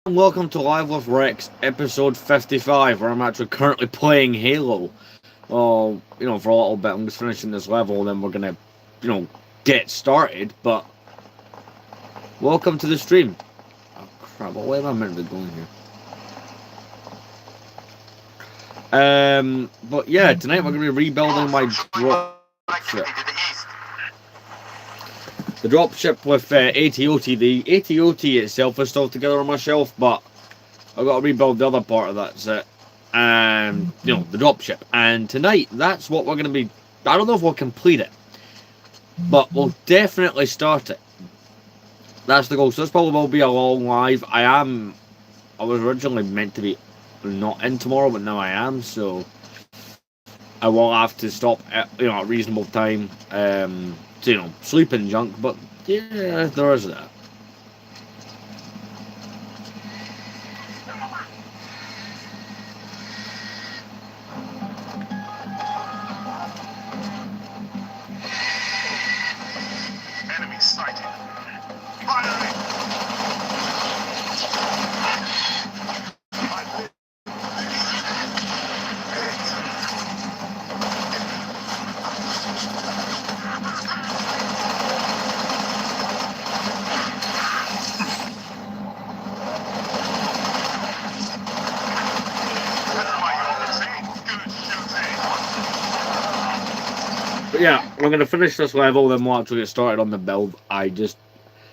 and welcome to Live with Rex, episode 55, where I'm actually currently playing Halo. Well, for a little bit, I'm just finishing this level, and then we're gonna, you know, get started. But welcome to the stream. Oh crap! What way am I meant to be going here? But yeah, tonight we're gonna be rebuilding my drop ship. The drop ship with ATOT. The ATOT itself is still together on my shelf, but I've got to rebuild the other part of that set. And, the dropship. And tonight, that's what we're going to be. I don't know if we'll complete it, but we'll definitely start it. That's the goal. So this probably will be a long live. I was originally meant to be not in tomorrow, but now I am. So I will have to stop at, a reasonable time to, sleep and junk. But yeah, there is that. Enemy sighted. Firing! But yeah, we're going to finish this level, then we'll actually get started on the build. I just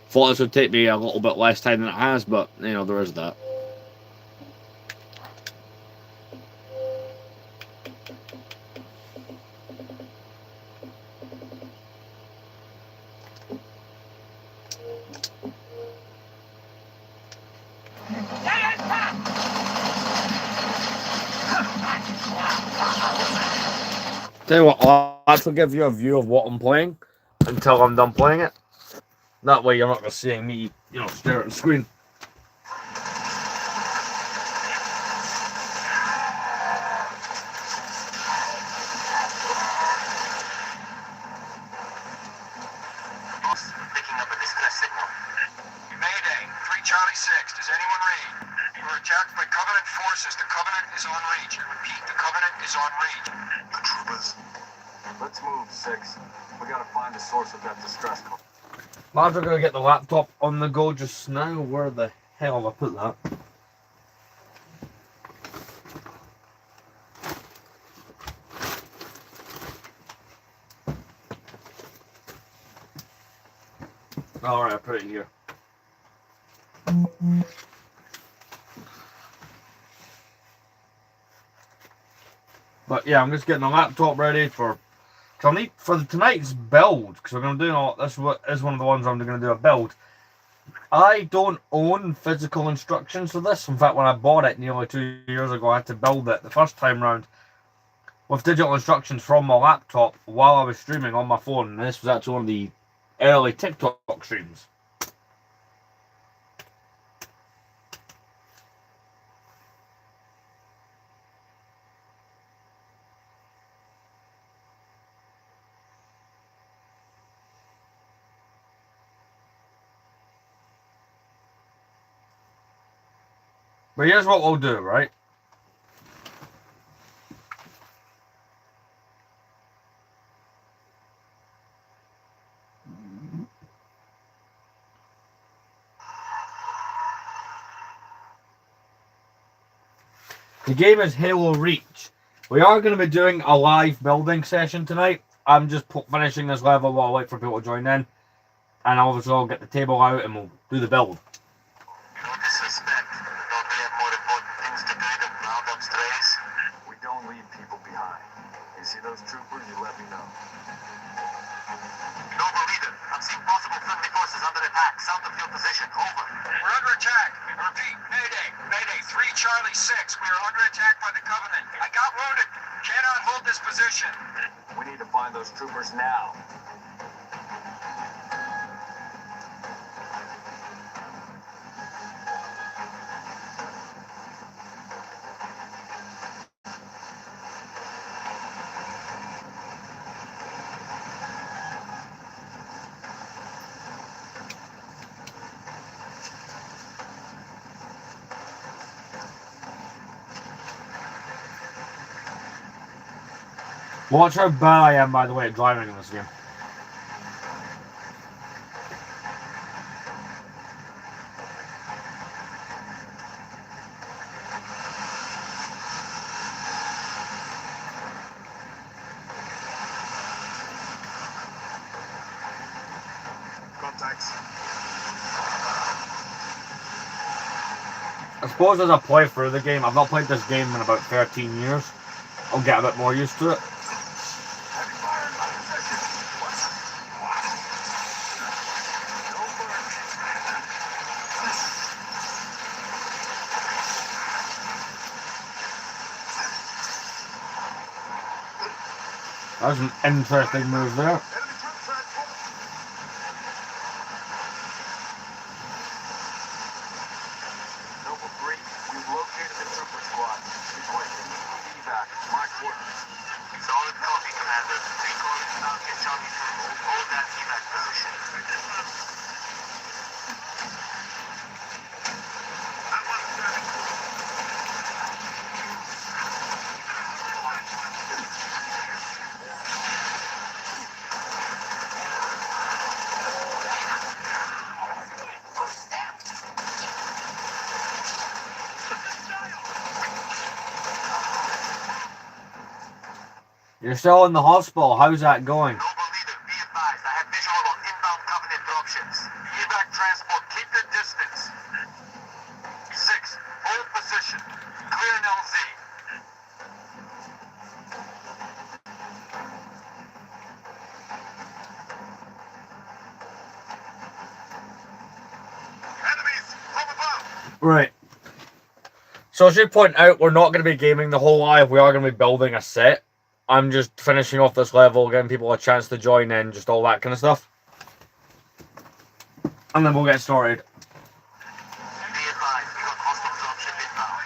thought this would take me a little bit less time than it has, but, there is that. Tell you what, I'll actually give you a view of what I'm playing until I'm done playing it. That way you're not just seeing me, stare at the screen. Picking up a distress signal. Mayday, 3 Charlie 6. Does anyone read? We're attacked by Covenant forces. The Covenant is on reach. I repeat, the Covenant is on reach. The troopers. Let's move, 6. We gotta find the source of that distress call. Might as well go get the laptop on the go just now. Where the hell have I put that? Alright, I put it here. But yeah, I'm just getting the laptop ready for tonight's build, because we're going to do all this. Is one of the ones I'm going to do a build. I don't own physical instructions for this. In fact, when I bought it nearly 2 years ago, I had to build it the first time round with digital instructions from my laptop while I was streaming on my phone. And this was actually one of the early TikTok streams. But here's what we'll do, right? The game is Halo Reach. We are going to be doing a live building session tonight. I'm just finishing this level while I wait for people to join in. And obviously I'll get the table out and we'll do the build. No disrespect. Don't we have more important things to do than round up strays? We don't leave people behind. You see those troopers, you let me know. Noble leader, I'm seeing possible friendly forces under attack. South of your position. Over. We're under attack. I repeat, Mayday. Mayday, 3 Charlie 6. We are under attack by the Covenant. I got wounded. Cannot hold this position. We need to find those troopers now. Watch how bad I am, by the way, at driving in this game. Contacts. I suppose as I play through the game, I've not played this game in about 13 years. I'll get a bit more used to it. Heavy fire in my position. No That's an interesting move there. Enemy troop transport. Noble 3, we've located the trooper squad. Request immediate evac. My coordinates. Solid copy, Commander. Recon Falcon Charlie 2. Hold that evac position. You're still in the hospital. How's that going? Noble leader, be advised. I have visual on inbound Covenant dropships. Evac transport, keep your distance. 6, hold position. Clear an LZ. Enemies from above. Right. So I should point out, we're not going to be gaming the whole live. We are going to be building a set. I'm just finishing off this level, giving people a chance to join in, just all that kind of stuff. And then we'll get started. Be advised, we got hostile dropship inbound.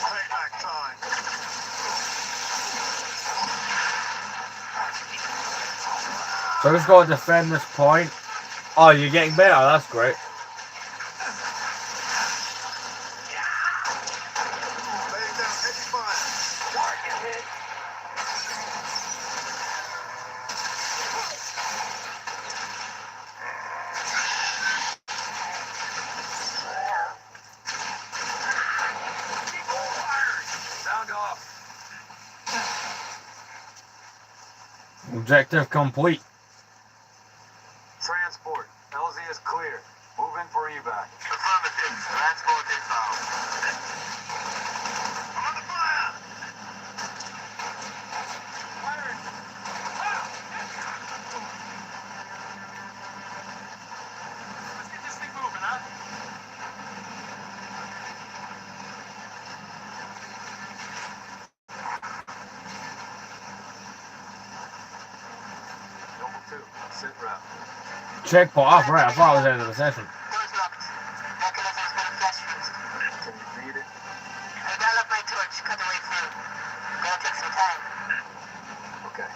Payback time. So I just got to defend this point. Oh, you're getting better. That's great. Laying down heavy fire. Target hit. Sound off. Objective complete. Transport. LZ is clear. Move in for evac. Affirmative. Transport inbound. I'm on the fire! Firing! Let's get this thing moving, huh? Noble 2, sit rep. Checkpoint off, right. I thought I was out of the session. Door's locked. Mechanism's been flash fused. Can you read it? I dial up my torch, cut the way through. Gonna take some time. Okay.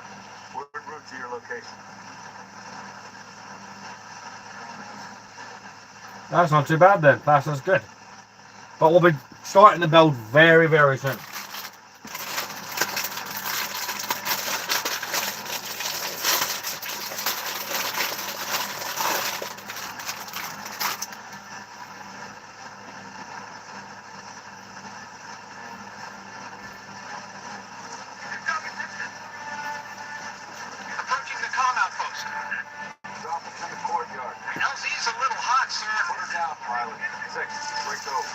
We're en route to your location. That's not too bad then. That's good. But we'll be starting the build very, very soon. Approaching the calm outpost. Drop us in the courtyard. LZ's a little hot, sir. Put her down, pilot. 6, break over.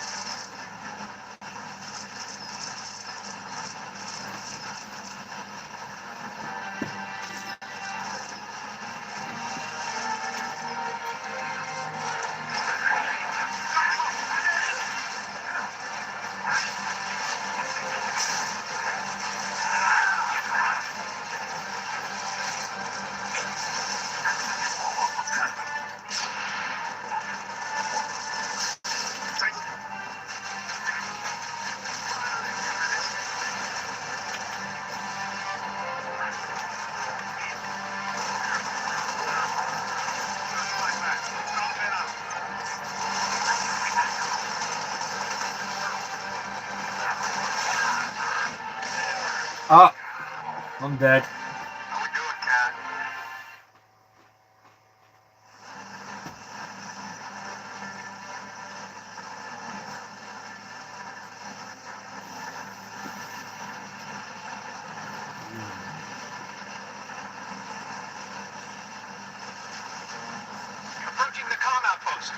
Ah, I'm dead. How we doing, Cat? Approaching the comm outpost.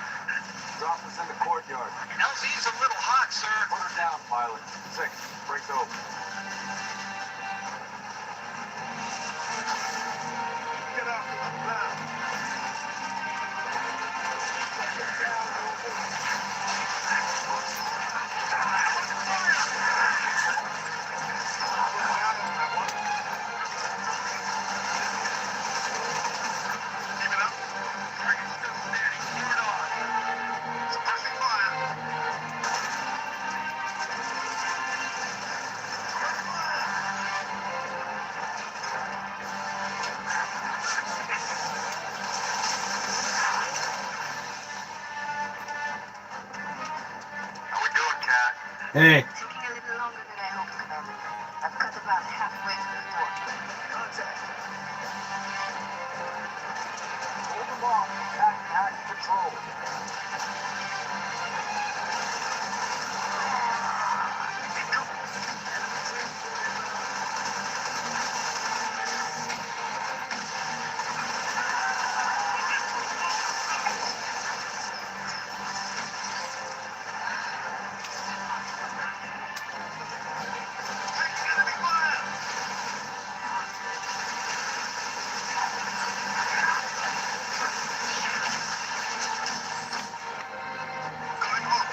Drop us in the courtyard. LZ's a little hot, sir. Put her down, pilot. 6, break over. Get out of the ground. Keep it up. Target still steady. Keep it on. Suppressing fire. How we doing, Cat? Hey. Taking a little longer than I hoped, Commander. I've cut about halfway through the door. Contact. Hold them off. Cat control. Going off.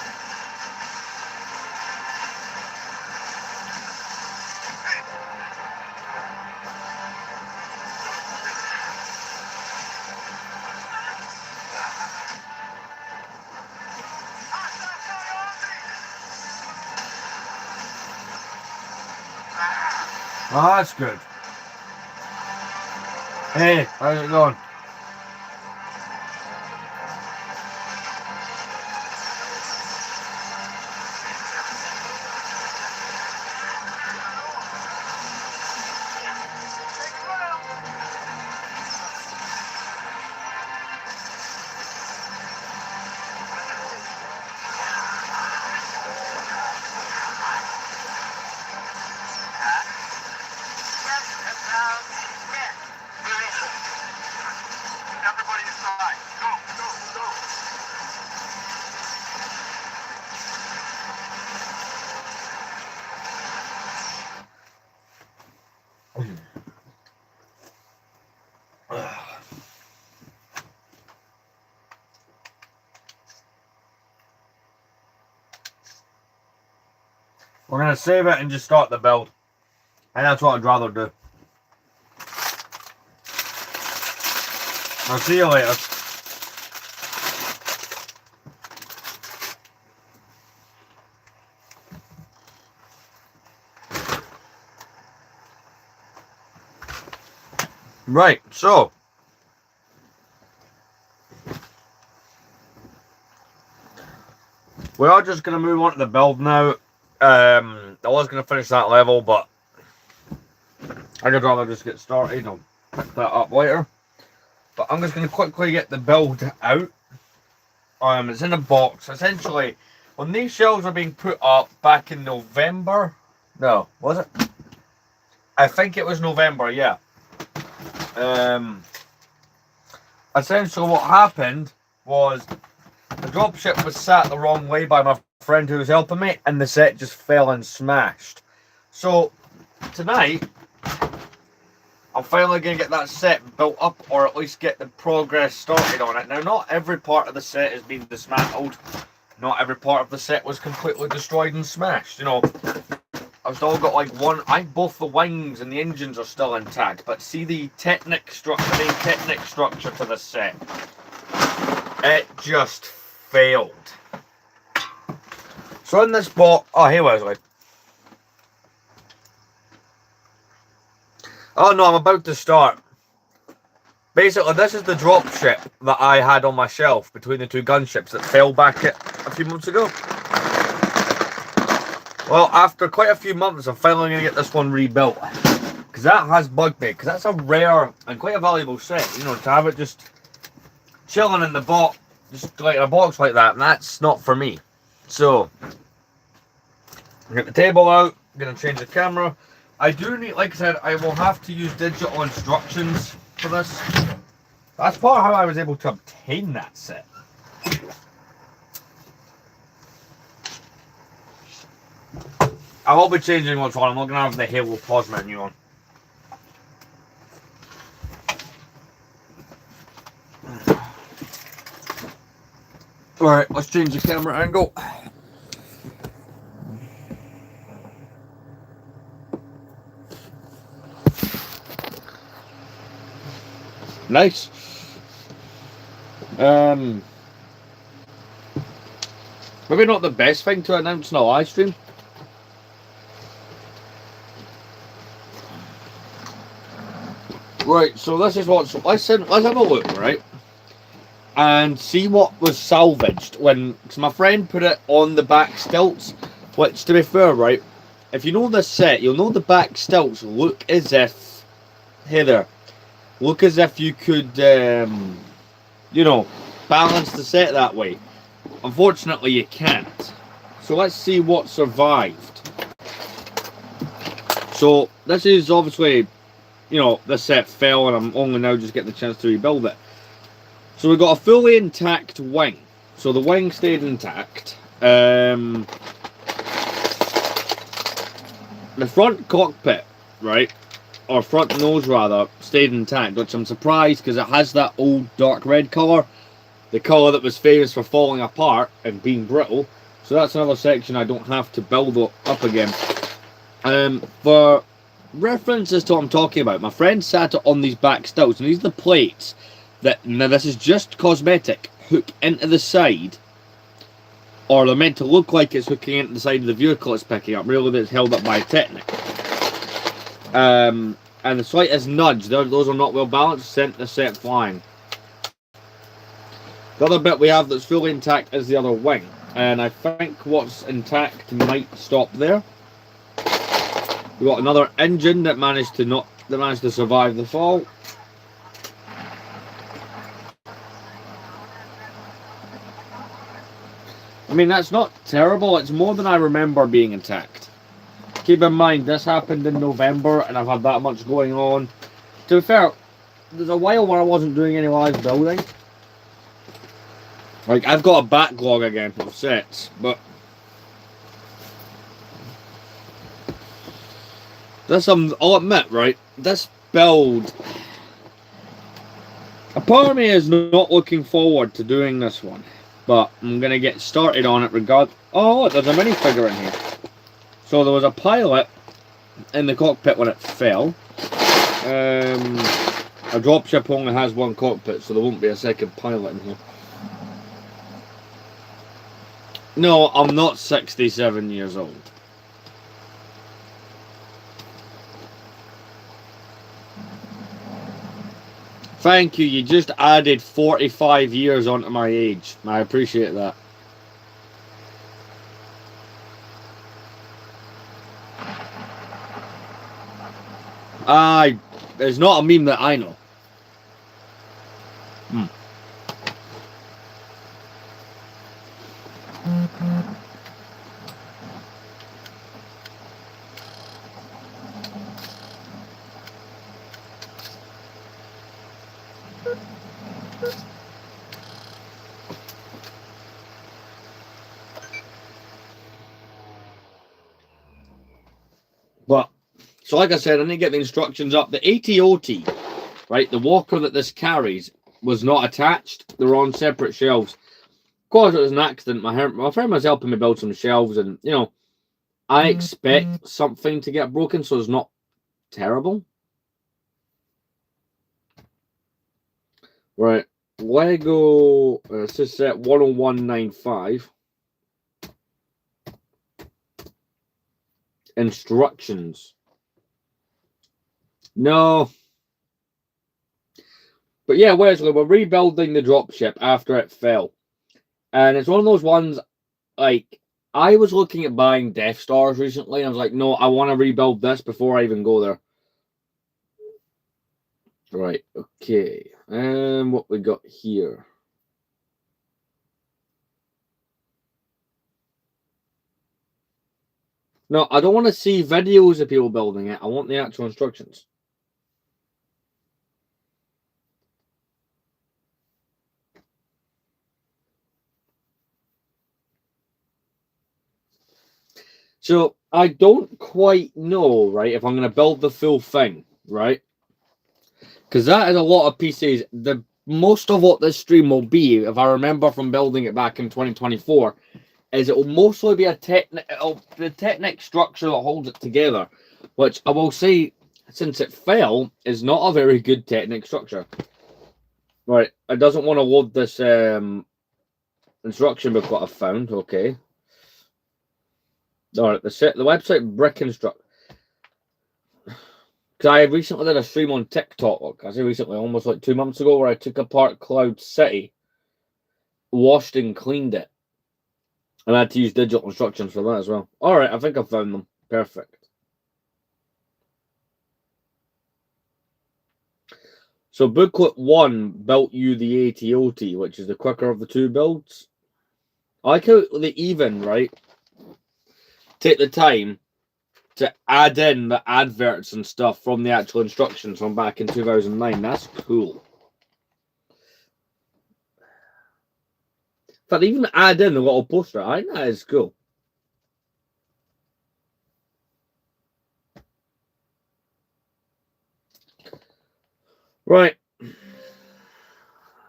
Oh, that's good. Hey, how's it going? Just about dead. We're in. Everybody inside. Go, go, go. We're gonna save it and just start the build. And that's what I'd rather do. I'll see you later. Right, so we are just gonna move on to the build now. I was gonna finish that level, but I'd rather just get started. I'll pick that up later. But I'm just gonna quickly get the build out. It's in a box. Essentially, when these shelves were being put up back in November, no, was it? I think it was November, yeah. Essentially what happened was the dropship was sat the wrong way by my friend who was helping me, and the set just fell and smashed. So tonight I'm finally going to get that set built up, or at least get the progress started on it. Now, not every part of the set has been dismantled. Not every part of the set was completely destroyed and smashed. You know, I've still got like one. I think both the wings and the engines are still intact. But see the Technic structure, the main Technic structure to the set, it just failed. So in this box, oh hey Wesley. Oh no, I'm about to start. Basically, this is the dropship that I had on my shelf between the two gunships that fell back a few months ago. Well, after quite a few months, I'm finally going to get this one rebuilt. Because that has bugged me. Because that's a rare and quite a valuable set. You know, to have it just chilling in the box, just like in a box like that. And that's not for me. So, get the table out. I'm going to change the camera. I do need, like I said, I will have to use digital instructions for this. That's part of how I was able to obtain that set. I will be changing what's on. I'm not going to have the Halo pause menu on. Alright, let's change the camera angle. Nice. Maybe not the best thing to announce in a live stream. Right, so this is what's. Let's have a look, right, and see what was salvaged when. Because my friend put it on the back stilts, which, to be fair, right, if you know this set, you'll know the back stilts look as if. Hey there, look as if you could, you know, balance the set that way. Unfortunately, you can't. So let's see what survived. So this is obviously. You know, this set fell and I'm only now just getting the chance to rebuild it. So we've got a fully intact wing. So the wing stayed intact. The front cockpit, right, or front nose rather, stayed intact, which I'm surprised because it has that old dark red colour. The colour that was famous for falling apart and being brittle. So that's another section I don't have to build up again. For reference as to what I'm talking about, my friend sat it on these back stilts, and these are the plates that, now this is just cosmetic, hook into the side, or they're meant to look like it's hooking into the side of the vehicle it's picking up, really it's held up by a Technic. And the slightest nudge, those are not well balanced, sent the set flying. The other bit we have that's fully intact is the other wing, and I think what's intact might stop there. We've got another engine that managed to survive the fall. I mean, that's not terrible. It's more than I remember being intact. Keep in mind, this happened in November, and I've had that much going on. To be fair, there's a while where I wasn't doing any live building. Like, I've got a backlog again of sets, but this, I'll admit, right, this build, a part of me is not looking forward to doing this one, but I'm going to get started on it regardless. Oh, look, there's a minifigure in here. So there was a pilot in the cockpit when it fell. A dropship only has one cockpit, so there won't be a second pilot in here. No, I'm not 67 years old. Thank you, you just added 45 years onto my age. I appreciate that. There's not a meme that I know. But, so like I said, I need to get the instructions up. The ATOT, right, the walker that this carries, was not attached. They were on separate shelves. Of course, it was an accident. My friend was helping me build some shelves, and, you know, I expect something to get broken, so it's not terrible. Right, Lego, this is set 10195. Instructions. No. But yeah, Wesley, we're rebuilding the dropship after it fell. And it's one of those ones, like, I was looking at buying Death Stars recently, and I was like, no, I want to rebuild this before I even go there. Right, okay. And what we got here? No, I don't want to see videos of people building it. I want the actual instructions. So I don't quite know, right, if I'm going to build the full thing, right? Because that is a lot of PCs. The most of what this stream will be, if I remember from building it back in 2024, is it will mostly be the Technic structure that holds it together, which I will say, since it fell, is not a very good Technic structure. Right, it doesn't want to load this instruction book that I've found. Okay. All right, the website Brick Instruct. Because I recently did a stream on TikTok. I say recently, almost like 2 months ago, where I took apart Cloud City, washed and cleaned it, and I had to use digital instructions for that as well. All right, I think I found them. Perfect. So booklet 1 built you the ATOT, which is the quicker of the two builds. I like how they even, right, take the time to add in the adverts and stuff from the actual instructions from back in 2009. That's cool. But even add in the little poster, I think that is cool. Right.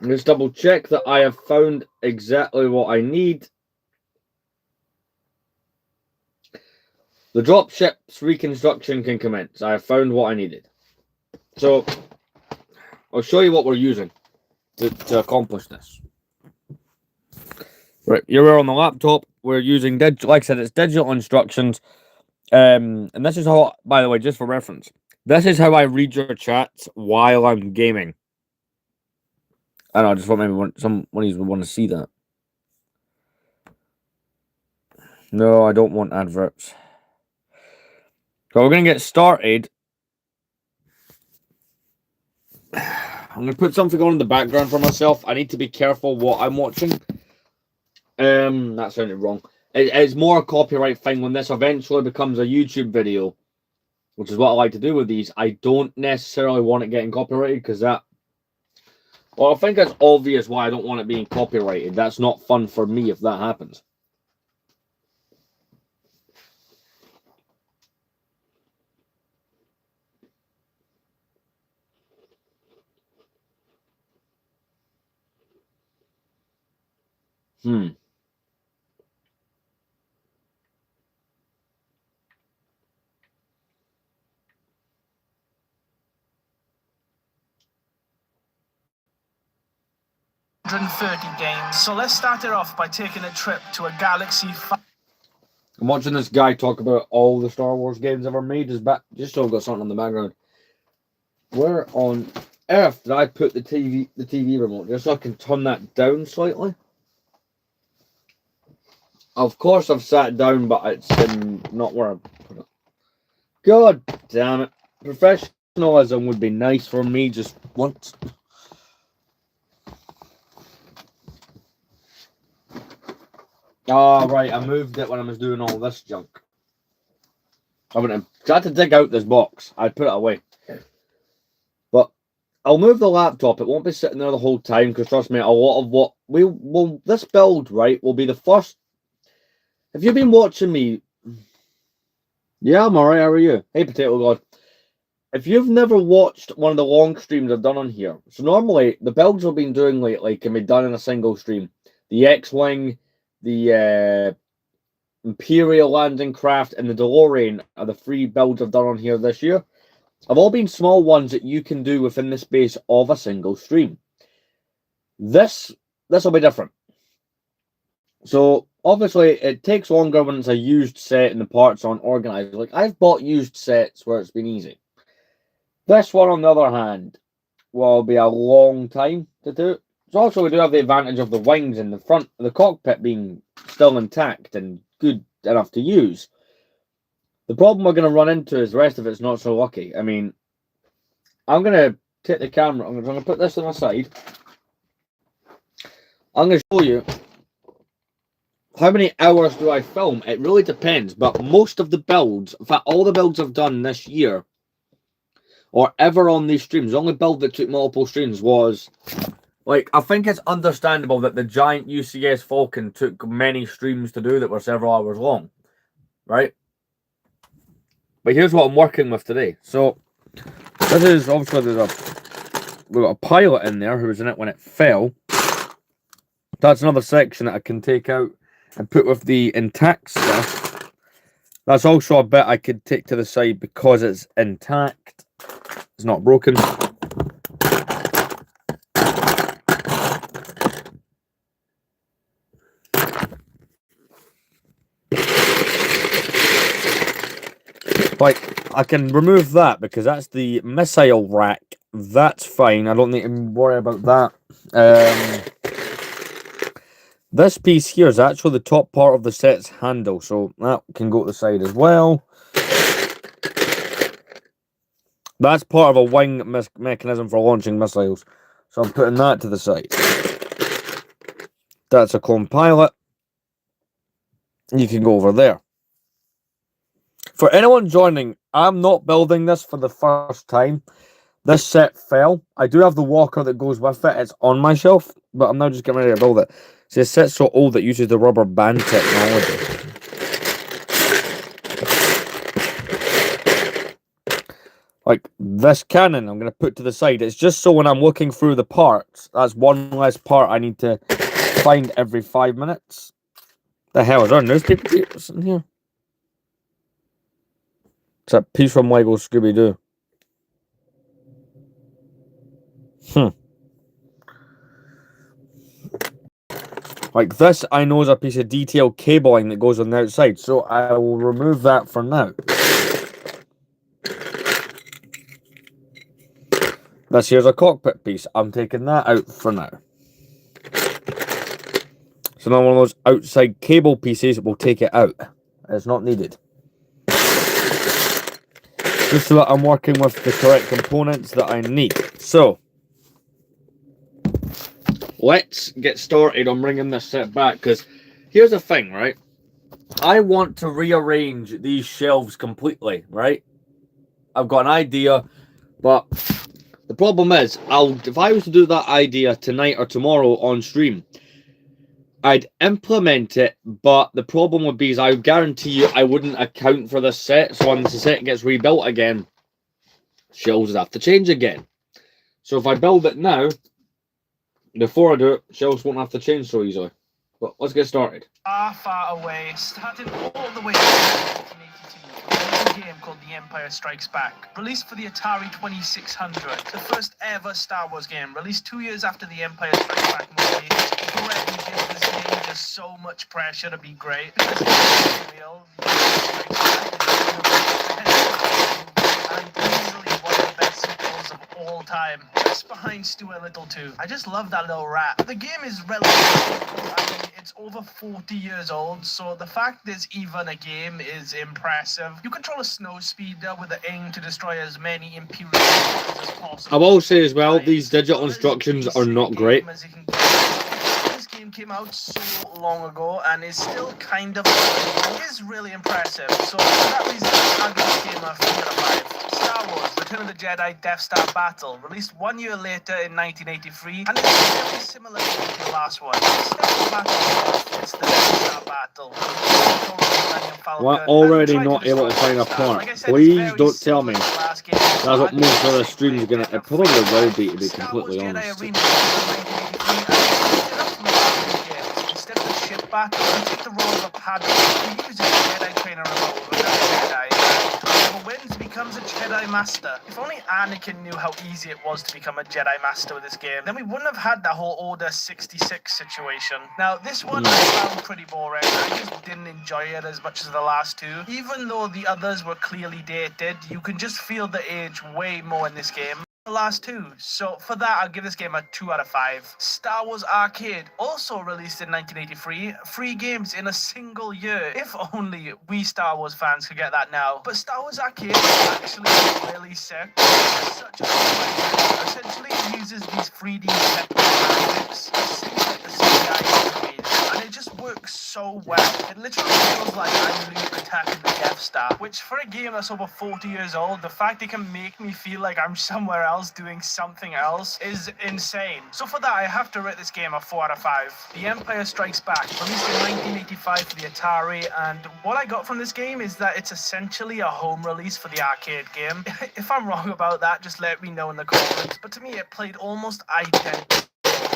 Let's double check that I have found exactly what I need. The dropship's reconstruction can commence. I have found what I needed. So, I'll show you what we're using to accomplish this. Right, you're on the laptop. We're using, like I said, it's digital instructions. And this is how, by the way, just for reference, this is how I read your chats while I'm gaming. I don't know, I just thought maybe someone would want to see that. No, I don't want adverts. So we're going to get started. I'm going to put something on in the background for myself. I need to be careful what I'm watching. That sounded wrong. It's more a copyright thing when this eventually becomes a YouTube video, which is what I like to do with these. I don't necessarily want it getting copyrighted because that... Well, I think it's obvious why I don't want it being copyrighted. That's not fun for me if that happens. Games. So let's start it off by taking a trip to a Galaxy 5. I'm watching this guy talk about all the Star Wars games ever made. Just so I've got something on the background. Where on earth did I put the TV remote? Just so I can turn that down slightly. Of course I've sat down, but it's not where I put it. God damn it. Professionalism would be nice for me just once. Oh, right, I moved it when I was doing all this junk. I had to dig out this box. I'd put it away. But I'll move the laptop. It won't be sitting there the whole time, because trust me, a lot of what this build, right, will be the first. If you've been watching me... Yeah, I'm alright, how are you? Hey, Potato God. If you've never watched one of the long streams I've done on here, so normally, the builds I've been doing lately can be done in a single stream. The X-Wing, the Imperial Landing Craft, and the DeLorean are the 3 builds I've done on here this year. Have all been small ones that you can do within the space of a single stream. This will be different. So, obviously, it takes longer when it's a used set and the parts aren't organized. Like, I've bought used sets where it's been easy. This one, on the other hand, will be a long time to do. So also, we do have the advantage of the wings in the front of the cockpit being still intact and good enough to use. The problem we're going to run into is the rest of it's not so lucky. I mean, I'm going to take the camera, I'm going to put this on the side. I'm going to show you how many hours do I film. It really depends, but most of the builds, in fact, all the builds I've done this year, or ever on these streams, the only build that took multiple streams was, like, I think it's understandable that the giant UCS Falcon took many streams to do that were several hours long, right? But here's what I'm working with today. So, this is obviously we've got a pilot in there who was in it when it fell. That's another section that I can take out and put with the intact stuff. That's also a bit I could take to the side because it's intact. It's not broken. Like, I can remove that because that's the missile rack. That's fine. I don't need to worry about that. This piece here is actually the top part of the set's handle, so that can go to the side as well. That's part of a wing mechanism for launching missiles, so I'm putting that to the side. That's a clone pilot. You can go over there. For anyone joining, I'm not building this for the first time. This set fell. I do have the walker that goes with it. It's on my shelf, but I'm now just getting ready to build it. See, this set's so old it uses the rubber band technology. Like this cannon, I'm going to put to the side. It's just so when I'm looking through the parts, that's one less part I need to find every 5 minutes. The hell is there newspaper papers in here? It's a piece from Lego Scooby-Doo. Like this, I know is a piece of detailed cabling that goes on the outside, so I will remove that for now. This here's a cockpit piece. I'm taking that out for now. So now one of those outside cable pieces, we'll take it out. It's not needed. Just so that I'm working with the correct components that I need. So, let's get started on bringing this set back, because here's the thing, right? I want to rearrange these shelves completely, right? I've got an idea, but the problem is, if I was to do that idea tonight or tomorrow on stream, I'd implement it, but the problem would be is I guarantee you I wouldn't account for this set, so once the set gets rebuilt again, shelves would have to change again. So if I build it now, before I do it, shelves won't have to change so easily. But let's get started. Far away, starting all the way back in 1982, a game called The Empire Strikes Back, released for the Atari 2600, the first ever Star Wars game, released 2 years after The Empire Strikes Back movie. Already gives this game just so much pressure to be great. Because it's real, and easily one of the best sequels of all time, just behind Stuart Little 2. I just love that little rat. The game is relatively simple. I mean, it's over 40 years old, so the fact there's even a game is impressive. You control a snow speeder with the aim to destroy as many Imperial forces as possible. I will say as well, these digital instructions are not great. This game came out so long ago and is still kind of it is really impressive. So for that reason, I'll give this game a 3 out of 5. Star Wars: Return of the Jedi Death Star Battle, released 1 year later in 1983, and it's very similar to the last one. Instead of battle, it's the Death Star Battle. We're already not able to find a part. Please don't tell me that's what most of the streams are gonna. It probably will be, to be completely honest. Instead of the ship battle, you take the role of a Padawan. You use a Jedi trainer remote with a Jedi. Whoever wins becomes a Jedi Master. If only Anakin knew how easy it was to become a Jedi Master with this game, then we wouldn't have had that whole Order 66 situation. Now, this one I found pretty boring. I just didn't enjoy it as much as the last two. Even though the others were clearly dated, you can just feel the age way more in this game. the last two. So for that, I'll give this game a 2 out of 5. Star Wars Arcade, also released in 1983. 3 games in a single year. If only we Star Wars fans could get that now. But Star Wars Arcade is actually really sick. It's such a cool idea. Essentially, it uses these 3D graphics, simulate the CGI movies, and it just works so well. It literally feels like I'm Luke attacking the Death Star, which for a game that's over 40 years old, the fact it can make me feel like I'm somewhere else doing something else is insane. So for that, I have to rate this game a 4 out of 5. The Empire Strikes Back, released in 1985 for the Atari, and what I got from this game is that it's essentially a home release for the arcade game. If I'm wrong about that, just let me know in the comments, but to me it played almost identical.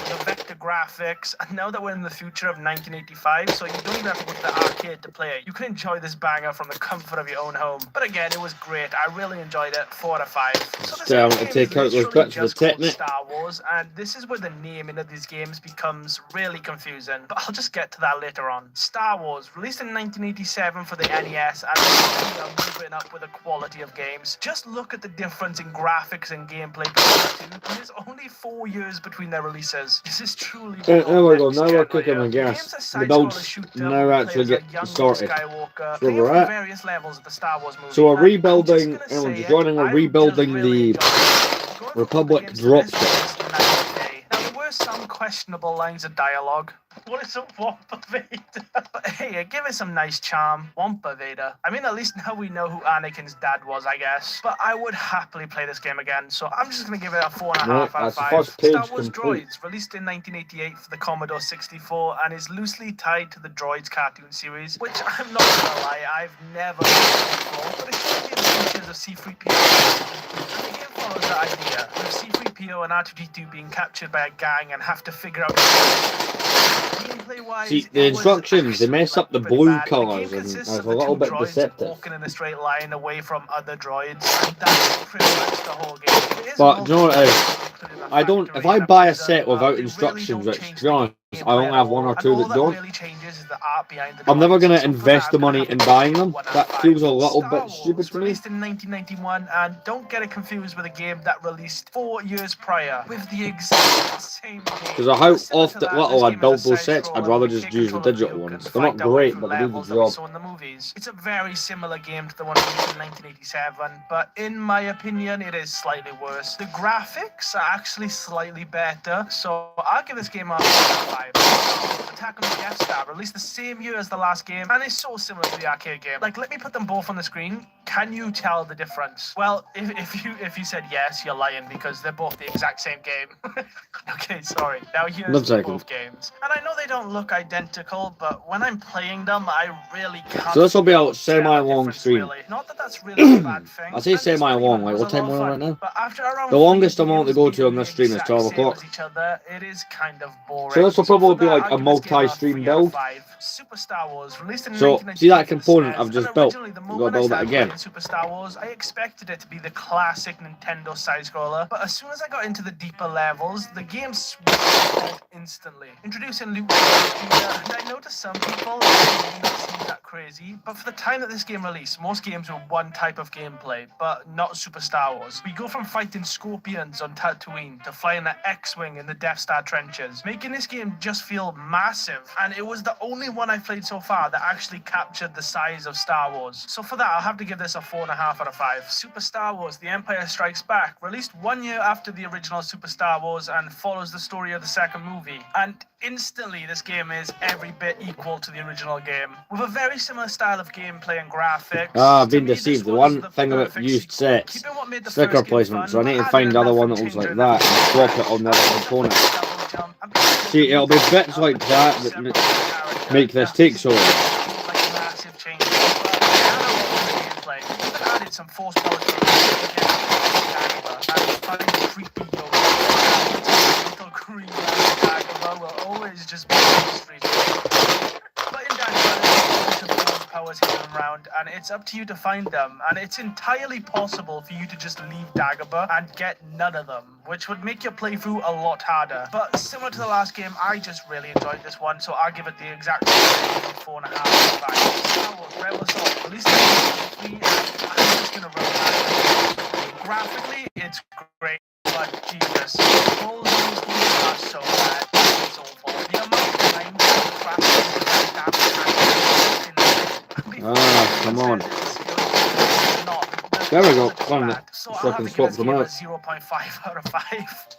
The vector graphics, and now that we're in the future of 1985, so you don't even have to go to the arcade to play it. You can enjoy this banger from the comfort of your own home. But again, it was great. I really enjoyed it. 4 out of 5. So this So, game take is out those literally bits of the just called technique. Star Wars, and this is where the naming of these games becomes really confusing. But I'll just get to that later on. Star Wars, released in 1987 for the NES, and we are moving up with the quality of games. Just look at the difference in graphics and gameplay between the two, and there's only 4 years between their releases. This is truly There we go, next now gen we're right cooking here. with The gas. game's a The side-scroller build's shooter now where actually players are getting young started. Skywalker, So playing we're through at. various levels of the Star Wars movie. So we're And I'm just rebuilding, gonna and we're say it, joining, we're I rebuilding just really the enjoyed it. Going from Republic begin to this, dropship. it's night and day. Now, there were some questionable lines of dialogue. What is a Wampa Vader? But hey, give it some nice charm. Wampa Vader. I mean, at least now we know who Anakin's dad was, I guess. But I would happily play this game again, so I'm just going to give it a 4.5 Right, out of that's the 5. first page Star Wars complete. Droids, released in 1988 for the Commodore 64, and is loosely tied to the Droids cartoon series, which I'm not going to lie, I've never played before, but it shows me the features of C-3PO. And the game follows that idea, with C-3PO and R2-D2 being captured by a gang and have to figure out gameplay-wise, See, it the was instructions, they mess up the pretty blue bad. colours, The game and consists it's of a the little two bit droids deceptive. walking in a straight line away from other droids, and that's pretty much the whole game. It is But, do you know what it is? multiplayer, including a I don't, factory if I and a buy a prison, set but without they really instructions, don't which, change to be honest, the I gameplay only at have one all. or two And that all that don't. really changes is the art behind the I'm never droids. going to So for invest that, the I'm gonna money have in to buying give it them. 1 out of That 5. feels a little Star bit Wars, stupid to me. released in 1991, and don't get it confused with a game that released 4 years prior with the exact same game. Because of how Similar to often that, little this I game is built a those sets, side-scroller I'd rather where we just take use the control of digital Luke ones. and They're fight not our way great, through but they do the levels that we job. saw in the movies. It's a very similar game to the one released in 1987, but in my opinion, it is slightly worse. The graphics are actually slightly better, so I'll give this game a 5. Attack on the Death Star, released the same year as the last game, and is so similar to the arcade game. Like, let me put them both on the screen. Can you tell the difference? Well, if you said yes, you're lying, because they're both the exact same game. Okay, sorry. Now here's 1 second. both games. And I know they don't look identical, but when I'm playing them, I really can't. So this will be a tell the semi-long difference, stream. really. Not that that's really a bad thing. I say And this one semi-long, even like, was what a time lot we're of on fun. right now? But after around The longest 3 amount to games go to being on this the stream is exact 12 same o'clock. as each other, it is kind of boring. So this will for probably be that, like I'll a give this game multi-stream 3 out of build. 5. Super Star Wars, released in So, 1998 see that for the component SNES, I've just and built? originally, the I've got to moment I build it started again. playing Super Star Wars, I expected it to be the classic Nintendo side-scroller, but as soon as I got into the deeper levels, the game switched instantly. Introducing Luke Skywalker, and I noticed some people didn't seem that crazy, but for the time that this game released, most games were one type of gameplay, but not Super Star Wars. We go from fighting scorpions on Tatooine to flying an X-Wing in the Death Star trenches, making this game just feel massive, and it was the only one I've played so far that actually captured the size of Star Wars. So for that, I'll have to give this a 4.5 out of 5. Super Star Wars: The Empire Strikes Back, released 1 year after the original Super Star Wars and follows the story of the second movie. And instantly, this game is every bit equal to the original game, with a very similar style of gameplay and graphics. Ah, I've To been me, this deceived. The was one the thing about perfect used sequel, sets, keeping what made the sticker first game placement, fun, so I need to but find adding another enough one of that looks like changing that the and swap it on the other component. double jump, and because See, it'll be bits like that that separate character, make this take so long. like a massive change. But gameplay, even added some force politics and finding creepy little green Dagobah will always just be a mystery. But in Dagobah, there's a bunch of force powers hidden around, and it's up to you to find them. And it's entirely possible for you to just leave Dagobah and get none of them, which would make your playthrough a lot harder. But similar to the last game, I just really enjoyed this one, so I'll give it the exact same 4.5 out of 5. Star Wars Rebel Assault, released in 1983, and I'm just gonna run that. Graphically, it's great. but Jesus, the roles in these games are so bad. It's awful. The amount of time trapped into that damn Come on. There we go. Found it. So So I can swap them out. 0.5 out of 5.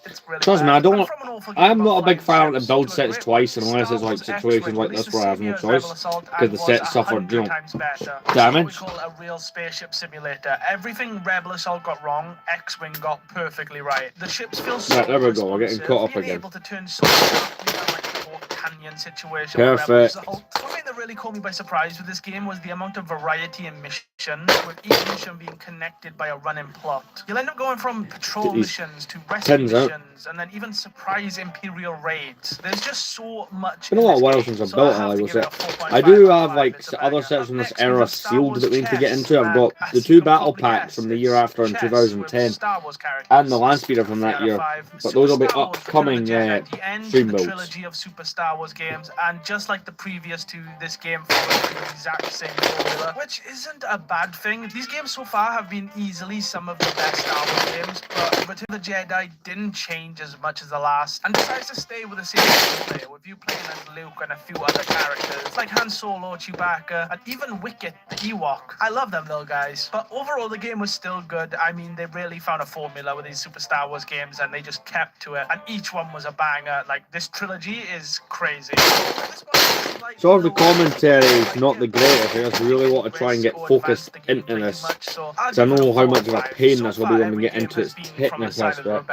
It's really Trust me, bad. I don't. But from an awful game I'm of not a big flying fan of ships build to a sets great twice one, unless it's Star like Wars situations X-Wing like released this the where I have same no year as Rebel choice Assault because and the was set suffered, 100 times better. It's damage. what we call a real spaceship simulator. Everything Rebel Assault got wrong, X-Wing got perfectly right. The ships feel so Right, there we go. We're getting responsive. caught up Being again. able to turn so sharply on like the Fort Canyon situation with Rebel Perfect. Assault. One thing that really caught me by surprise with this game was the amount of variety in missions, with each mission being connected by a running plot. You'll end up going from patrol These missions to rescue tins out. missions, and then even surprise Imperial raids. There's just so much. It's been a in lot this of while game, since I've so built I have it. to Was give it it? a 4.5 I do out of have 5. like It's a other banger. sets from Up this next, we era have Star sealed Wars that we need to get chess, into. I've got and the as 2 you can battle probably packs guess, from the it's year after in chess 2010 with Star Wars characters. and the Landspeeder from that 3 out of year. 5. But Super those will be Star Wars, upcoming Return of the Jedi, the end stream to the builds. trilogy of Super Star Wars games, and just like the previous two, this game follows the exact same formula, which isn't a bad thing. These games so far have been easily some of the best Star Wars games, but Return of the Jedi didn't change as much as the last, and decides to stay with the same gameplay, with you playing as Luke and a few other characters, like Han Solo, Chewbacca, and even Wicket, the Ewok. I love them little guys, but overall the game was still good. I mean, they really found a formula with these Super Star Wars games, and they just kept to it, and each one was a banger. Like, this trilogy is crazy. This one is like So the no- commentary is not the greatest. I just really want to try and get focused into this. Because I know how much of a pain this will be when we get into its technical aspect.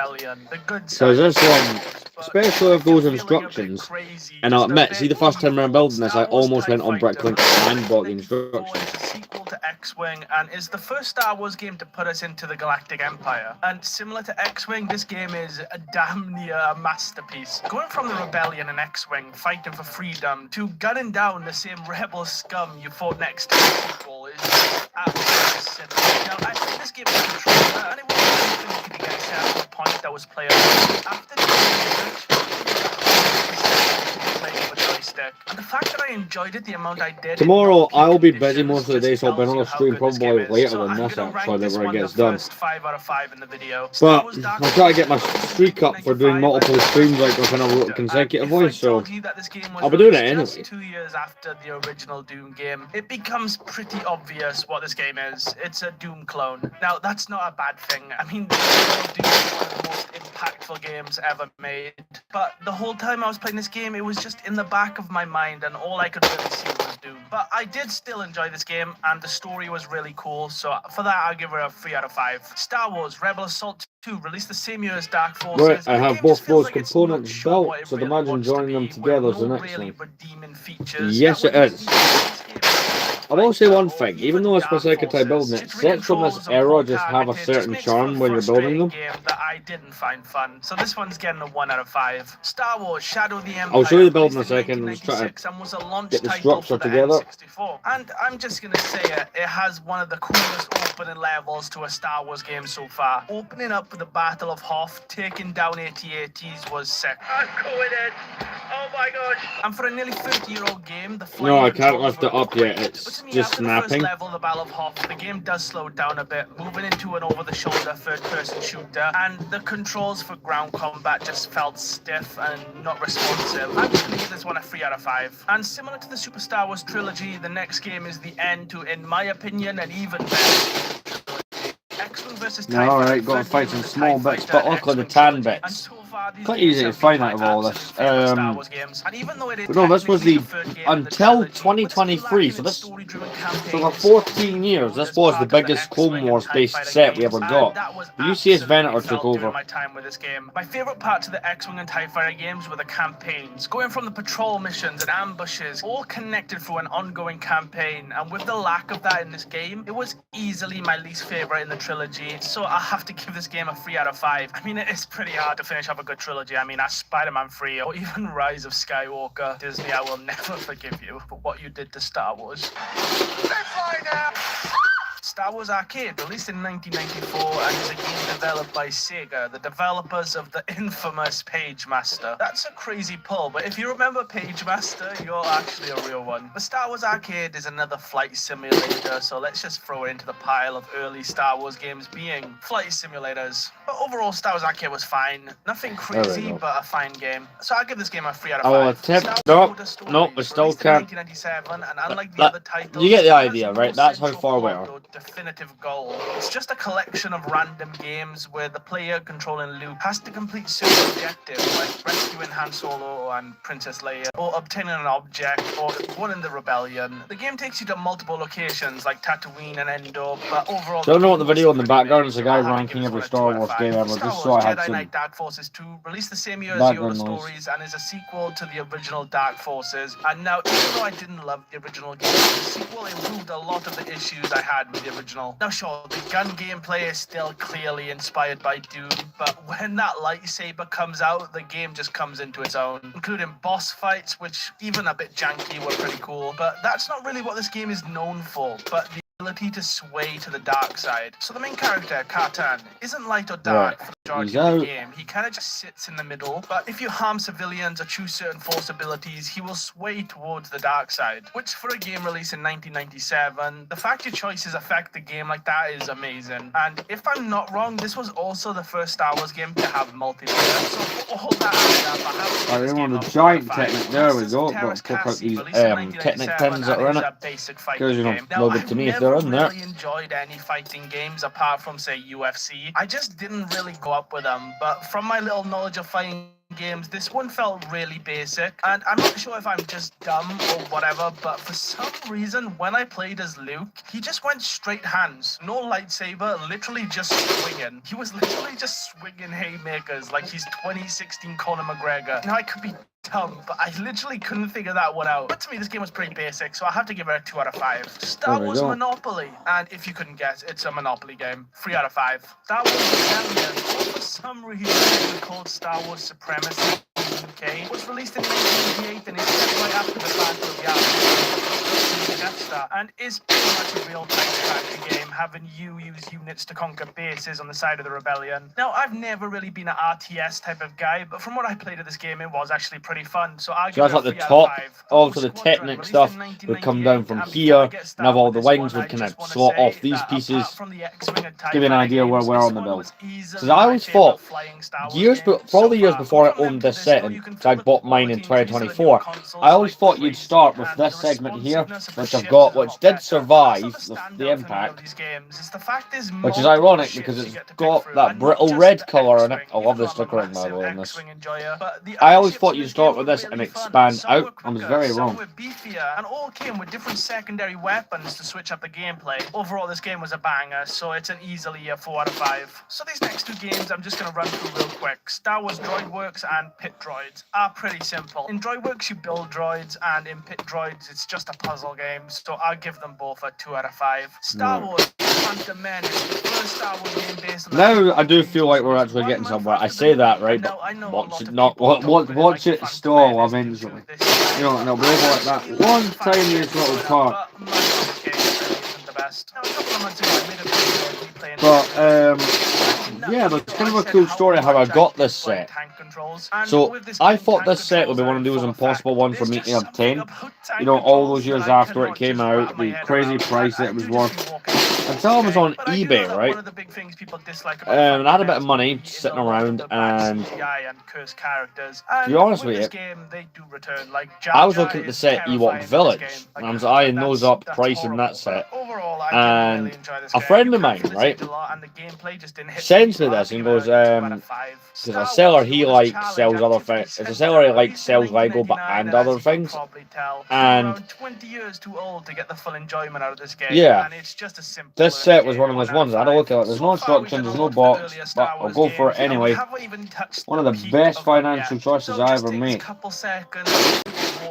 Because this one, especially with those instructions, and I'll admit, see the first time around building this, I almost went on Bricklink and bought the instructions. Is a sequel to X-Wing and is the first Star Wars game to put us into the Galactic Empire. And similar to X-Wing, this game is a damn near a masterpiece. Going from the Rebellion in X-Wing, fighting for freedom, to gunning down the same rebel scum you fought next to the sequel is absolutely cinema. Now, I think this game is controller, and it wasn't anything you could get set to a point that was playable. After the and the fact that I enjoyed it the amount I did. Tomorrow I'll be busy most of the day, so I'll be on a stream probably later than this actually, whenever it gets done. 5 out of 5 in the video. But I'll try to get my streak up for doing multiple streams like within a consecutive voice, so I'll be doing it anyway. Just 2 years after the original Doom game, it becomes pretty obvious what this game is. It's a Doom clone. Now, that's not a bad thing. I mean, the original Doom is one of the most impactful games ever made. But the whole time I was playing this game, it was just in the back of my mind, and all I could really see was Doom. But I did still enjoy this game, and the story was really cool, so for that I'll give it a 3 out of 5. Star Wars Rebel Assault 2 released the same year as Dark Forces. Right, I have both those components built, built, so imagine joining them together is the next one. Yes, it is. I will say one thing, even though it's for second time building it, sets from this era just have a certain charm when you're building them. That I didn't find fun, so this one's getting a 1 out of 5. Star Wars Shadow of the Empire. I'll show you the build in a second, I'm just trying to and was a launch get the title structure for the together. N64. And I'm just gonna say it has one of the coolest opening levels to a Star Wars game so far. Opening up with the Battle of Hoth, taking down AT-ATs was sick. I'm going in. Oh my gosh. And for a nearly 30-year-old game, the No, I can't controls lift it were up yet, great. it's But to me, just after the first snapping. level, the Battle of Hoth, the game does slow down a bit, moving into an over-the-shoulder third-person shooter, and the controls for ground combat just felt stiff and not responsive. I'm just gonna give this one a 3 out of 5. And similar to the Super Star Wars trilogy, the next game is the end to, in my opinion, an even better X-Wing versus TIE Alright, gotta fight some small bits, but luckily the tan bits. Quite easy to find out of all this. But no, this was the until 2023, so this for 14 years, this was the biggest Clone Wars based set we ever got. The UCS Venator took over. My favourite parts of the X-Wing and TIE Fighter games were the campaigns, going from the patrol missions and ambushes, all connected through an ongoing campaign, and with the lack of that in this game, it was easily my least favourite in the trilogy, so I have to give this game a 3 out of 5. I mean, it is pretty hard to finish off a good trilogy. I mean, that's Spider-Man 3 or even Rise of Skywalker. Disney, I will never forgive you for what you did to Star Wars. They fly now! Star Wars Arcade, released in 1994, and is a game developed by Sega, the developers of the infamous Page Master. That's a crazy pull, but if you remember Page Master, you're actually a real one. The Star Wars Arcade is another flight simulator, so let's just throw it into the pile of early Star Wars games being flight simulators. But overall, Star Wars Arcade was fine. Nothing crazy, but a fine game. So I'll give this game a 3 out of 5. I will attempt. No, we still can't. 1997, and unlike the other titles, You get the it has idea, no right? That's how central far we plot are. or definitive goal. It's just a collection of random games where the player controlling Luke has to complete certain objectives, like rescuing Han Solo and Princess Leia, or obtaining an object, or winning the rebellion. The game takes you to multiple locations like Tatooine and Endor, but overall... Don't know what the video in the background is. A guy I'll have to ranking give every this Star one a 2 out of Wars 5. game ever. Star Just Wars so I had Jedi some Knight Dark Forces 2, released the same year as background Yoda noise. Stories, and is a sequel to the original Dark Forces. And now, even though I didn't love the original game, the sequel improved a lot of the issues I had with the original. Now sure, the gun gameplay is still clearly inspired by Doom, but when that lightsaber comes out, the game just comes into its own, including boss fights, which even a bit janky were pretty cool. But that's not really what this game is known for, but the ability to sway to the dark side. So the main character, Kartan, isn't light or dark for the majority He's of the out. game. He kind of just sits in the middle, but if you harm civilians or choose certain force abilities, he will sway towards the dark side, which for a game released in 1997, the fact your choices affect the game like that is amazing. And if I'm not wrong, this was also the first Star Wars game to have multiplayer. So for all that added up, I have to give I this don't game want a the 4 out of giant 5. Technic. There we Masters go. of Terra's But check out Castle, these released in Technic 1997, 10s that are and in is it. a basic fighting Because, you know, game. Now, loaded I've to me if never they're in there. really enjoyed any fighting games apart from, say, UFC. I just didn't really go up with them, but from my little knowledge of fighting games, this one felt really basic, and I'm not sure if I'm just dumb or whatever, but for some reason when I played as Luke, he just went straight hands, no lightsaber, literally just swinging. He was literally just swinging haymakers like he's 2016 Conor McGregor. Now I could be dumb, but I literally couldn't figure that one out. But to me, this game was pretty basic, so I have to give it a 2 out of 5. Star There we Wars go. Monopoly, and if you couldn't guess, it's a Monopoly game. 3 out of 5. Star Wars Rebellion, for some reason, it was called Star Wars Supremacy in the UK. It was released in 1988 and is set right after the Battle of Yavin, Death Star, and is pretty much a real-time strategy game, having you use units to conquer bases on the side of the rebellion. Now, I've never really been an RTS type of guy, but from what I played of this game, it was actually pretty fun. So I'll So give that's it like a the 3 out of top. 5. Also, the Squadron, Technic released stuff in would come down 1998, from and here, before I get and started have all with the this wings one, would I kind just of wanna slot say off these that pieces. apart from the X-Wing and TIE Give you an Fighter idea where games, we're this on the one build. was easily Because I always my thought, favourite flying Star Wars years game for all so the years far. before I From owned this this though, setting, you can so I feel the bought mine in quality increase of the newer 2024. consoles I always like thought you'd crazy, start with and this the segment here, responsiveness of the which I've ships got, is a which lot did better. survive That's the the standout for me of impact, these games, is the fact there's which is multiple ironic ships because you it's get to pick got through, that and not brittle just red the colour in it. X-Wing, I love even the though I'm a stickering, by the massive way, on this. X-Wing enjoyer, but the I other always ships thought in you'd this start game with were this and really fun. expand Some out. were I was quicker, very some wrong. were beefier, and all came with different secondary weapons to switch up the gameplay. Overall, this game was a banger, so it's an easily a 4 out of 5. So these next two games I'm just going to run through real quick. Star Wars Droid Works and Pit Droids are pretty simple. In Droid Works you build droids, and in Pit Droids it's just a puzzle game, so I'll give them both a 2 out of 5. Star Wars Phantom Menace, the first Star Wars game based on the Now I do games, feel like we're was actually 1 getting month somewhere. I after say the that, movie. right, And but now I know a watch lot it of not people don't watch, really watch like it Phantom stall Menace due eventually. to this You know, and it'll be over like that one tiniest little part. but my game really isn't the best. Now, a couple of months ago, I made a video replaying But yeah, there's kind of a cool story how I got this set. So I thought this set would be one of those impossible ones for me to obtain. You know, all those years after it came out, the crazy price that it was worth. Until I was on eBay, right? And I had a bit of money sitting around, and to be honest with you, I was looking at the set Ewok Village, and I was eyeing those up, pricing that set. And a friend of mine, right, sends me this and goes, because a seller he likes sells other things. It's a seller he likes sells Lego but and other things. And yeah, this set was one of those ones. I had a look at it. There's no instructions, there's no box, but I'll go for it anyway. One of the best financial choices I ever made.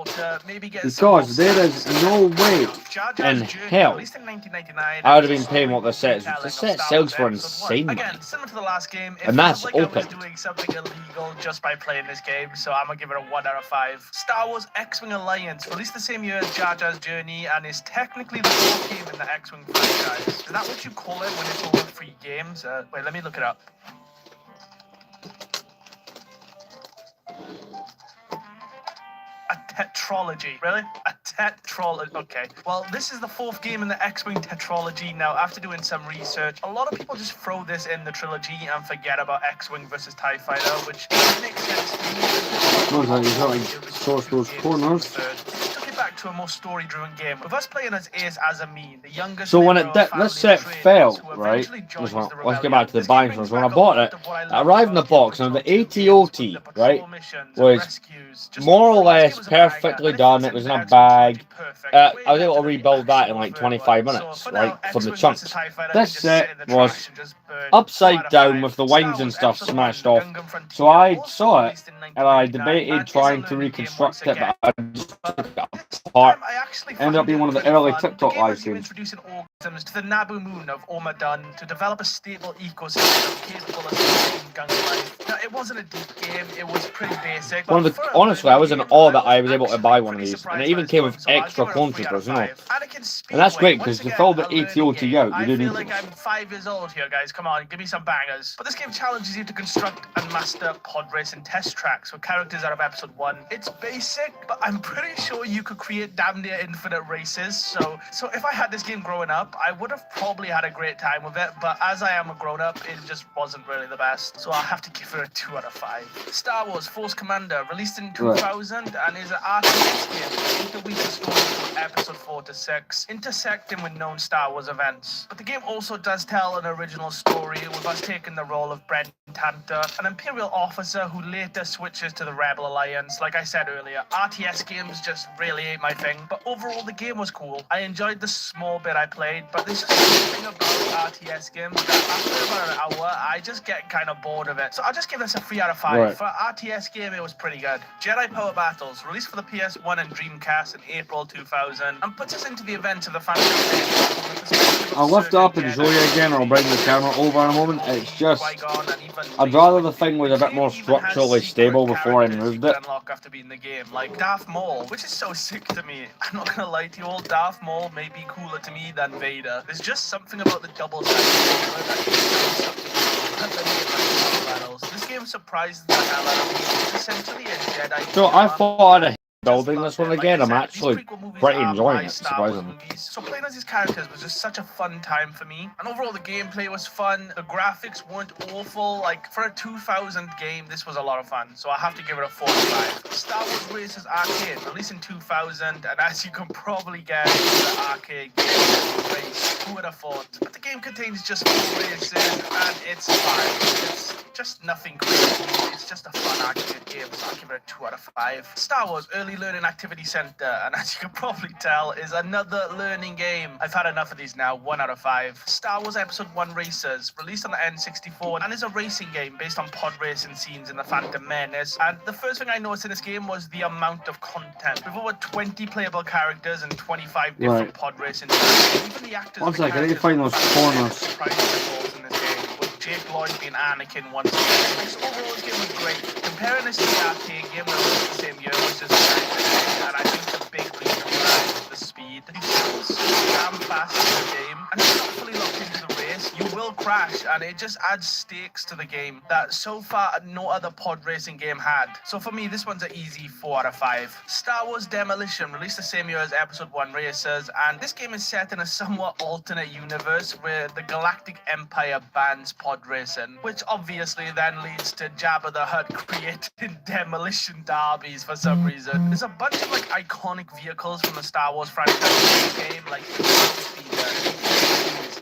to maybe get Because there is no way Jar Jar's in Journey, hell released in 1999, I would have is been paying what the set storytelling the of set Star sells Wars for Episode 1. insane money. Again, similar to the last game, it And feels that's like I was opened. doing something illegal just by playing this game, so I'm gonna give it a 1 out of 5. Star Wars X-Wing Alliance, released the same year as Jar Jar's Journey, and is technically the fourth game in the X-Wing franchise. Is that what you call it when it's over 3 games? Wait, let me look it up. A tetralogy. Really? A tetralogy. Okay. Well, this is the 4th game in the X-Wing tetralogy. Now, after doing some research, a lot of people just throw this in the trilogy and forget about X-Wing versus TIE Fighter, which doesn't make sense to me. Looks like you've got to source those corners. Took it back to a more story-driven game, with us playing as Ace Azamin, the youngest So when member it of did, this family set traders fell, who right? eventually joins Let's the get rebellion. back to the This game buying brings first. When back I a bought lot it, of what I it loved arrived in the about box, Game and the of Thrones AT-OT, with the right, patrol missions and was rescues. Just more or overall, this game less was a banger, perfectly and it done. fits It was in the a X-Wing bag. trilogy perfect, I way was able better to than the rebuild that in actual like third 25 one. minutes, So for right, now, from the X-Wing chunks. versus TIE Fighter This can just sit in set the was trash and just burn. 4 out upside of down 5. with the Star wings and Wars stuff Episode smashed 1, off. Gungan Frontier, So I also saw it, released in and I 1999, debated and is a trying to learning game once reconstruct it, again. but I just took it This apart. time I actually Ended up find being it one of the pretty early fun. TikTok The game live has you streams. introducing organisms to the Naboo moon of Omadun to develop a stable ecosystem capable of sustaining Gungan life. Now, it wasn't a deep game, it was pretty basic. One of But the for a honestly, I learning was in game, awe that I was able to actually buy one of pretty these, and surprised it by even this came one, with so I'll extra give it a 3 out of controllers, you know. 5. Anakin And that's Speedway, great because once they again, filled the a learning AT-OT game. out. You I do feel need like those. I'm 5 years old here, guys. Come on, give me some bangers. But this game challenges you to construct and master pod race and test tracks with characters out of Episode 1. It's basic, but I'm pretty sure you could create damn near infinite races. So if I had this game growing up, I would have probably had a great time with it. But as I am a grown-up, it just wasn't really the best. So I'll have to give it a 2 out of 5. Star Wars Force Commander, released in 2000, and is an RTS game interweaving stories from Episode 4 to 6, intersecting with known Star Wars events. But the game also does tell an original story, with us taking the role of Brent Tanter, an Imperial officer who later switches to the Rebel Alliance. Like I said earlier, RTS games just really ain't my thing, but overall the game was cool. I enjoyed the small bit I played, but there's just something about RTS games that after about an hour, I just get kind of bored of it. So I'll just give this a 3 out of 5. Right. For an RTS game, it was pretty good. Jedi Power Battles, released for the PS1 and Dreamcast in April 2000, and puts us into the events of the Phantom Menace. I'll lift up and show you again, or I'll bring the camera over in a moment. It's just, I'd rather the thing was a bit more structurally stable before I moved it. Unlock after beating the game, like Darth Maul, which is so sick to me. I'm not gonna lie to you all, Darth Maul may be cooler to me than Vader. There's just something about the double-sided battles. This game surprises the hell out of me. It's essentially a Jedi. So I thought I'd have building this one again. I'm actually pretty enjoying it, surprisingly. So playing as these characters was just such a fun time for me. And overall, the gameplay was fun. The graphics weren't awful. Like, for a 2000 game, this was a lot of fun. So I have to give it a 4 out of 5. Star Wars Racers Arcade, released in 2000. And as you can probably guess, the arcade game race. Who would have thought? But the game contains just 4 races, and it's fine. It's just nothing crazy. It's just a fun arcade game, so I'll give it a 2 out of 5. Star Wars Early Learning Activity Center, and as you can probably tell, is another learning game. I've had enough of these now, 1 out of 5. Star Wars Episode 1 Racers, released on the N64, and is a racing game based on pod racing scenes in the Phantom Menace. And the first thing I noticed in this game was the amount of content. With over 20 playable characters and 25 different Right. pod racing scenes. Even the actors. One second, I need to find those corners. In this game, with Jake Lloyd being Anakin once again. So overall, this game was great. Comparing this to the arcade game that was the same year was just very good. And I think the big reason for that is the speed. It feels so damn fast in the game. And if you're not fully locked into the race, you will crash. And it just adds stakes to the game that so far no other pod racing game had. So for me, this one's an easy 4 out of 5. Star Wars Demolition, released the same year as Episode 1 Racers. And this game is set in a somewhat alternate universe where the Galactic Empire bans pod racing, which obviously then leads to Jabba the Hutt creating demolition derbies for some reason. There's a bunch of like iconic vehicles from the Star Wars franchise in this game, like the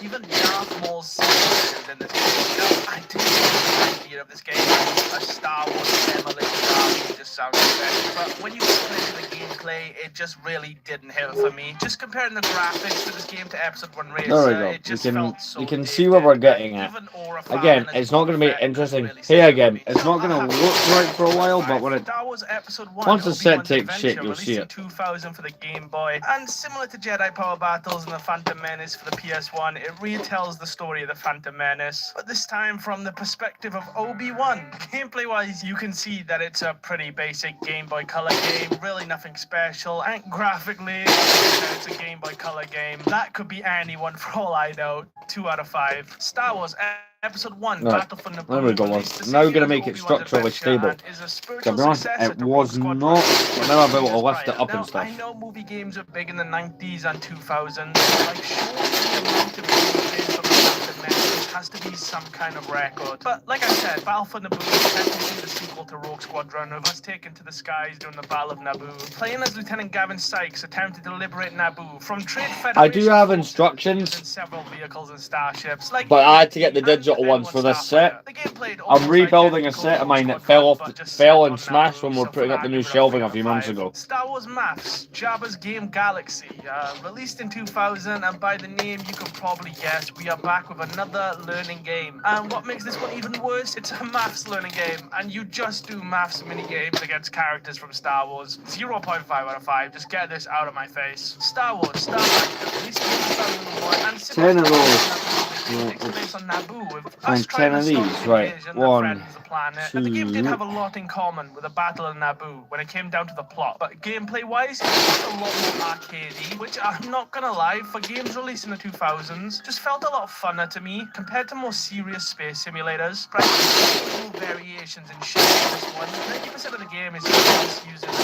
even Darth Maul's sequences in this game. Now, I do like the idea of this game as a Star Wars demolition army, just sounds good. But when you get into the gameplay, it just really didn't hit for me. Just comparing the graphics for this game to Episode 1 Racer, There we go. it just You can felt so see where we're dated. getting at. Even Aura Again, Farman it's not going to be as Boba Fett interesting. really Here said it again, for me. it's not going to look right for a while, but when it Star Wars Episode 1, once the set Obi-Wan's takes shape, Adventure, you'll see released in it. 2000 for the Game Boy, and similar to Jedi Power Battles and the Phantom Menace for the PS1, it retells the story of the Phantom Menace, but this time from the perspective of Obi-Wan. Gameplay-wise, you can see that it's a pretty basic Game Boy Color game, really nothing special, and graphically, it's a Game Boy Color game. That could be anyone for all I know. 2 out of 5. Star Wars Episode 1, Right, Battle for Naboo. there we go. released the Now we're same gonna year make as it Obi-Wan's structurally Adventure stable. and is a spiritual To be honest, successor it to was Rogue Squadron not. But now I'll be able to years lift it prior. up Now, and stuff. I know movie games were big in the 90s and 2000s, but like surely the amount of gameplay from the Phantom Menace has to be some kind of record. But like I said, Battle for Naboo is technically the sequel to Rogue Squadron, of us taken to the skies during the Battle of Naboo. Playing as Lieutenant Gavin Sykes attempted to liberate Naboo from Trade Federation. I do have forces instructions, using several vehicles and starships, like but I had to get the and digital ones N1 for this Starfighter. set. The game played I'm almost rebuilding a identical set to of mine Rogue that fell Squadron, off, but just fell set and on smashed Naboo, when we were so putting for up the that, new give it a shelving 3 a out few of months 5. ago. Star Wars Maps, Jabba's Game Galaxy, released in 2000, and by the name you can probably guess, we are back with another learning game. And what makes this one even worse, it's a maths learning game, and you just do maths mini games against characters from Star Wars. 0.5 out of 5, just get this out of my face. Star Wars, Starfighter, released in 2001, and 10 of those. takes place on Naboo, with Find us trying 10 of to stop these, the right. invasion that 1, threatens the planet. And the game did 2. have a lot in common with the Battle of Naboo when it came down to the plot, but gameplay-wise, it was a lot more arcadey, which I'm not gonna lie, for games released in the 2000s, just felt a lot funner to me compared to more serious space simulators. Right, there's no variations in shape in this one. 90% of the game is just using the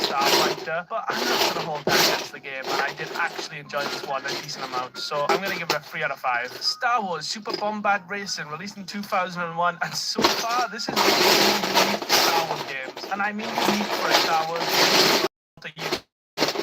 Starfighter, but I'm not gonna hold that against the game, and I did actually enjoy this one a decent amount, so I'm gonna give it a 3 out of 5. Star Wars Super Bombard Racing, released in 2001, and so far this is one of the unique Star Wars games, and I mean unique for a Star Wars game. Not a unique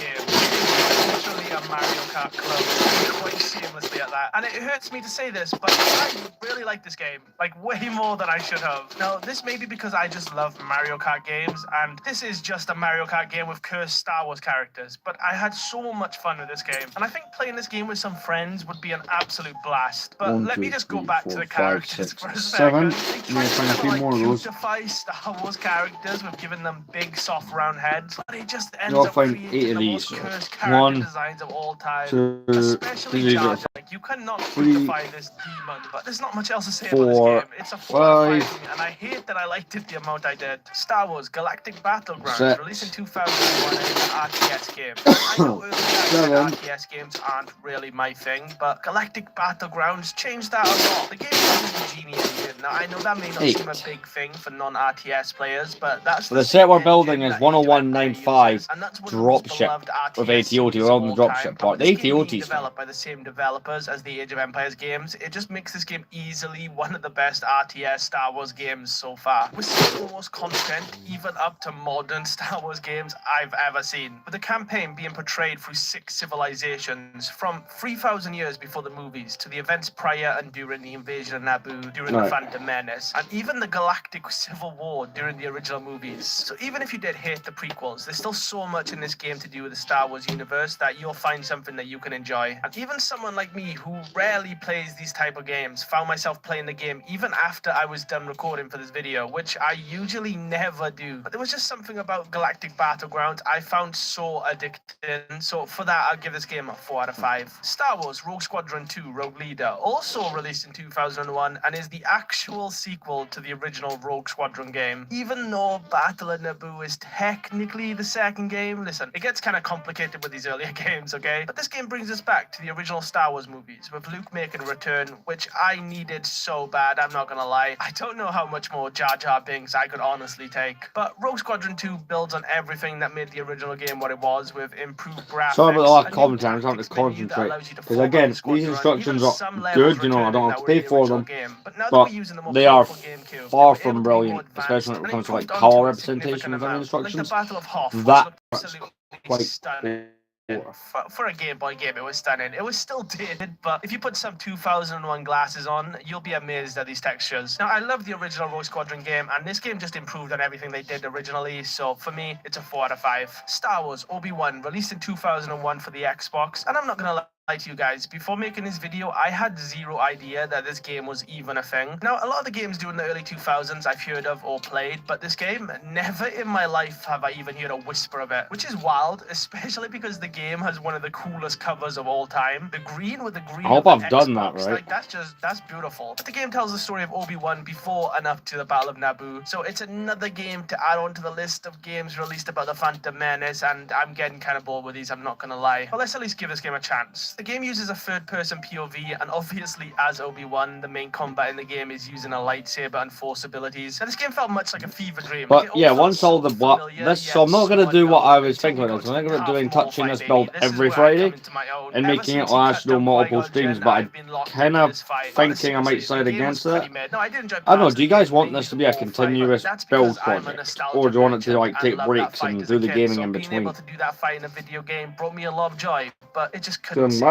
game. It's literally a Mario Kart clone, quite seamlessly at that. And it hurts me to say this, but I really like this game, like way more than I should have. Now, this may be because I just love Mario Kart games, and this is just a Mario Kart game with cursed Star Wars characters, but I had so much fun with this game, and I think playing this game with some friends would be an absolute blast. But 1, let me 2, just go 3, back 4, to the 5, characters 6, for a 7. second. They I'm gonna tried find a to few more of those. beautify Star Wars characters with giving them big, soft, round heads, but it just ends You'll up find creating 8 of the these. most cursed character 1, designs of all time. 2, Especially 3, Jar Jar. Like, you cannot 3, beautify this demon, but there's not much else to say about 4, this game. It's a 4 out of 5 5, for me, and I hate that I liked it the amount I did. Star Wars Galactic Battlegrounds, 6, released in 2001, and it's an RTS game. I know earlier I said 7. RTS games aren't really my thing, but Galactic Battlegrounds changed that a lot. The game uses the Genie engine. Now, I know that may not 8. seem a big thing for non-RTS players, but that's The set we're same building engine is that Age of Empires 10195 uses, and that's one of the most dropship beloved with RTS AT-OT. series We're on of the all dropship time. part. This game being AT-OT is fun. developed by the same developers as the Age of Empires games, it just makes this game easily one of the best RTS Star Wars games so far. With some of the most content, even up to modern Star Wars games I've ever seen. With the campaign being portrayed through 6 civilizations, from 3,000 years before the movies to the events prior and during the invasion of Naboo, during the Right. Phantom Menace, and even the Galactic Civil War during the original movies. So even if you did hate the prequels, there's still so much in this game to do with the Star Wars universe that you'll find something that you can enjoy. And even someone like me who rarely plays these type of games found myself playing the game even after I was done recording for this video, which I usually never do. But there was just something about Galactic Battlegrounds I found so addicting. So for that, I'll give this game a 4 out of 5. Star Wars Rogue Squadron 2 Rogue Leader, also released in 2001, and is the actual sequel to the original Rogue Squadron game. Even though Battle of Naboo is technically the second game, listen, it gets kind of complicated with these earlier games, okay? But this game brings us back to the original Star Wars movies, with Luke making a return, which I needed so bad, I'm not gonna lie. I don't know how much more Jar Jar Binks I could honestly take. But Rogue Squadron 2 builds on everything that made the original game what it was, with improved graphics. Sorry about the lack of a new commentary, I'm having to tactics menu that concentrate. allows you to Because form again, up the these squadron, instructions even are some levels good, you know, I returning don't have that to were pay in the for original them. game. But now that But we're using the more they are powerful GameCube, far they were from able to be brilliant, more advanced especially when it and comes to like improved color onto a representation significant of any amount. Like the instructions. Battle of Hoth was That absolutely quite stunning. For a Game Boy game, it was stunning. It was still dated, but if you put some 2001 glasses on, you'll be amazed at these textures. Now, I love the original Rogue Squadron game, and this game just improved on everything they did originally, so for me, it's a 4 out of 5. Star Wars Obi-Wan, released in 2001 for the Xbox, and I'm not gonna lie to you guys, before making this video, I had zero idea that this game was even a thing. Now, a lot of the games during the early 2000s I've heard of or played, but this game, never in my life have I even heard a whisper of it, which is wild, especially because the game has one of the coolest covers of all time. The green with the green. I hope of the I've done that Xbox, right. Like, that's beautiful. But the game tells the story of Obi-Wan before and up to the Battle of Naboo, so it's another game to add on to the list of games released about the Phantom Menace, and I'm getting kind of bored with these, I'm not gonna lie. But let's at least give this game a chance. The game uses a third-person POV, and obviously, as Obi-Wan, the main combat in the game is using a lightsaber and Force abilities. And this game felt much like a fever dream. But yeah, once all the so I'm not gonna do what I was thinking of. I'm not gonna doing touching this build every Friday and making it last through multiple streams. But I'm kind of thinking I might side against it. I don't know. Do you guys want this to be a continuous build project, or do you want it to like take breaks and do the gaming in between? Being able to do that fight in a video game brought me a lot of joy, but it just couldn't.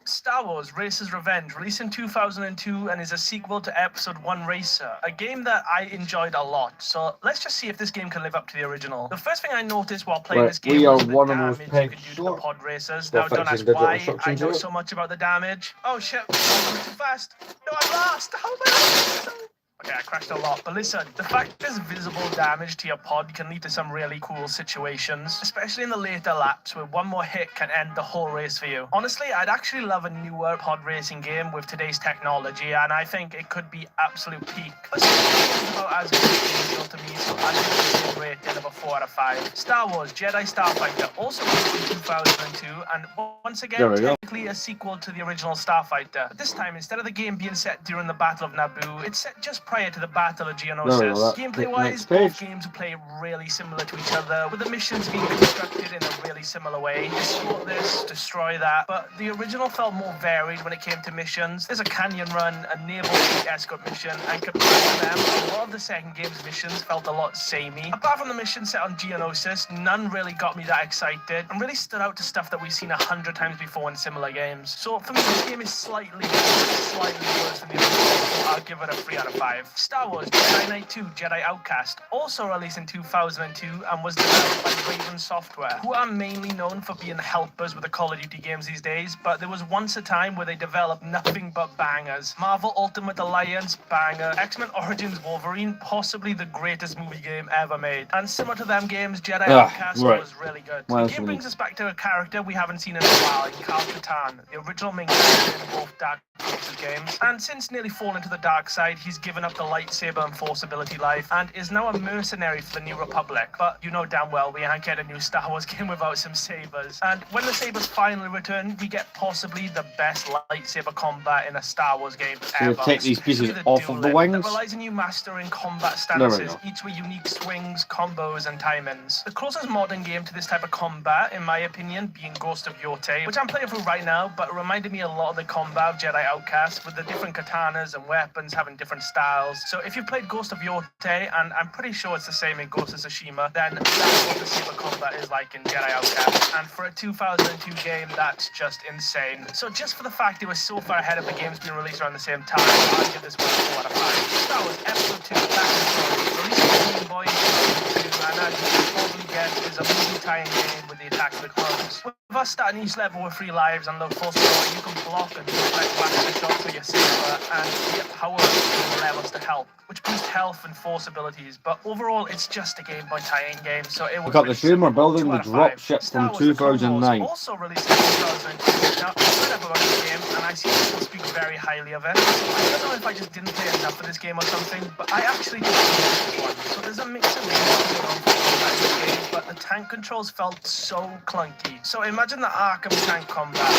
Star Wars Racer's Revenge, released in 2002 and is a sequel to Episode 1 Racer, a game that I enjoyed a lot. So let's just see if this game can live up to the original. The first thing I noticed while playing this game was the damage you can do to the pod racers. Now don't ask why I know so much about the damage. Oh shit, I'm going too fast. No, I'm lost. How am I lost? Okay, I crashed a lot, but listen, the fact there's visible damage to your pod can lead to some really cool situations, especially in the later laps where one more hit can end the whole race for you. Honestly, I'd actually love a newer pod racing game with today's technology, and I think it could be absolute peak. But it's about as good as it to me, so I give it the same rating of a 4 out of 5. Star Wars Jedi Starfighter, also released in 2002, and once again, technically a sequel to the original Starfighter. But this time, instead of the game being set during the Battle of Naboo, it's set just prior to the Battle of Geonosis. Gameplay-wise, both games play really similar to each other, with the missions being constructed in a really similar way. Destroy this, destroy that, but the original felt more varied when it came to missions. There's a canyon run, a naval fleet escort mission, and compared to them, a lot of the second game's missions felt a lot samey. Apart from the mission set on Geonosis, none really got me that excited, and really stood out to stuff that we've seen 100 times before in similar games. So for me, this game is slightly worse than the original, so I'll give it a 3 out of 5. Star Wars Jedi Knight 2 Jedi Outcast, also released in 2002 and was developed by Raven Software, who are mainly known for being helpers with the Call of Duty games these days, but there was once a time where they developed nothing but bangers. Marvel Ultimate Alliance, banger. X-Men Origins Wolverine, possibly the greatest movie game ever made. And similar to them games, Jedi Outcast was really good. The game brings us back to a character we haven't seen in a while, in Kyle Katarn, the original main character in both Dark Forces games. And since nearly falling to the dark side, he's given up the lightsaber and Force ability life, and is now a mercenary for the New Republic. But you know damn well we ain't getting a new Star Wars game without some sabers. And when the sabers finally return, we get possibly the best lightsaber combat in a Star Wars game ever. Take these pieces off of the wings. That relies on you mastering combat stances, each with unique swings, combos, and timings. The closest modern game to this type of combat, in my opinion, being Ghost of Yotei, which I'm playing through right now, but it reminded me a lot of the combat of Jedi Outcast, with the different katanas and weapons having different styles. So if you've played Ghost of Yotei, and I'm pretty sure it's the same in Ghost of Tsushima, then that's what the saber combat is like in Jedi Outcast. And for a 2002 game, that's just insane. So just for the fact it was so far ahead of the games being released around the same time, I'll give this one a 4 out of 5. Star Wars Episode 2 Back in Story, released on Game Boy in 2002, and as you can probably guess, is a movie tie-in game with the Attack of the Clones. With us starting each level with 3 lives and low force power, you can block and deflect blaster shots with your saber, and get power levels to help, which boost health and force abilities. But overall, it's just a Game Boy tie-in game, so it was. Got the stream we're building the drop ship from 2009. Also released in 2002. Now, I've read up about this game, and I see people speak very highly of it. I don't know if I just didn't play enough of this game or something, but I actually did this one. So there's a mix of this game, but the tank controls felt so clunky. So imagine the Arkham tank combat,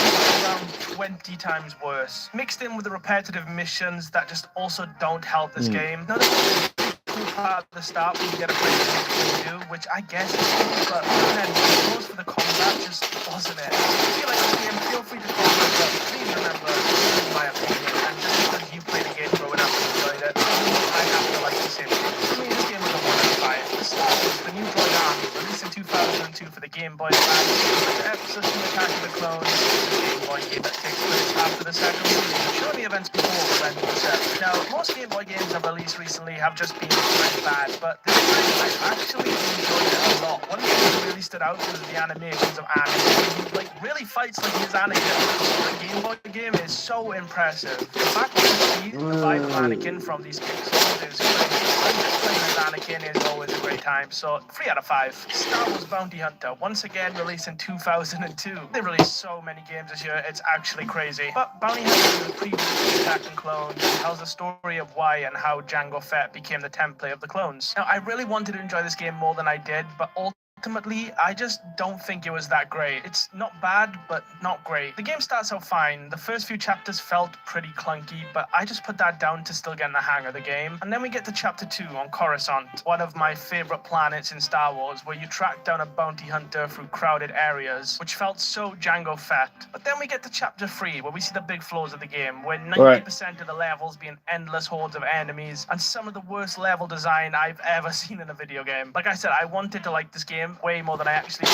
around 20 times worse, mixed in with the repetitive missions that just also don't help this game. Now, there's a cool part at the start when you get a break to do, which I guess is cool, but then the rules for the combat just wasn't it. If you like the game, feel free to comment, but please remember, this is my opinion, and just because you played the game growing up and enjoyed it, I have to like the same thing. For me, this game was a 1 out of 5. The Star Wars, the new Droid Army, released in 2000. 2002 for the Game Boy Advance. Episode 2 Attack of the Clones is a Game Boy game that takes place after the second movie, showing the events before when it was set. Now, most Game Boy games I've released recently have just been very bad, but this time I actually enjoyed it a lot. One thing that really stood out was the animations of Anakin. He really fights like he's Anakin. The Game Boy game is so impressive. The fact that you see the vibe of Anakin from these pixels is great. Just playing as Anakin is always a great time, so 3 out of 5. Star Wars Bounty Hunter, once again released in 2002. They released so many games this year, it's actually crazy. But Bounty Hunter is the previous to Attack and Clones and tells the story of why and how Jango Fett became the template of the clones. Now, I really wanted to enjoy this game more than I did, but ultimately, I just don't think it was that great. It's not bad, but not great. The game starts out fine. The first few chapters felt pretty clunky, but I just put that down to still getting the hang of the game. And then we get to chapter 2 on Coruscant, one of my favorite planets in Star Wars, where you track down a bounty hunter through crowded areas, which felt so Jango Fett. But then we get to chapter 3, where we see the big flaws of the game, where 90% of the levels being endless hordes of enemies, and some of the worst level design I've ever seen in a video game. Like I said, I wanted to like this game way more than I actually did.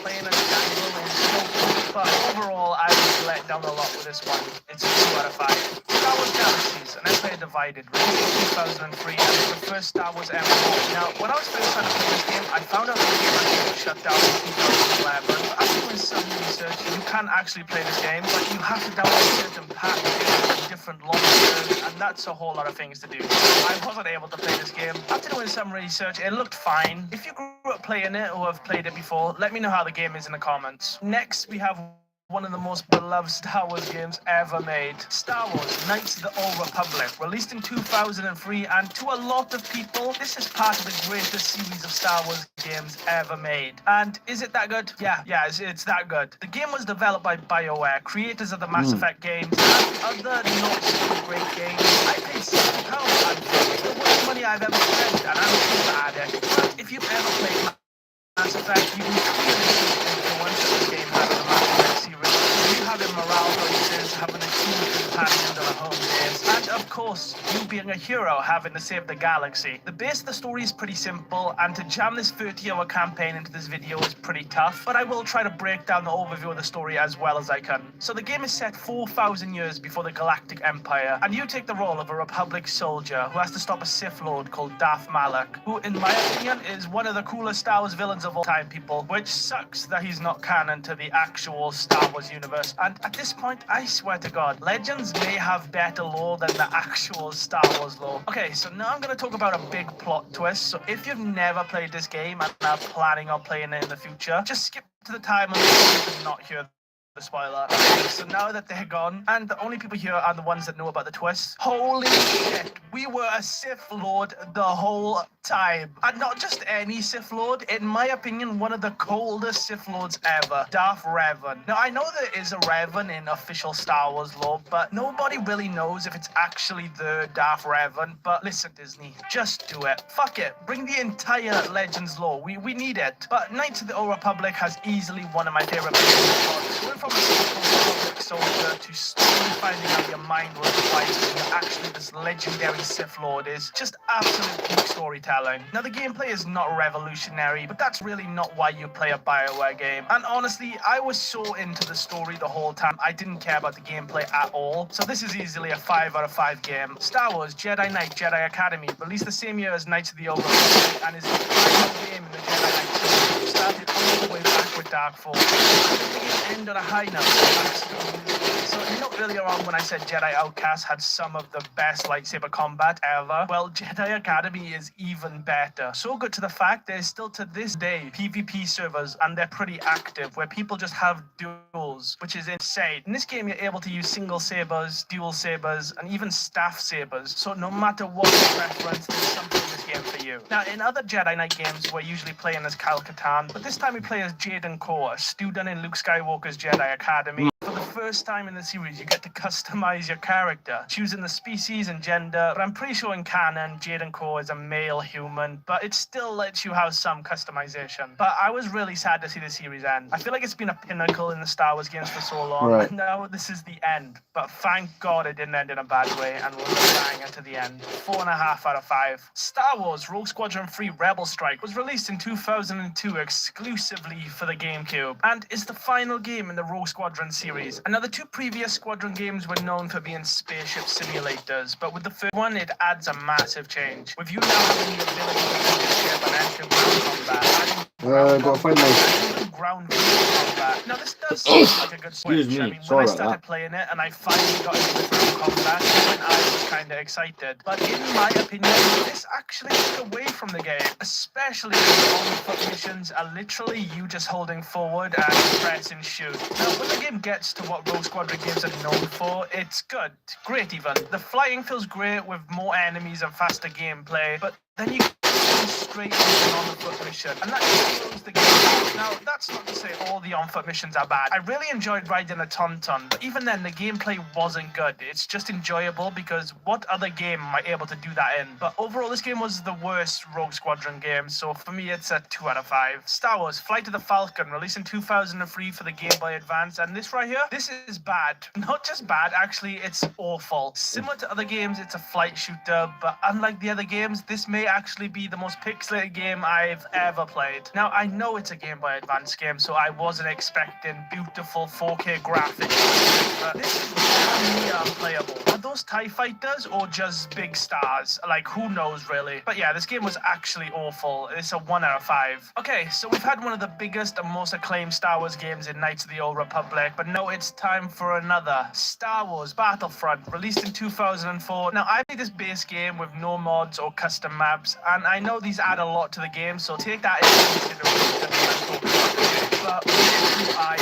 Playing as Jango is so cool, but overall I was let down a lot with this one. It's a 2 out of 5. Star Wars Galaxies, an Empire Divided, released in 2003, and it's the first Star Wars MMO. Now, when I was first trying to play this game, I found out the game actually was shut down in 2011. But after doing some research, you can actually play this game, but you have to download certain packages, different launchers, and that's a whole lot of things to do. I wasn't able to play this game. After doing some research, it looked fine. If you grew up playing it or have played it before, let me know how the game is in the comments. Next, we have one of the most beloved Star Wars games ever made. Star Wars Knights of the Old Republic, released in 2003, and to a lot of people, this is part of the greatest series of Star Wars games ever made. And is it that good? Yeah, it's that good. The game was developed by BioWare, creators of the Mass Effect games, and other not so great games. I paid £60 and it's the worst money I've ever spent, and I'm still at it. But if you've ever played Mass Effect, you can clearly see the influence that this game had on the Mass Effect series. You having morale bonuses, having a huge companion on a home base, and of course, you being a hero having to save the galaxy. The base of the story is pretty simple, and to jam this 30-hour campaign into this video is pretty tough, but I will try to break down the overview of the story as well as I can. So the game is set 4,000 years before the Galactic Empire, and you take the role of a Republic soldier who has to stop a Sith Lord called Darth Malak, who in my opinion is one of the coolest Star Wars villains of all time, people, which sucks that he's not canon to the actual Star Wars universe. And at this point, I swear to God, Legends may have better lore than the actual Star Wars lore. Okay, so now I'm going to talk about a big plot twist. So if you've never played this game and are planning on playing it in the future, just skip to the time on the and not hear the spoiler. Okay, so now that they're gone, and the only people here are the ones that know about the twist, holy shit, we were a Sith Lord the whole time. And not just any Sith Lord, in my opinion, one of the coldest Sith Lords ever, Darth Revan. Now, I know there is a Revan in official Star Wars lore, but nobody really knows if it's actually the Darth Revan. But listen, Disney, just do it. Fuck it, bring the entire Legends lore, we need it. But Knights of the Old Republic has easily one of my favorite plots. Going from a simple Republic soldier to slowly finding out your mind was twice and you're actually this legendary Sith Lord is just absolute peak storytelling. Now, the gameplay is not revolutionary, but that's really not why you play a BioWare game. And honestly, I was so into the story the whole time, I didn't care about the gameplay at all. So this is easily a 5 out of 5 game. Star Wars Jedi Knight Jedi Academy, released the same year as Knights of the Old Republic, and is the final game in the Jedi Knight series. Started all the way back with Dark Force. I think it ended on a high note. So, you know, earlier on when I said Jedi Outcast had some of the best lightsaber combat ever, well, Jedi Academy is even better. So good to the fact there's still to this day PvP servers, and they're pretty active, where people just have duels, which is insane. In this game, you're able to use single sabers, dual sabers, and even staff sabers. So no matter what your preference, there's something in this game for you. Now, in other Jedi Knight games, we're usually playing as Kal Katarn, but this time we play as Jaden Korr, a student in Luke Skywalker's Jedi Academy. For the first time in the series you get to customize your character, choosing the species and gender, but I'm pretty sure in canon, Jaden Core is a male human, but it still lets you have some customization. But I was really sad to see the series end. I feel like it's been a pinnacle in the Star Wars games for so long, Right. and now this is the end. But thank God it didn't end in a bad way, and was a banger to the end. 4.5 out of 5. Star Wars Rogue Squadron 3 Rebel Strike was released in 2002 exclusively for the GameCube, and is the final game in the Rogue Squadron series. Now, the two previous Squadron games were known for being spaceship simulators, but with the third one, it adds a massive change. With you now having the ability to build a ship and enter ground combat, Gotta find my... ground combat. Now, this does seem like a good switch. Excuse me, I mean, sorry when I about started that. playing it and I finally got into the ground combat, and I was kind of excited. But in my opinion, this actually took away from the game, especially the on-foot missions are literally you just holding forward and press and shoot. Now, when the game gets to what Rogue Squadron games are known for, it's good, great even. The flying feels great with more enemies and faster gameplay, but then you straight into an on-foot mission, and that slows the game down. Now, that's not to say all the on-foot missions are bad. I really enjoyed riding a Tauntaun, but even then, the gameplay wasn't good. It's just enjoyable because what other game am I able to do that in? But overall, this game was the worst Rogue Squadron game, so for me, it's a 2 out of 5. Star Wars Flight of the Falcon, released in 2003 for the Game Boy Advance, and this right here, this is bad. Not just bad, actually, it's awful. Similar to other games, it's a flight shooter, but unlike the other games, this may actually be the most pixelated game I've ever played. Now, I know it's a Game Boy Advance game, so I wasn't expecting beautiful 4K graphics. But this is damn near unplayable. Are those TIE fighters or just big stars? Like, who knows, really? But yeah, this game was actually awful. It's a 1 out of 5. Okay, so we've had one of the biggest and most acclaimed Star Wars games in Knights of the Old Republic, but now it's time for another. Star Wars Battlefront, released in 2004. Now, I played this base game with no mods or custom maps, and I know these add a lot to the game, so take that into consideration. But where do I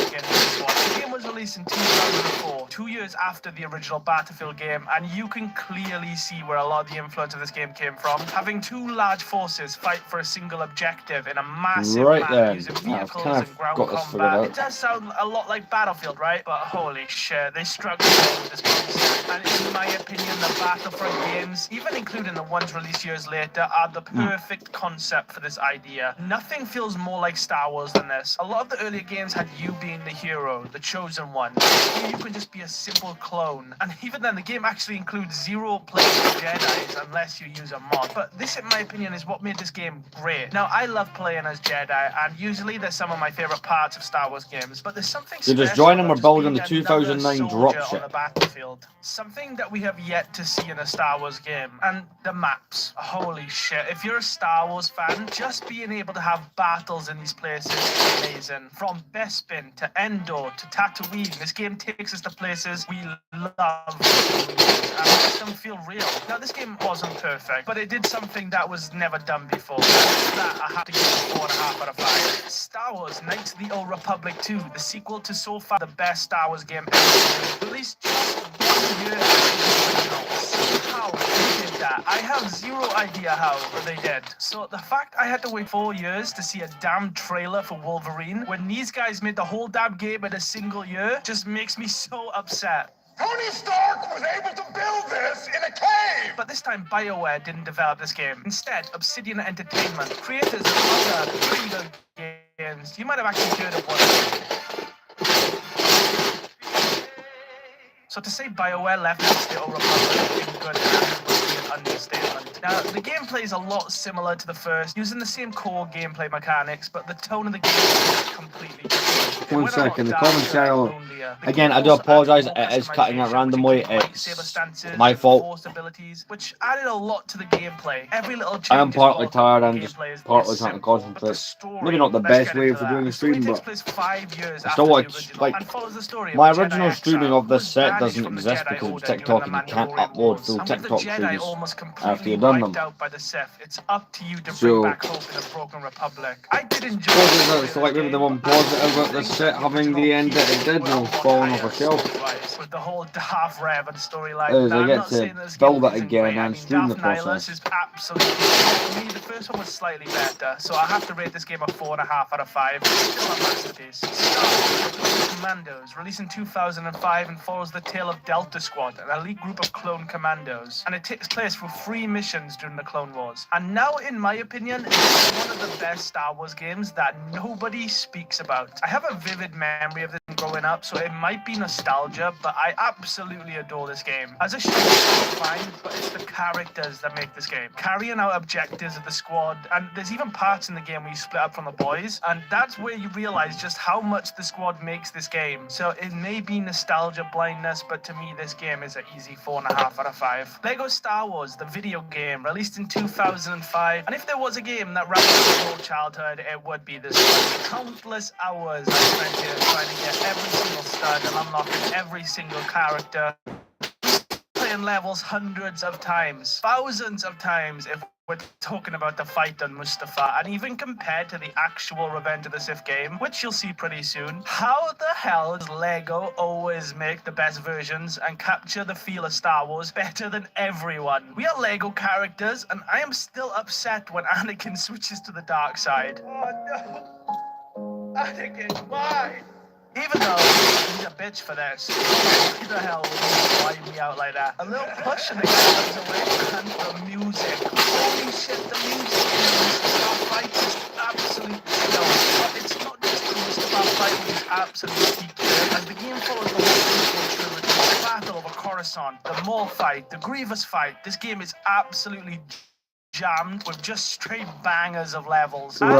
begin this one? The game was released in 2004, 2 years after the original Battlefield game, and you can clearly see where a lot of the influence of this game came from. Having two large forces fight for a single objective in a massive map then. using I've vehicles kind of and ground got this figured combat. out. It does sound a lot like Battlefield, right? But holy shit, they struck well with this concept. And in my opinion, the Battlefront games, even including the ones released years later, are the perfect concept for this idea. Nothing feels more like Star Wars than this. A lot of the earlier games had you being the hero, the chosen one. Here you can just be a simple clone. And even then, the game actually includes 0 playable Jedis unless you use a mod. But this, in my opinion, is what made this game great. Now, I love playing as Jedi, and usually they're some of my favorite parts of Star Wars games. But there's something So just special join them about or build on the being another 2009 soldier dropship. on the battlefield. Something that we have yet to see in a Star Wars game. And the maps. Holy shit. If you're a Star Wars fan, just being able to have battles in these places is amazing. From Bespin to Endor to Tatooine, this game takes us to places we love and makes them feel real. Now, this game wasn't perfect, but it did something that was never done before. That I have to give it a 4.5 out of 5. Star Wars Knights of the Old Republic 2, the sequel to so far the best Star Wars game ever, released just 1 year after the original. How they did that, I have zero idea how they did. So the fact I had to wait 4 years to see a damn trailer for Wolverine when these guys made the whole damn game in a single year just makes me so upset. Tony Stark was able to build this in a cave! But this time, BioWare didn't develop this game. Instead, Obsidian Entertainment, creators of other pretty good games. You might have actually heard of one. So to say BioWare left the Old Republic in good hands would be an understatement. Now, the gameplay is a lot similar to the first, using the same core gameplay mechanics, but the tone of the game is completely different. 1 second, the commentary. Again, I do apologise, it is cutting out randomly. It's my fault. Which added a lot to the gameplay. Every little change I am partly tired, I'm just partly trying to concentrate. Maybe not the best way for doing a stream, but I still watch, like, my original streaming of this set doesn't exist because of TikTok and you can't upload full TikTok streams after you've done them. It's up to you to So, bring back hope in a broken republic. I did enjoy so like maybe the one positive about this set having the end that it did, you know, falling off a shelf. with the whole Darth Revan storyline. As Now, I I'm get not to saying this build game it isn't again great. I and mean, stream the Darth Nihilus process. is absolutely. For me, the first one was slightly better, so I have to rate this game a 4.5 out of 5. Still a masterpiece. Star Wars: Clone Commandos, released in 2005 and follows the tale of Delta Squad, an elite group of clone commandos, and it takes place for 3 missions during the Clone Wars. And now, in my opinion, it's one of the best Star Wars games that nobody speaks about. I have a vivid memory of this growing up, so it might be nostalgia, but I absolutely adore this game. As a shooter, it's fine, but it's the characters that make this game. Carrying out objectives of the squad, and there's even parts in the game where you split up from the boys, and that's where you realize just how much the squad makes this game. So it may be nostalgia blindness, but to me, this game is an easy 4.5 out of 5. Lego Star Wars, the video game, released in 2005, and if there was a game that wrapped up my whole childhood, it would be this one. Countless hours I spent here trying to get every single stud and unlocking every single character. Playing levels hundreds of times, thousands of times if we're talking about the fight on Mustafar, and even compared to the actual Revenge of the Sith game, which you'll see pretty soon. How the hell does Lego always make the best versions and capture the feel of Star Wars better than everyone? We are Lego characters, and I am still upset when Anakin switches to the dark side. Oh no! Anakin, why? Even though he's a bitch for this, who the hell would he wipe me out like that? A little push and the guy runs away, and the music. Holy shit, the music in the Mustafar fight is absolutely killer. But it's not just the Mustafar fight which is absolutely killer. As the game follows the whole prequel trilogy, the Battle over Coruscant, the Maul fight, the Grievous fight, this game is absolutely jammed with just straight bangers of levels. Right.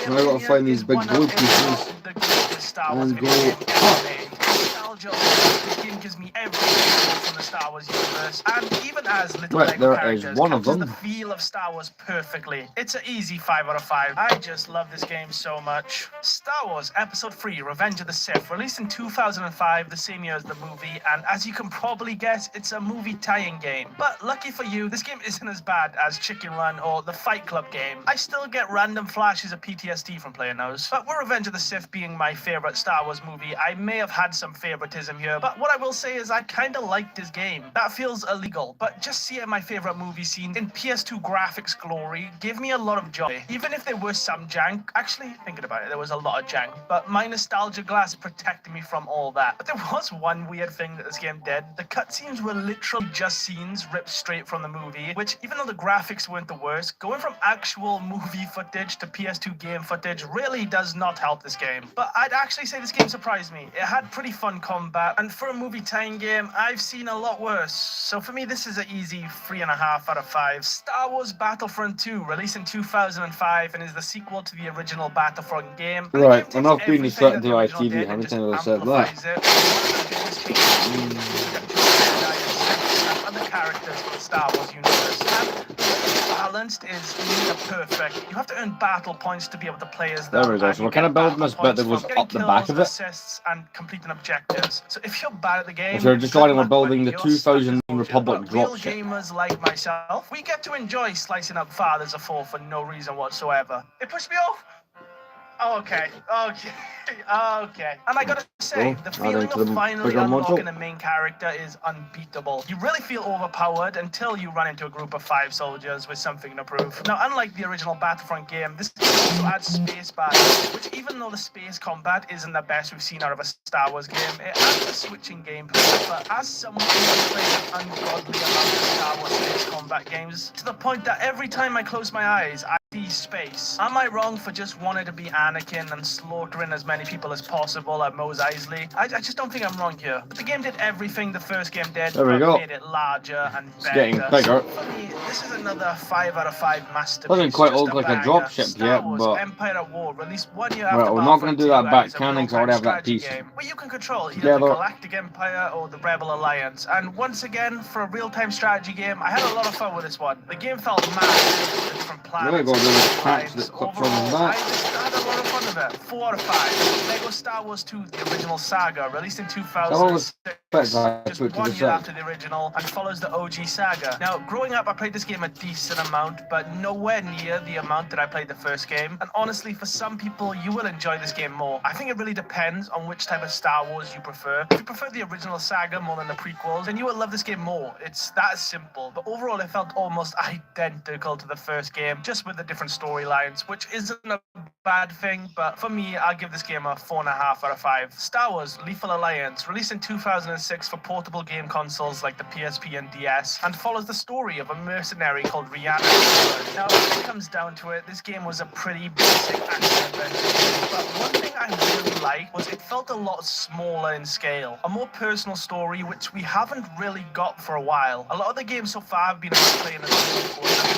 And I gotta find these big blue pieces and go nostalgia. This game gives me everything from the Star Wars universe, and even as little Right, Lego there is characters, one of captures them. the feel of Star Wars perfectly. It's an easy 5 out of 5. I just love this game so much. Star Wars Episode 3: Revenge of the Sith, released in 2005, the same year as the movie, and as you can probably guess, it's a movie tie-in game. But lucky for you, this game isn't as bad as Chicken Run or the Fight Club game. I still get random flashes of PTSD from playing those. But with Revenge of the Sith being my favorite Star Wars movie, I may have had some favoritism here, but what I will say is I kind of like this game. That feels illegal, but just seeing my favorite movie scene in PS2 graphics glory gave me a lot of joy. Even if there was some jank, actually thinking about it, there was a lot of jank, but my nostalgia glass protected me from all that. But there was one weird thing that this game did. The cutscenes were literally just scenes ripped straight from the movie, which even though the graphics weren't the worst, going from actual movie footage to PS2 game footage really does not help this game. But I'd actually say this game surprised me. It had pretty fun combat, and for a movie tie-in game, I've seen a lot worse. So for me, this is an easy 3.5 out of 5. Star Wars Battlefront 2, released in 2005, and is the sequel to the original Battlefront game. And the Right, game and takes I've been to everything certain that the original ITV, did how and many just times I've said that? amplifies it. One of the biggest changes and the characters for the Star Wars universe. And balanced is near perfect. You have to earn battle points to be able to play as them. There we go. and So you we're kind get of building battle this bit that points goes from up the getting back kills, of it. assists, and completing objectives. So if you're bad at the game, So we're just good starting with luck, building buddy. the You're stuck 2000 in Republic but real dropship. gamers like myself, we get to enjoy slicing up Fathers of 4 for no reason whatsoever. It pushed me off. Okay. And I gotta say, the feeling to the of finally bigger unlocking module. a main character is unbeatable. You really feel overpowered until you run into a group of 5 soldiers with something to prove. Now, unlike the original Battlefront game, this game also adds space battles, which even though the space combat isn't the best we've seen out of a Star Wars game, it adds a switching gameplay. But as someone who's played an ungodly amount of Star Wars space combat games, to the point that every time I close my eyes, I see space. Am I wrong for just wanting to be Anakin and slaughtering as many people as possible at Mos Eisley? I just don't think I'm wrong here. But the game did everything the first game did, There we but go. made it larger and It's better. getting bigger. So for me, this is another 5 out of 5 masterpiece. Doesn't quite Just look like a banger. dropship Star yet, Wars but- Empire at War, released 1 year Right, after we're not gonna Battlefront do that 2, back and is a cannon, 'cause I real-time already have that strategy piece. game where you can control either Yeah, the but- Galactic Empire or the Rebel Alliance. And once again, for a real-time strategy game, I had a lot of fun with this one. The game felt massive, different planets. There we go, there's different patch lines. that clips Overall, on that. I just had a lot of fun with it. 4 out of 5. Lego Star Wars 2, the original saga, released in 2006. just 1 year after the original and follows the OG saga. Now, growing up, I played this game a decent amount, but nowhere near the amount that I played the first game. And honestly, for some people, you will enjoy this game more. I think it really depends on which type of Star Wars you prefer. If you prefer the original saga more than the prequels, then you will love this game more. It's that simple. But overall, it felt almost identical to the first game, just with the different storylines, which isn't a bad thing, but for me, I'll give this game a 4.5 out of 5. Star Wars Lethal Alliance, released in 2006 for portable game consoles like the PSP and DS, and follows the story of a mercenary called Rhiannon. Now, when it comes down to it, this game was a pretty basic action adventure, but one thing I really liked was it felt a lot smaller in scale. A more personal story, which we haven't really got for a while. A lot of the games so far have been about playing as a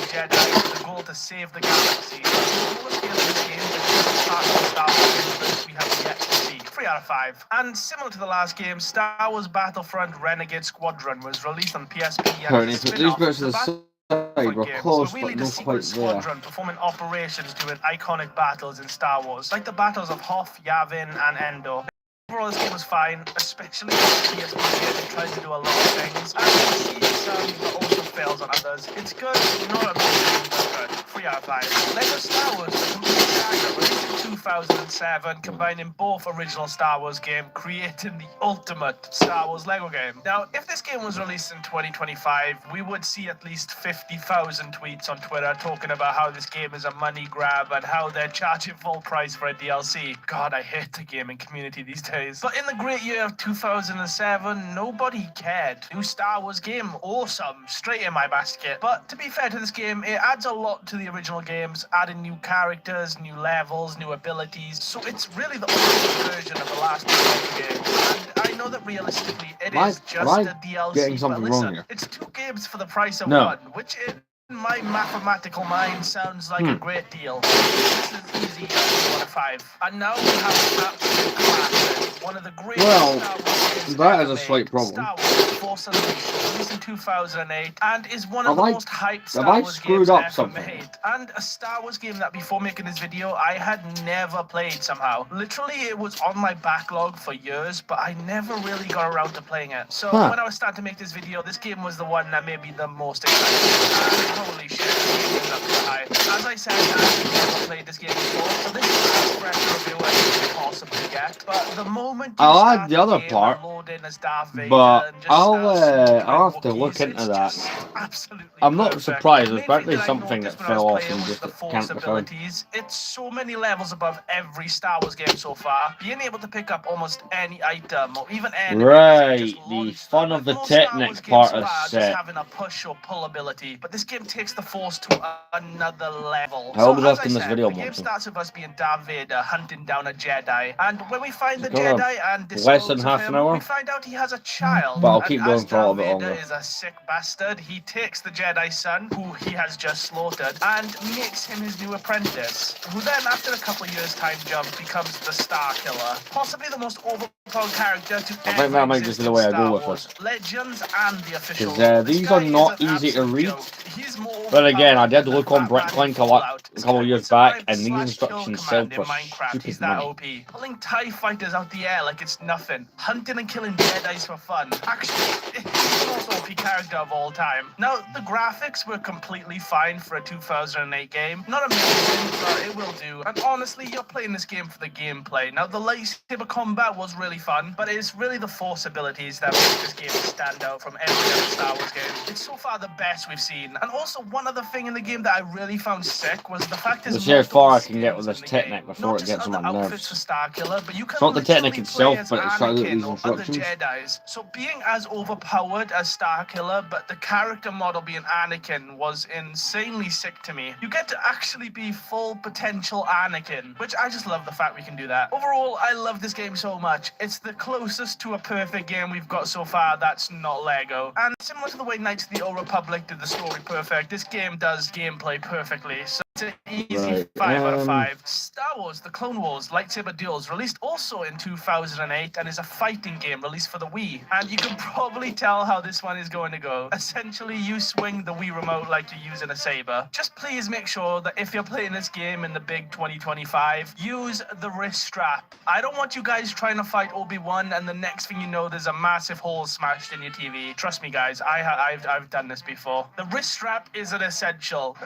Jedi with the goal to save the galaxy. The smaller scale of this game is part of the Star Wars universe we have yet to see. 3 out of 5. And similar to the last game, Star Wars Battlefront Renegade Squadron was released on PSP and These spin-off bits of the side were games close, were really but the not secret quite there. squadron performing operations during iconic battles in Star Wars, like the battles of Hoth, Yavin, and Endor. Overall, this game was fine, especially with the PSP game. It tries to do a lot of things, and you see some, but also fails on others. It's good, not amazing, but good. 3 out of 5. Lego Star Wars, the complete saga, released in 2007, combining both original Star Wars game, creating the ultimate Star Wars Lego game. Now, if this game was released in 2025, we would see at least 50,000 tweets on Twitter talking about how this game is a money grab and how they're charging full price for a DLC. God, I hate the gaming community these days. But in the great year of 2007, nobody cared. New Star Wars game, awesome, straight in my basket. But to be fair to this game, it adds a lot to the original games, adding new characters, new levels, new abilities. So it's really the ultimate version of the last two games. And I know that realistically, it is just a DLC. Getting something but listen, wrong here? it's 2 games for the price of No. 1, which in my mathematical mind sounds like a great deal. This is easy 1 out of 5. And now we have an absolute classic, one of the greatest Well, Star Wars games that ever is a made, slight problem. Star Wars Force Unleashed, released in 2008, and is one of Have the I- most hyped have Star I Wars screwed games up ever something? made. And a Star Wars game that before making this video, I had never played somehow. Literally, it was on my backlog for years, but I never really got around to playing it. So when I was starting to make this video, this game was the one that made me the most excited. And holy shit, this game is up to high. As I said, I've never played this game before, so this is as fresh a review as you can possibly get. But the moment you I'll start add the other game part, and load in as Darth Vader but and just I'll start have to smoking look Wookiees, into it's that. just absolutely I'm not perfect. surprised. The There's main thing probably that I something that noticed when I fell was off playing and was just the can't Force be found. abilities. It's so many levels above every Star Wars game so far. Being able to pick up almost any item or even any Right, the fun of the Technic Technic part of just set. having a push or pull ability, but this game takes the Force to another level. How old So, was as I in this said, video, the game Monty? starts with us being Darth Vader hunting down a Jedi, and when we find the It's got a Jedi and less than dispose half of an him, hour. we find out he has a child. But I'll And keep as going for a little Darth bit Vader longer. is a sick bastard, he takes the Jedi son, who he has just slaughtered, and makes him his new apprentice, who then, after a couple of years time jump, becomes the Star Killer, possibly the most overpowered character to I think ever that might exist just be the in way I Star go with Wars this. Legends and the official. 'Cause, This these guy are is not an easy to absolute read. joke. He's more But again, I overpowered did than look the on Batman Bricklink Fallout. a couple years It's back, survived and these slash instructions kill sell command for in Minecraft. He's stupid that money. OP. Pulling TIE fighters out the air like it's nothing. Hunting and killing Jedis for fun. Actually, he's the most OP character of all time. Now, the graphics were completely fine for a 2008 game. Not amazing, but it will do. And honestly, you're playing this game for the gameplay. Now, the lightsaber combat was really fun, but it's really the Force abilities that make this game stand out from every other Star Wars game. It's so far the best we've seen. And also, one other thing in the game that I really found sick was the fact Let's there's see how multiple far I can get with skins this in the Technic game. before Not it just gets on other my outfits for nerves. Star Killer, but you can It's not the Technic literally itself, play as but it's trying to get Anakin these or other instructions. Jedis. So being as overpowered as Star Killer, but the character model being Anakin was insanely sick to me. You get to actually be full potential Anakin, which I just love the fact we can do that. Overall, I love this game so much. It's the closest to a perfect game we've got so far that's not Lego. And similar to the way Knights of the Old Republic did the story perfect, this game does gameplay perfectly. So an easy Right, 5 out of 5. Star Wars The Clone Wars Lightsaber Duels, released also in 2008 and is a fighting game released for the Wii. And you can probably tell how this one is going to go. Essentially, you swing the Wii remote like you're using a saber. Just please make sure that if you're playing this game in the big 2025, use the wrist strap. I don't want you guys trying to fight Obi-Wan and the next thing you know, there's a massive hole smashed in your TV. Trust me, guys, I've done this before. The wrist strap is an essential.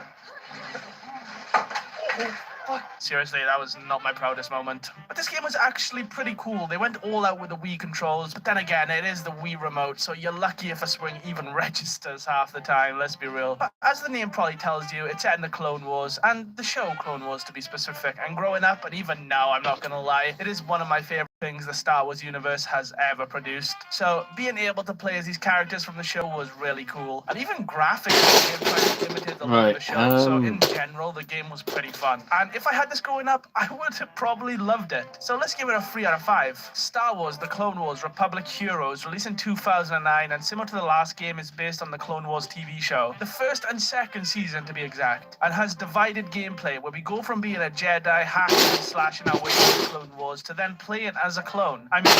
Seriously, that was not my proudest moment. But this game was actually pretty cool. They went all out with the Wii controls, but then again, it is the Wii remote, so you're lucky if a swing even registers half the time, let's be real. But as the name probably tells you, it's set in the Clone Wars, and the show Clone Wars to be specific. And growing up, and even now, I'm not gonna lie, it is one of my favorite things the Star Wars universe has ever produced. So being able to play as these characters from the show was really cool. And even graphically, they kind of limited the look of the show. So in general, the game was pretty fun. And if I had this growing up, I would have probably loved it. So let's give it a 3 out of 5. Star Wars The Clone Wars Republic Heroes, released in 2009, and similar to the last game, is based on the Clone Wars TV show. The first and second season, to be exact, and has divided gameplay where we go from being a Jedi hacking and slashing our way through the Clone Wars to then playing as a clone. I mean,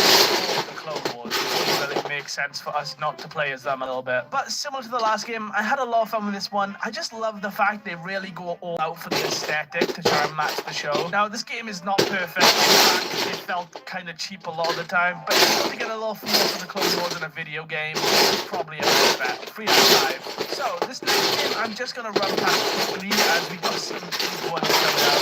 the Clone Wars. It makes sense for us not to play as them a little bit. But similar to the last game, I had a lot of fun with this one. I just love the fact they really go all out for the aesthetic to try and match the show. Now, this game is not perfect. In fact, it felt kind of cheap a lot of the time, but if you want to get a little feel for the Clone Wars in a video game, it's probably a good bet. 3 out of 5. So, this next game, I'm just going to run past quickly as we got some big ones coming out.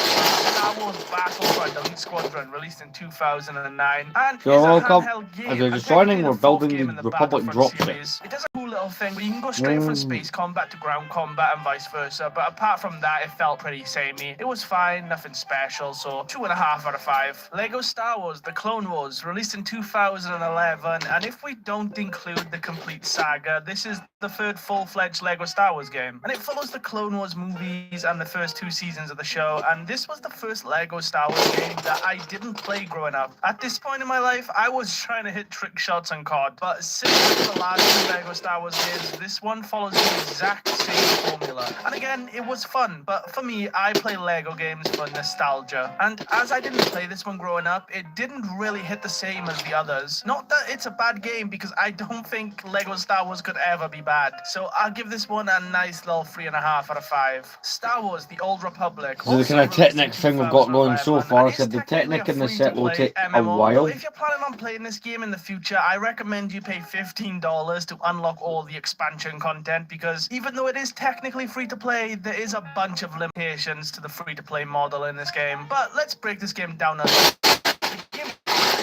Star Wars Battlefront Elite Squadron, released in 2009, and You're is a welcome. handheld game. As you're And just joining, technically we're the fourth building game the in Republic Battlefront dropship. series. It does a cool little thing where you can go straight from space combat to ground combat and vice versa, but apart from that, it felt pretty samey. It was fine, nothing special, so 2.5 out of 5. Lego Star Wars The Clone Wars, released in 2011, and if we don't include the complete saga, this is the third full-fledged Lego Star Wars game, and it follows the Clone Wars movies and the first 2 seasons of the show, and this was the first Lego Star Wars game that I didn't play growing up. At this point in my life, I was trying to hit trick shots on COD, but similar to the last 2 Lego Star Wars games, this one follows the exact same formula. And again, it was fun, but for me, I play Lego games for nostalgia, and as I didn't play this one growing up, it didn't really hit the same as the others. Not that it's a bad game, because I don't think Lego Star Wars could ever be bad, so I'll give this one a nice little 3.5 out of 5. Star Wars The Old Republic. So the kind of Technic thing we've got going so far, I said the Technic in the set will take a while. If you're planning on playing this game in the future, I recommend you pay $15 to unlock all the expansion content, because even though it is technically free to play, there is a bunch of limitations to the free to play model in this game. But let's break this game down a little. The game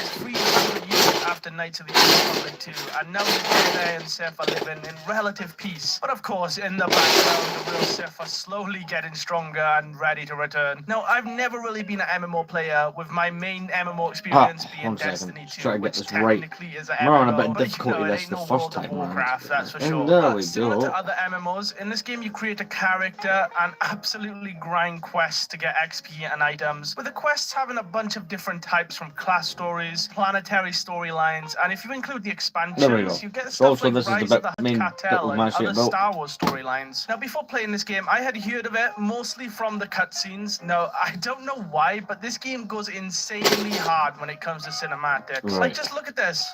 is 300 years after Knights of the Old Republic 2, and now the Jedi and Sith are living in relative peace. But of course, in the background, the real Sith are slowly getting stronger and ready to return. Now, I've never really been an MMO player, with my main MMO experience being Destiny 2, which technically is an MMO. We're on a bit of but difficulty it this ain't the no first World of time around. Warcraft, that's for And sure. there But we similar go. to other MMOs, in this game you create a character and absolutely grind quests to get XP and items, with the quests having a bunch of different types, from class stories, planetary storylines, and if you include the expansions, you get stuff Also, like this is the Rise bit- of the main Hutt bit Cartel we and managed to other get built. Star Wars storylines. Now, before playing this game, I had heard of it mostly from the cutscenes. Now, I don't know why, but this game goes insanely hard when it comes to cinematics. Right. Like, just look at this.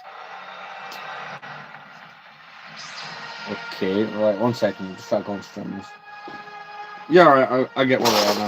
Okay, right, 1 second, just try to go on stream this. Yeah, alright, I get where we are now.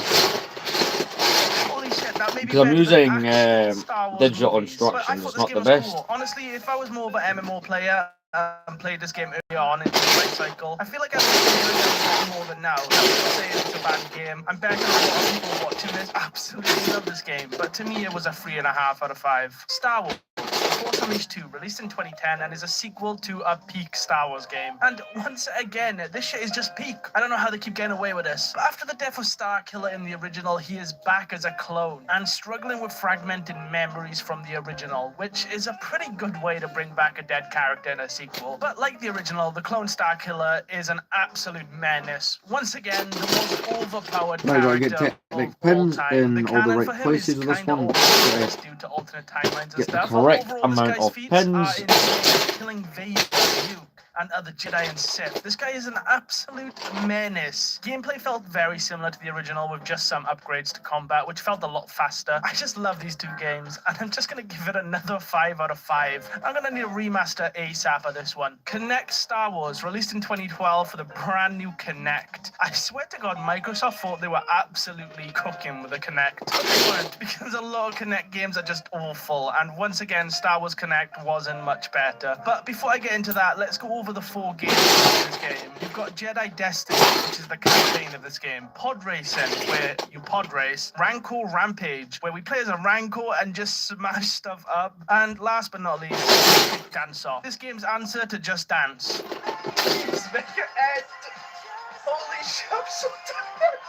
Holy shit, that may be Because I'm better using than actual Star Wars digital movies, but I instructions, thought it's this not game the was best. cool. Honestly, if I was more of an MMO player and played this game early on in the life cycle, I feel like I'd be enjoying it a lot more than now. I'm not saying it's a bad game. I'm betting a lot of people watching this absolutely love this game, but to me it was a 3.5 out of 5. Star Wars Force Unleashed 2, released in 2010, and is a sequel to a peak Star Wars game. And once again, this shit is just peak. I don't know how they keep getting away with this. But after the death of Starkiller in the original, he is back as a clone and struggling with fragmented memories from the original, which is a pretty good way to bring back a dead character in a sequel. But like the original, the clone Starkiller is an absolute menace. Once again, the most overpowered Now you gotta get character Technic of all pins time. in The all the canon right for him places is of this kinda one. overpowered due to alternate timelines and Get the stuff. correct Overall, this amount guy's of feats pins. are insane, killing Vader, Luke, and other Jedi and Sith. This guy is an absolute menace. Gameplay felt very similar to the original with just some upgrades to combat, which felt a lot faster. I just love these two games, and I'm just going to give it another 5 out of 5. I'm going to need a remaster ASAP of this one. Kinect Star Wars, released in 2012 for the brand new Kinect. I swear to God, Microsoft thought they were absolutely cooking with the Kinect, but they weren't, because a lot of Kinect games are just awful, and once again, Star Wars Kinect wasn't much better. But before I get into that, let's go over the 4 games of this game. You've got Jedi Destiny, which is the campaign of this game. Pod Racing, where you pod race. Rancor Rampage, where we play as a Rancor and just smash stuff up. And last but not least, Dance Off. This game's answer to Just Dance. Just make your head. Holy shit, I'm so tired.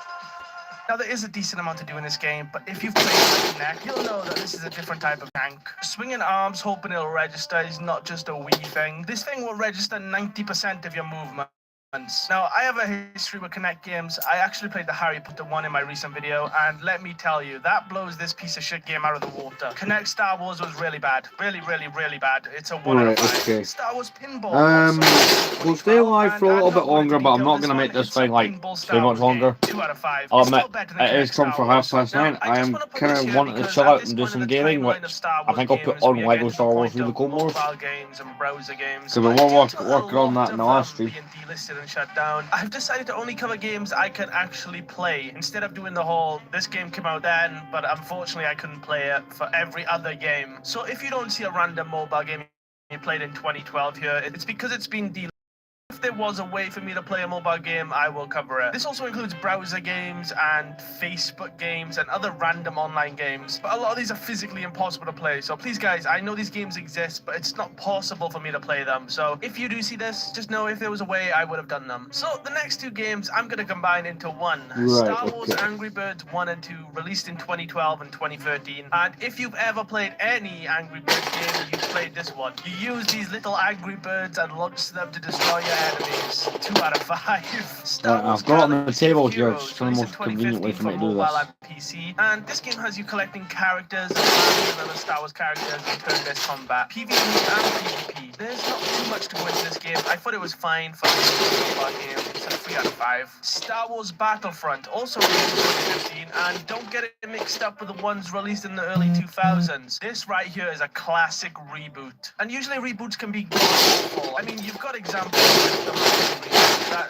Now, there is a decent amount to do in this game, but if you've played with Kinect, you'll know that this is a different type of tank. Swinging arms, hoping it'll register is not just a wee thing. This thing will register 90% of your movement. Now, I have a history with Kinect games. I actually played the Harry Potter one in my recent video, and let me tell you, that blows this piece of shit game out of the water. Kinect Star Wars was really bad. Really, really, really bad. It's a 1 out of 5. Okay. Star Wars Pinball. We'll stay alive for a little bit longer, but I'm not going to make this thing like too much longer. 2 out of 5. I'll admit, it is come for 9:30. I am kind of wanting to chill out and do some gaming, which I think I'll put on Lego Star Wars through the Clone Wars. So we were working on that in the last stream. Delisted and shut down. I've decided to only cover games I can actually play instead of doing the whole this game came out then, but unfortunately I couldn't play it for every other game. So if you don't see a random mobile game you played in 2012 here, it's because it's been delisted. If there was a way for me to play a mobile game, I will cover it. This also includes browser games and Facebook games and other random online games. But a lot of these are physically impossible to play. So please guys, I know these games exist, but it's not possible for me to play them. So if you do see this, just know if there was a way, I would have done them. So the next 2 games, I'm going to combine into one. Right, Star Wars Angry Birds 1 and 2, released in 2012 and 2013. And if you've ever played any Angry Birds game, you've played this one. You use these little Angry Birds and launch them to destroy your enemies. 2 out of 5. Star Wars I've got it on the table here, Heroes, it's the released in most convenient way for me to do mobile this. and PC. And this game has you collecting characters and other Star Wars characters in turn-based combat, PvE and PvP. There's not too much to go into this game. I thought it was fine for a mobile game. It's a 3 out of 5. Star Wars Battlefront, also released in 2015, and don't get it mixed up with the ones released in the early 2000s. This right here is a classic reboot. And usually reboots can be awful. I mean, you've got examples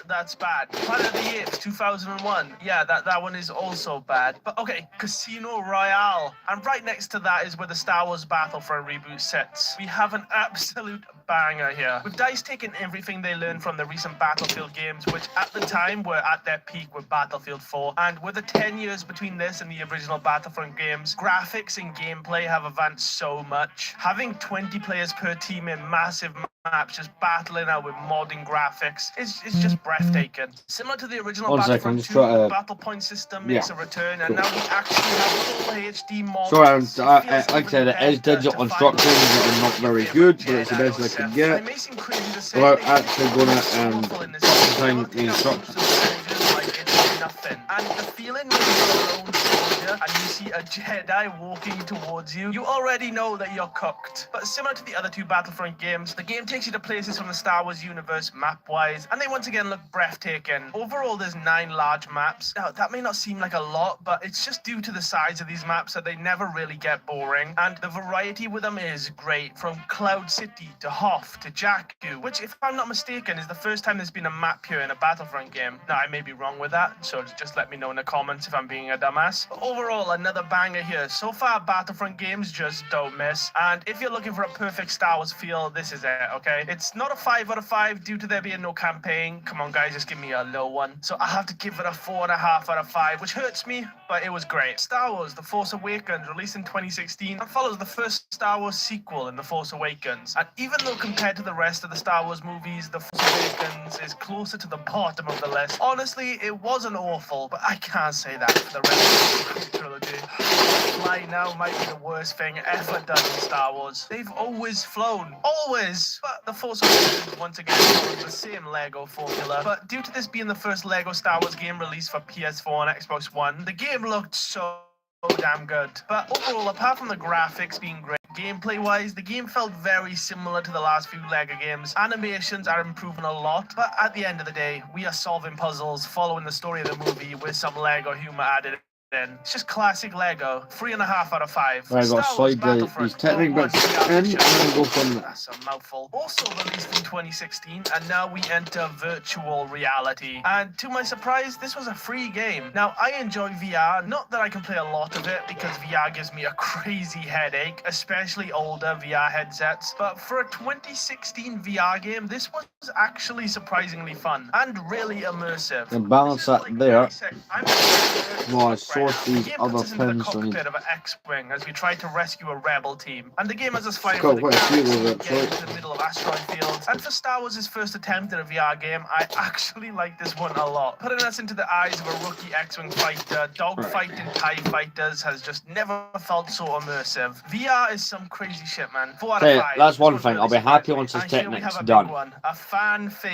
that's bad. Planet of the Apes 2001. Yeah, that one is also bad. But okay, Casino Royale. And right next to that is where the Star Wars Battlefront reboot sits. We have an absolute banger here. With DICE taking everything they learned from the recent Battlefield games, which at the time were at their peak with Battlefield 4, and with the 10 years between this and the original Battlefront games, graphics and gameplay have advanced so much. Having 20 players per team in massive maps just battling out with modern graphics is just breathtaking. Similar to the original Battlefront 2, the battle point system makes a return, and now we actually have full HD models. Sorry, like I said, it is digital instructions that are not very good, but it's the best I can get. Without actually going to design the instructions. And the feeling when you're alone soldier and you see a Jedi walking towards you, you already know that you're cooked. But similar to the other 2 Battlefront games, the game takes you to places from the Star Wars universe map-wise, and they once again look breathtaking. Overall, there's 9 large maps. Now, that may not seem like a lot, but it's just due to the size of these maps that they never really get boring, and the variety with them is great, from Cloud City to Hoth to Jakku, which, if I'm not mistaken, is the first time there's been a map here in a Battlefront game. Now, I may be wrong with that, so just let me know in the comments if I'm being a dumbass. But overall, another banger here. So far, Battlefront games just don't miss. And if you're looking for a perfect Star Wars feel, this is it, okay? It's not a 5 out of 5 due to there being no campaign. Come on, guys, just give me a low one. So I have to give it a 4.5 out of 5, which hurts me, but it was great. Star Wars The Force Awakens, released in 2016, and follows the first Star Wars sequel in The Force Awakens. And even though compared to the rest of the Star Wars movies, The Force Awakens is closer to the bottom of the list, honestly, it wasn't awful, but I can't say that for the rest of the trilogy. Flying now might be the worst thing ever done in Star Wars. They've always flown. Always! But The Force Awakens, once again, follows the same Lego formula. But due to this being the first Lego Star Wars game released for PS4 and Xbox One, the game looked so damn good. But overall, apart from the graphics being great, Gameplay-wise, the game felt very similar to the last few LEGO games. Animations are improving a lot, but at the end of the day, we are solving puzzles, following the story of the movie with some LEGO humor added in. It's just classic LEGO. 3.5 out of 5. Right, I've got to Star Wars slide Battlefront, these technical Rogue One, bits VR in and Mission. then go from there. That's a mouthful. Also released in 2016, and now we enter virtual reality. And to my surprise, this was a free game. Now, I enjoy VR, not that I can play a lot of it, because VR gives me a crazy headache, especially older VR headsets. But for a 2016 VR game, this was actually surprisingly fun and really immersive. And balance This is that like there. 30 sec- I'm While I right sort now. these The game other puts us into the pins I need. cockpit of an X-wing as we try to rescue a rebel team. And the game has us fighting got for the quite a few of galaxy, it, getting so- into the middle of asteroid fields. And for Star Wars' first attempt at a VR game, I actually like this one a lot. Putting us into the eyes of a rookie X-wing fighter, dogfighting TIE fighters has just never felt so immersive. VR is some crazy shit, man. 4 out of Hey, 5. that's This one one thing. really I'll be surprised happy me. once this And here we technic's have a big done. one, a fan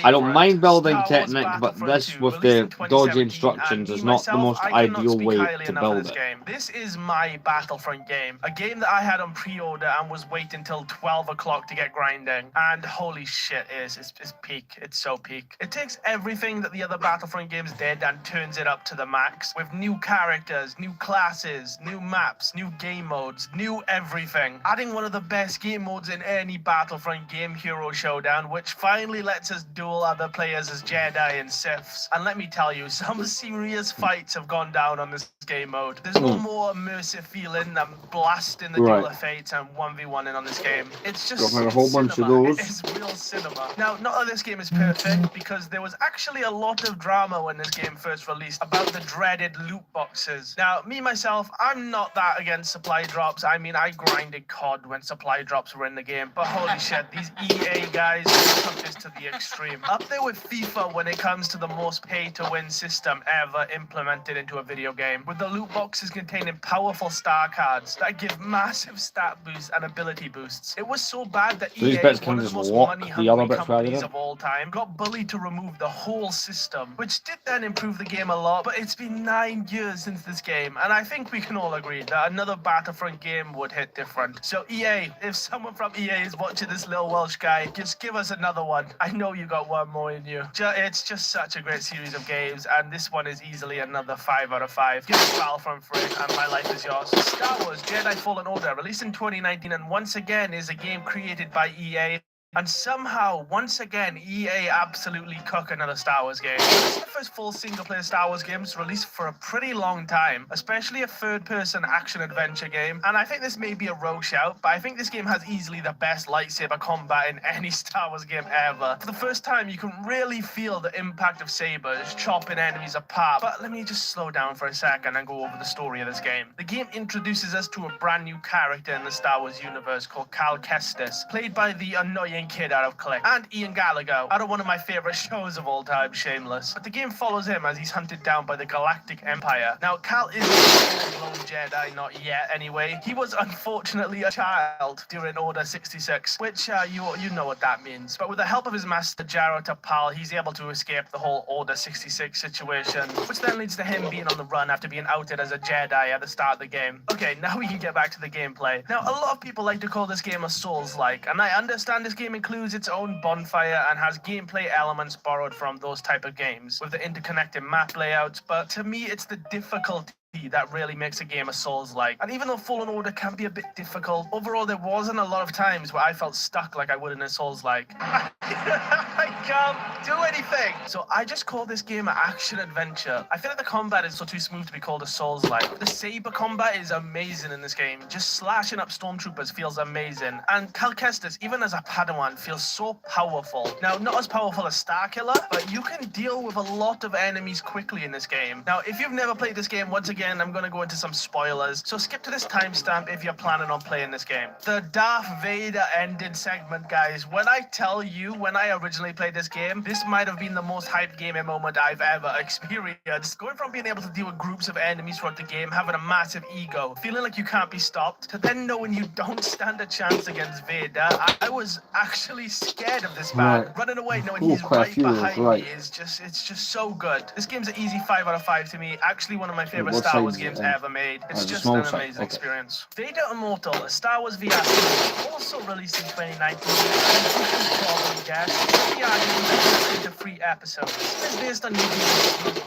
I don't favorite, mind building Star Wars Technic, but Battlefront this 2, with released the in dodgy 2017, instructions and is me, not the myself, most I cannot ideal speak way highly to enough of build this it. game. This is my Battlefront game, a game that I had on pre-order and was waiting till 12 o'clock to get grinding. And holy shit, it's peak. It's so peak. It takes everything that the other Battlefront games did and turns it up to the max with new characters, new classes, new maps, new game modes, new everything. Adding one of the best game modes in any Battlefront game, Hero Showdown, which finally lets us duel other players as Jedi and Siths. And let me tell you, some serious fights have gone down on this game mode. There's no more immersive feeling than blasting the Right. Duel of Fates and 1v1ing on this game. It's just Got a whole bunch of cinema. those. It is real cinema. Now, not that this game is perfect, because there was actually a lot of drama when this game first released about the dreaded loot boxes. Now, me, myself, I'm not that against supply drops. I mean, I grinded COD when supply drops were in the game, but holy shit, these EA guys took this to the extreme. Up there with FIFA when it comes to the most pay-to-win system ever implemented into a video game, with the loot boxes containing powerful star cards that give massive stat boosts and ability boosts. It was so bad that So these EA, bits one can of the just most lock the money-hungry other bits rather companies than- of all time, got bullied to remove the whole system, which did then improve the game a lot, but it's been 9 years since this game, and I think we can all agree that another Battlefront game would hit different. So EA, if someone from EA is watching this little Welsh guy, just give us another one. I know you got one more in you. It's just such a great series of games, and this one is easily another 5 out of 5. Give us Battlefront for it, and my life is yours. Star Wars Jedi Fallen Order, released in 2019, and once again is a game created by EA. And somehow, once again, EA absolutely cook another Star Wars game. This is the first full single-player Star Wars game to release for a pretty long time, especially a third-person action-adventure game. And I think this may be a rogue shout, but I think this game has easily the best lightsaber combat in any Star Wars game ever. For the first time, you can really feel the impact of sabers, chopping enemies apart. But let me just slow down for a second and go over the story of this game. The game introduces us to a brand new character in the Star Wars universe called Cal Kestis, played by the annoying kid out of Click, and Ian Gallagher, out of one of my favorite shows of all time, Shameless. But the game follows him as he's hunted down by the Galactic Empire. Now, Cal isn't a full-blown Jedi, not yet anyway. He was unfortunately a child during Order 66, which you know what that means. But with the help of his master, Jaro Tapal, he's able to escape the whole Order 66 situation, which then leads to him being on the run after being outed as a Jedi at the start of the game. Okay, now we can get back to the gameplay. Now, a lot of people like to call this game a Souls-like, and I understand this game includes its own bonfire and has gameplay elements borrowed from those type of games, with the interconnected map layouts, but to me, it's the difficulty that really makes a game a Souls-like. And even though Fallen Order can be a bit difficult, overall there wasn't a lot of times where I felt stuck like I would in a Souls-like. I can't do anything! So I just call this game an action-adventure. I feel like the combat is so too smooth to be called a Souls-like. The saber combat is amazing in this game. Just slashing up stormtroopers feels amazing. And Cal Kestis, even as a Padawan, feels so powerful. Now, not as powerful as Starkiller, but you can deal with a lot of enemies quickly in this game. Now, if you've never played this game, once again, I'm going to go into some spoilers, so skip to this timestamp if you're planning on playing this game. The Darth Vader ending segment, guys. When I tell you, when I originally played this game, this might have been the most hyped gaming moment I've ever experienced. Going from being able to deal with groups of enemies throughout the game, having a massive ego, feeling like you can't be stopped, to then knowing you don't stand a chance against Vader, I was actually scared of this man. Right. Running away knowing Ooh, he's quite a right few of those, behind right. me is it's just so good. This game's an easy 5 out of 5 to me. Actually, one of my favorite what Star size Wars is it games then? ever made. It's the just small an size, amazing okay. experience. Vader Immortal, a Star Wars VR series, also released in 2019. And you can probably guess, the VR game is into 3 episodes. It's based on Yuki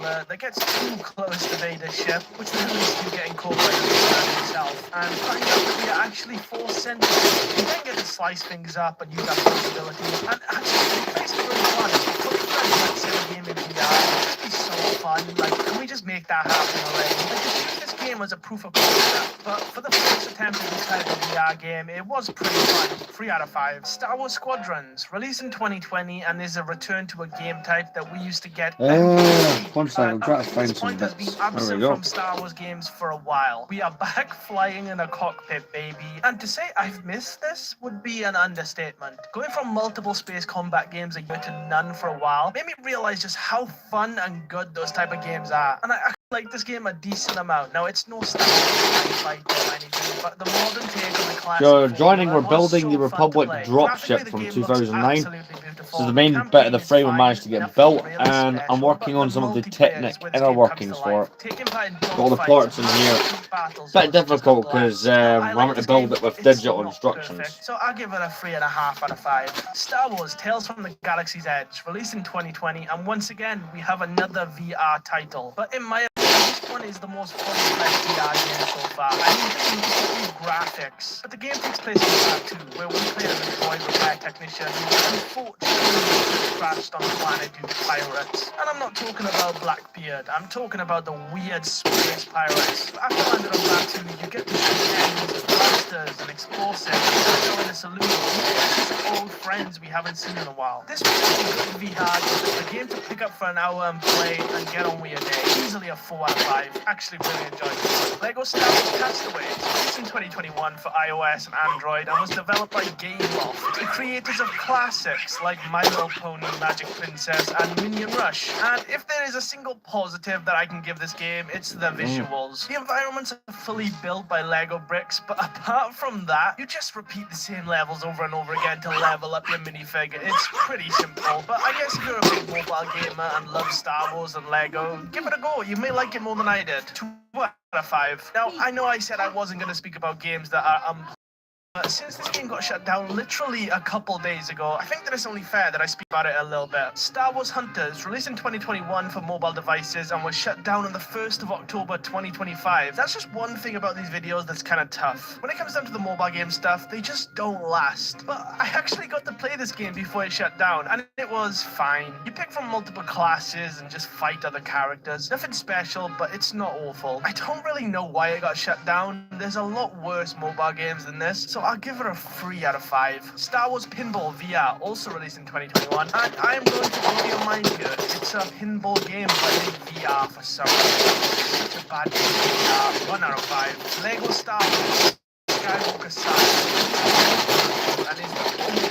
that gets too close to Vader's ship, which will lead to getting caught by the himself, and find out that we are actually 4 sentients. You then get to slice things up and use that possibility. And actually, it plays really fun. For friends that say the game in VR, it'd be so fun. Like, can we just make that happen already? Like, just use this game as a proof of concept. But for the first attempt at this type of VR game, it was pretty fun. 3 out of 5. Star Wars Squadrons, released in 2020, and is a return to a game type that we used to get every week. One second, I'm trying to find This some point has bits. been There we absent go. from Star Wars games for a while. We are back flying in a cockpit, baby. And to say I've missed this would be an understatement. Going from multiple space combat games a year to none for a while made me realize just how fun and good those type of games are. And I actually like this game a decent amount. Now, it's no Star Wars fight or anything, but the modern take on the classic So, joining formula We're was Building so the fun to Republic play. dropship Graphically, the from game looks 2009. absolutely beautiful. So the main bit of the Campaign is frame fine, managed to get nothing built, really and I'm special, working but on the some of the multiplayer technic is where this inner game comes workings to for life. it. Taking part in Got all the dogfights parts in and here. street battles Bit was just a difficult blast. because I I'm like having this to build game, it with it's digital not instructions. perfect, so I'll give it a 3.5 out of 5. Star Wars Tales from the Galaxy's Edge, released in 2020, and once again we have another VR title. But in my opinion, this one is the most fully-fledged VR game so far. I mean, just look at the graphics. But the game takes place in Batuu, where we play as a droid repair technician who unfortunately crashed on the planet due to pirates. And I'm not talking about Blackbeard, I'm talking about the weird space pirates. After landing on Batuu, you get to shoot enemies with blasters and explosives, and go in a saloon. These are old friends we haven't seen in a while. This was a good VR game, a game to pick up for an hour and play and get on with your day. Easily a 4 out of 5. Actually really enjoyed it. Lego Star Wars Castaways, released in 2021 for iOS and Android, and was developed by Gameloft, the creators of classics like My Little Pony, Magic Princess, and Minion Rush. And if there is a single positive that I can give this game, it's the visuals. The environments are fully built by Lego bricks, but apart from that, you just repeat the same levels over and over again to level up your minifig. It's pretty simple, but I guess if you're a big mobile gamer and love Star Wars and Lego, give it a go. You may like it more than I did. 2 out of 5. Now, I know I said I wasn't going to speak about games that are since this game got shut down literally a couple days ago, I think that it's only fair that I speak about it a little bit. Star Wars Hunters, released in 2021 for mobile devices and was shut down on the 1st of October 2025. That's just one thing about these videos that's kind of tough. When it comes down to the mobile game stuff, they just don't last. But I actually got to play this game before it shut down, and it was fine. You pick from multiple classes and just fight other characters. Nothing special, but it's not awful. I don't really know why it got shut down. There's a lot worse mobile games than this, so I'll give it a 3 out of 5. Star Wars Pinball VR, also released in 2021, and I am going to blow your mind here. It's a pinball game, but in VR for some reason. Such a bad game in VR. 1 out of 5. Lego Star Wars Skywalker Saga, and is the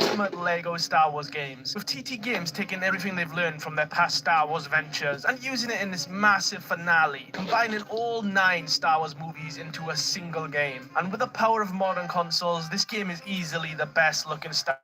ultimate Lego Star Wars games, with TT Games taking everything they've learned from their past Star Wars ventures and using it in this massive finale, combining all 9 Star Wars movies into a single game. And with the power of modern consoles, this game is easily the best looking Star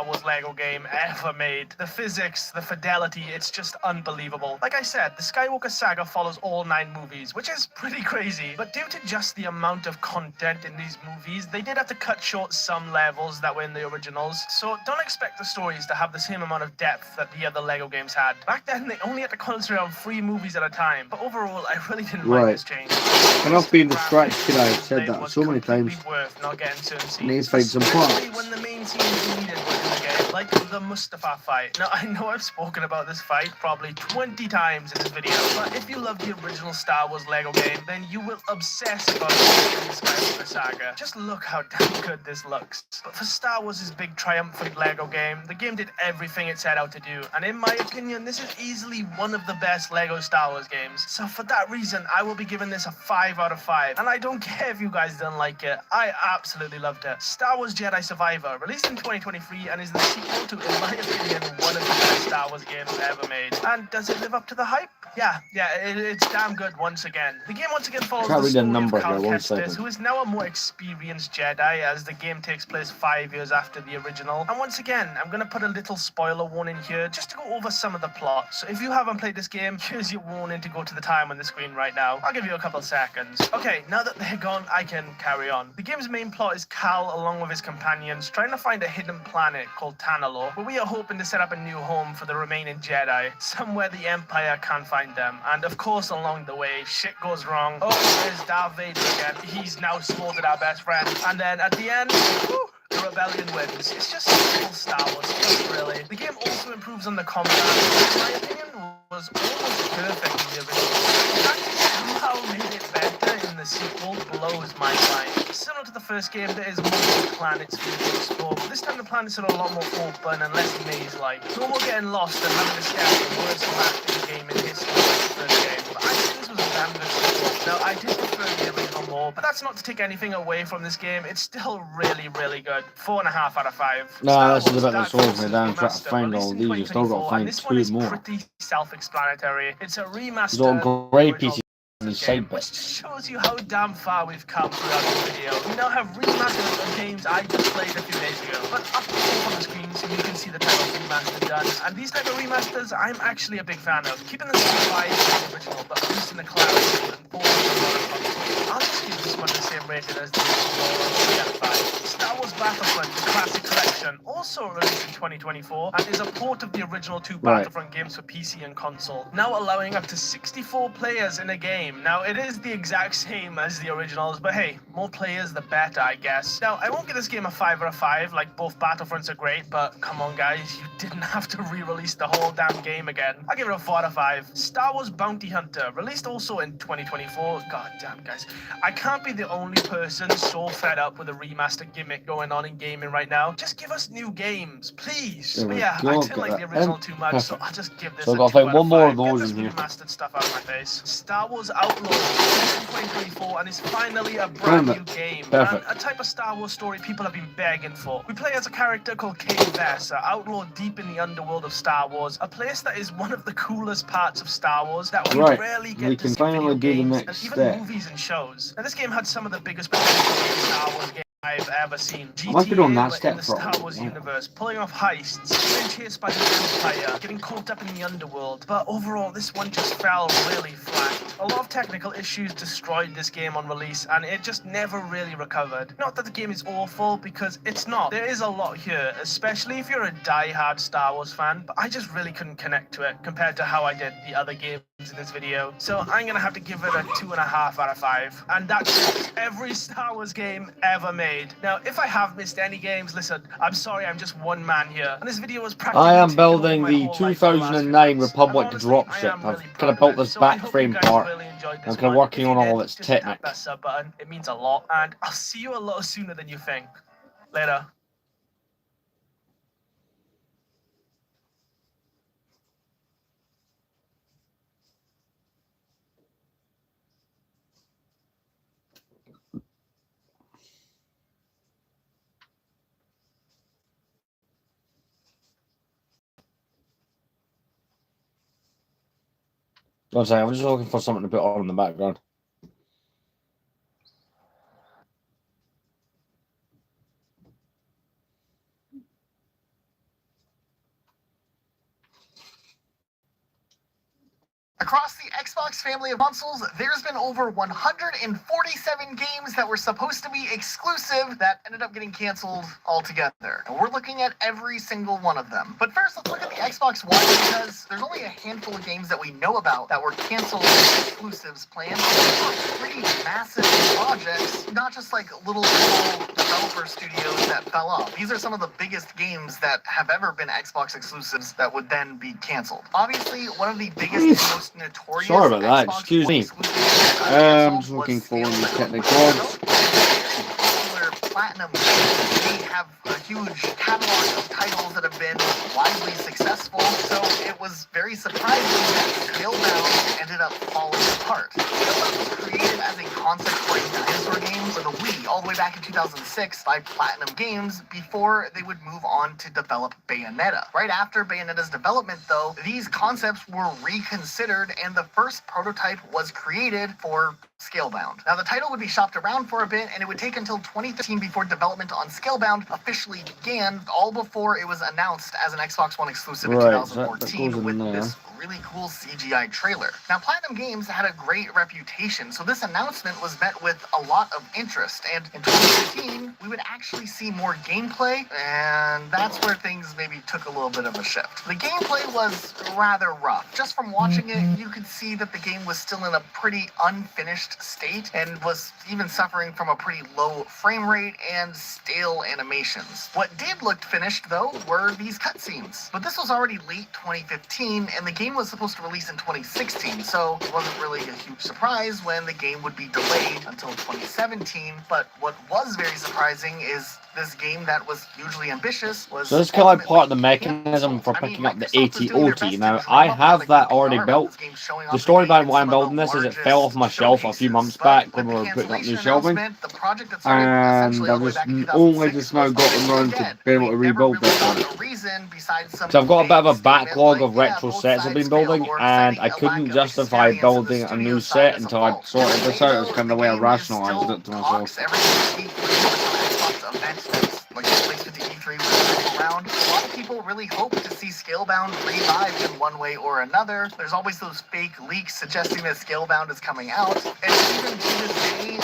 Wars Lego game ever made. The physics, the fidelity, it's just unbelievable. Like I said, the Skywalker Saga follows all 9 movies, which is pretty crazy, but due to just the amount of content in these movies, they did have to cut short some levels that were in the originals, so don't expect the stories to have the same amount of depth that the other Lego games had. Back then, they only had to concentrate on 3 movies at a time, but overall, I really didn't mind this change. And I've been distracted, I've said that so many times. Worth not getting certain scenes, Need to find some especially parts. when the main scenes you needed were in the game, like the Mustafar fight. Now, I know I've spoken about this fight probably 20 times in this video, but if you love the original Star Wars Lego game, then you will obsess about the Skywalker Saga. Just look how damn good this looks. But for Star Wars' big triumphant Lego game, the game did everything it set out to do, and in my opinion, this is easily one of the best Lego Star Wars games. So for that reason, I will be giving this a 5 out of 5, and I don't care if you guys don't like it. I absolutely loved it. Star Wars Jedi Survivor, released in 2023 and is the sequel sequel to, in my opinion, one of the best Star Wars games ever made. And does it live up to the hype? Yeah, it's damn good once again. The game once again follows Can't the read the story number of Cal here, one Kestis, second. who is now a more experienced Jedi, as the game takes place 5 years after the original. And once again, I'm going to put a little spoiler warning here, just to go over some of the plot. So if you haven't played this game, here's your warning to go to the time on the screen right now. I'll give you a couple seconds. Okay, now that they're gone, I can carry on. The game's main plot is Cal, along with his companions, trying to find a hidden planet called Tanalorr, where we are hoping to set up a new home for the remaining Jedi, somewhere the Empire can't find them. And of course, along the way, shit goes wrong. Oh, there's Darth Vader again. He's now slaughtered our best friend. And then at the end, whew, the rebellion wins. It's just simple Star Wars stuff, really. The game also improves on the combat, which in my opinion was almost perfect in the original. The fact it somehow made it better in the sequel blows my mind. Similar to the first game, there is more planets for you to explore, but this time the planets are a lot more open and less maze-like. No more getting lost and having to stare at the worst map in the game in history like the first game. But I think this was a damn good sequel. Now, I did prefer the original more, but that's not to take anything away from this game. It's still really, really good. 4.5 out of 5. Nah, this is Star a bit Wars that Dark slows me down trying to Remastered, find all released in these. You still got to 2024, and find this one 2 is more. pretty self-explanatory. It's a remaster. There's all grey pieces in the game, side which bits. shows you how damn far we've come throughout this video. We now have remasters of games I just played a few days ago, but up close on the screen so you can see the title remastered done. And these type of remasters, I'm actually a big fan of. Keeping the same vibe as the original, but boosting the clarity and I'll just give this one the same rating as the original 5. Star Wars Battlefront, the classic collection, also released in 2024, and is a port of the original 2 Battlefront games for PC and console, now allowing up to 64 players in a game. Now, it is the exact same as the originals, but hey, more players the better, I guess. Now, I won't give this game a 5 out of 5, like both Battlefronts are great, but come on guys, you didn't have to re-release the whole damn game again. I'll give it a 4 out of 5. Star Wars Bounty Hunter, released also in 2024. God damn, guys. I can't be the only person so fed up with a remaster gimmick going on in gaming right now. Just give us new games, please. There But we yeah, go, I get didn't like that the original in. too much, so I'll just give this So a I've got to 2 find out one of more 5. of Get those this in here. remastered stuff out of my face. Star Wars Outlaws, released in 2024, and is finally a brand new game. Perfect. And a type of Star Wars story people have been begging for. We play as a character called Kay Vess, an outlaw deep in the underworld of Star Wars, a place that is one of the coolest parts of Star Wars that we Right, rarely we get to can see finally video do the games next and even step. movies and shows. Now, this game had some of the biggest potential in Star Wars games I've ever seen. must be on that GTA were step in the for a Star while, Wars yeah. universe, pulling off heists, getting chased by the Empire, getting caught up in the underworld. But overall, this one just fell really flat. A lot of technical issues destroyed this game on release, and it just never really recovered. Not that the game is awful, because it's not. There is a lot here, especially if you're a die-hard Star Wars fan, but I just really couldn't connect to it compared to how I did the other games in this video. So I'm gonna have to give it a 2.5 out of 5. And that's every Star Wars game ever made. Now, if I have missed any games, listen, I'm sorry, I'm just one man here. And this video was practically I am taken over building my the whole life for the last few 2009 months. Republic And honestly, I dropship. am I've really kind proud of built it. this So I back hope frame you guys part. really enjoyed this I'm kind of one. working If you on all did, of its just hit technique. that sub button. It means a lot. And I'll see you a lot sooner than you think. Later. One second, I'm just looking for something to put on in the background. Across the Xbox family of consoles, there's been over 147 games that were supposed to be exclusive that ended up getting canceled altogether. And we're looking at every single one of them. But first, let's look at the Xbox One, because there's only a handful of games that we know about that were canceled as exclusives planned. These were pretty massive projects, not just like little developer studios that fell off. These are some of the biggest games that have ever been Xbox exclusives that would then be canceled. Obviously, one of the biggest and most notorious Sorry about that, Xbox excuse One me. exclusives I'm just looking for was the Halo technical Infinite. odds. Popular Platinum, they have a huge catalog of titles that have been widely successful, so it was very surprising that Scalebound ended up falling apart. Scalebound was created as a concept for a dinosaur game for the Wii all the way back in 2006 by Platinum Games before they would move on to develop Bayonetta. Right after Bayonetta's development, though, these concepts were reconsidered and the first prototype was created for Scalebound. Now, the title would be shopped around for a bit, and it would take until 2013 before development on Scalebound officially began, all before it was announced as an Xbox One exclusive in Right, 2014 that goes with in there. this really cool CGI trailer. Now, Platinum Games had a great reputation, so this announcement was met with a lot of interest, and in 2015, we would actually see more gameplay, and that's where things maybe took a little bit of a shift. The gameplay was rather rough. Just from watching it, you could see that the game was still in a pretty unfinished state, and was even suffering from a pretty low frame rate and stale animations. What did look finished, though, were these cutscenes. But this was already late 2015, and the game was supposed to release in 2016, so it wasn't really a huge surprise when the game would be delayed until 2017. But what was very surprising is this game that was hugely ambitious was... So this is kind of like part of the mechanism for picking up the AT-OT. Now, I have that already built. The story behind why I'm building this is it fell off my shelf a few months back when we were putting up new shelving. And I've only just now gotten around to being able to rebuild this one. So I've got a bit of a backlog of retro sets I've been building, and I couldn't justify building a new set until I sorted this out. It's kind of the way I rationalized it to myself. Like the place with the E3 was around. A lot of people really hope to see Scalebound revived in one way or another. There's always those fake leaks suggesting that Scalebound is coming out. And even to this day,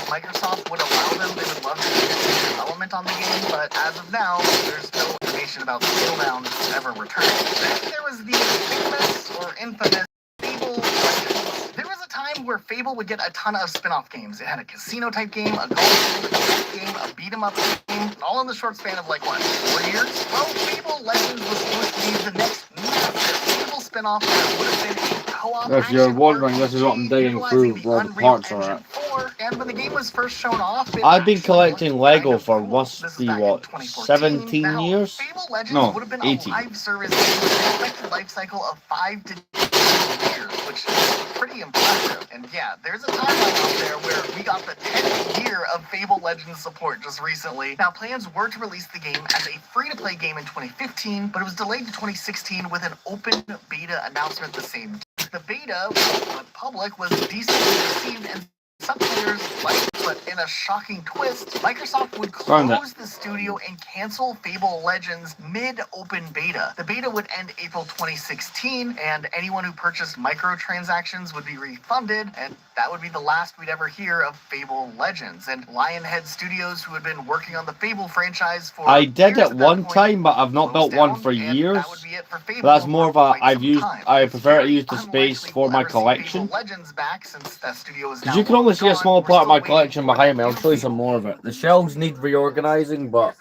Microsoft would allow them, they would love to see development on the game, but as of now, there's no information about Scalebound ever returning. Then there was the infamous Fable Legends. There was a time where Fable would get a ton of spin-off games. It had a casino-type game, a golf game, a chess game, a beat-em-up game, all in the short span of, like, what, 4 years? Well, Fable Legends was supposed to be the next massive Fable spin-off that would have been a co-op If you're action wondering, this is what I'm digging through where the parts are at. And when the game was first shown off, I've been collecting Lego for must be what, 17 years? No, 18. Live service with an expected life cycle of 5 to 10 years, which is pretty impressive. And yeah, there's a timeline out there where we got the 10th year of Fable Legends support just recently. Now, plans were to release the game as a free-to-play game in 2015, but it was delayed to 2016 with an open beta announcement the same day. The beta, which went public, was decently received and some players liked it, but in a shocking twist, Microsoft would close the studio and cancel Fable Legends mid-open beta. The beta would end April 2016, and anyone who purchased microtransactions would be refunded, and that would be the last we'd ever hear of Fable Legends. And Lionhead Studios, who had been working on the Fable franchise for I did years it one time, but I've not built one for years. That would be it for Fable. That's more of a, I prefer to use the space for my collection. Legends back, since that studio is Because you can only see a small part of my collection behind me. I'll show you some more of it. The shelves need reorganizing, but...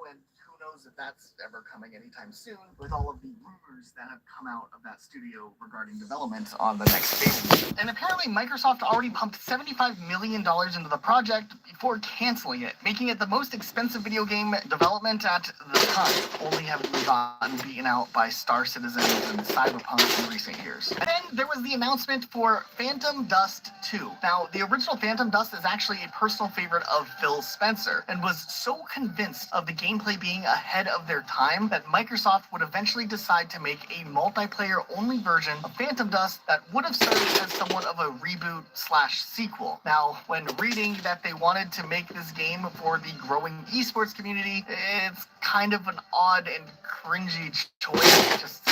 And who knows if that's ever coming anytime soon, with all of the rumors that have come out of that studio regarding development on the next Fable. And apparently Microsoft already pumped $75 million into the project before canceling it, making it the most expensive video game development at the time, only having gotten beaten out by Star Citizen and Cyberpunk in recent years. And then there was the announcement for Phantom Dust 2. Now, the original Phantom Dust is actually a personal favorite of Phil Spencer, and was so convinced of the gameplay being ahead of their time that Microsoft would eventually decide to make a multiplayer-only version of Phantom Dust that would have served as somewhat of a reboot/sequel. Now, when reading that they wanted to make this game for the growing esports community, it's kind of an odd and cringy choice, just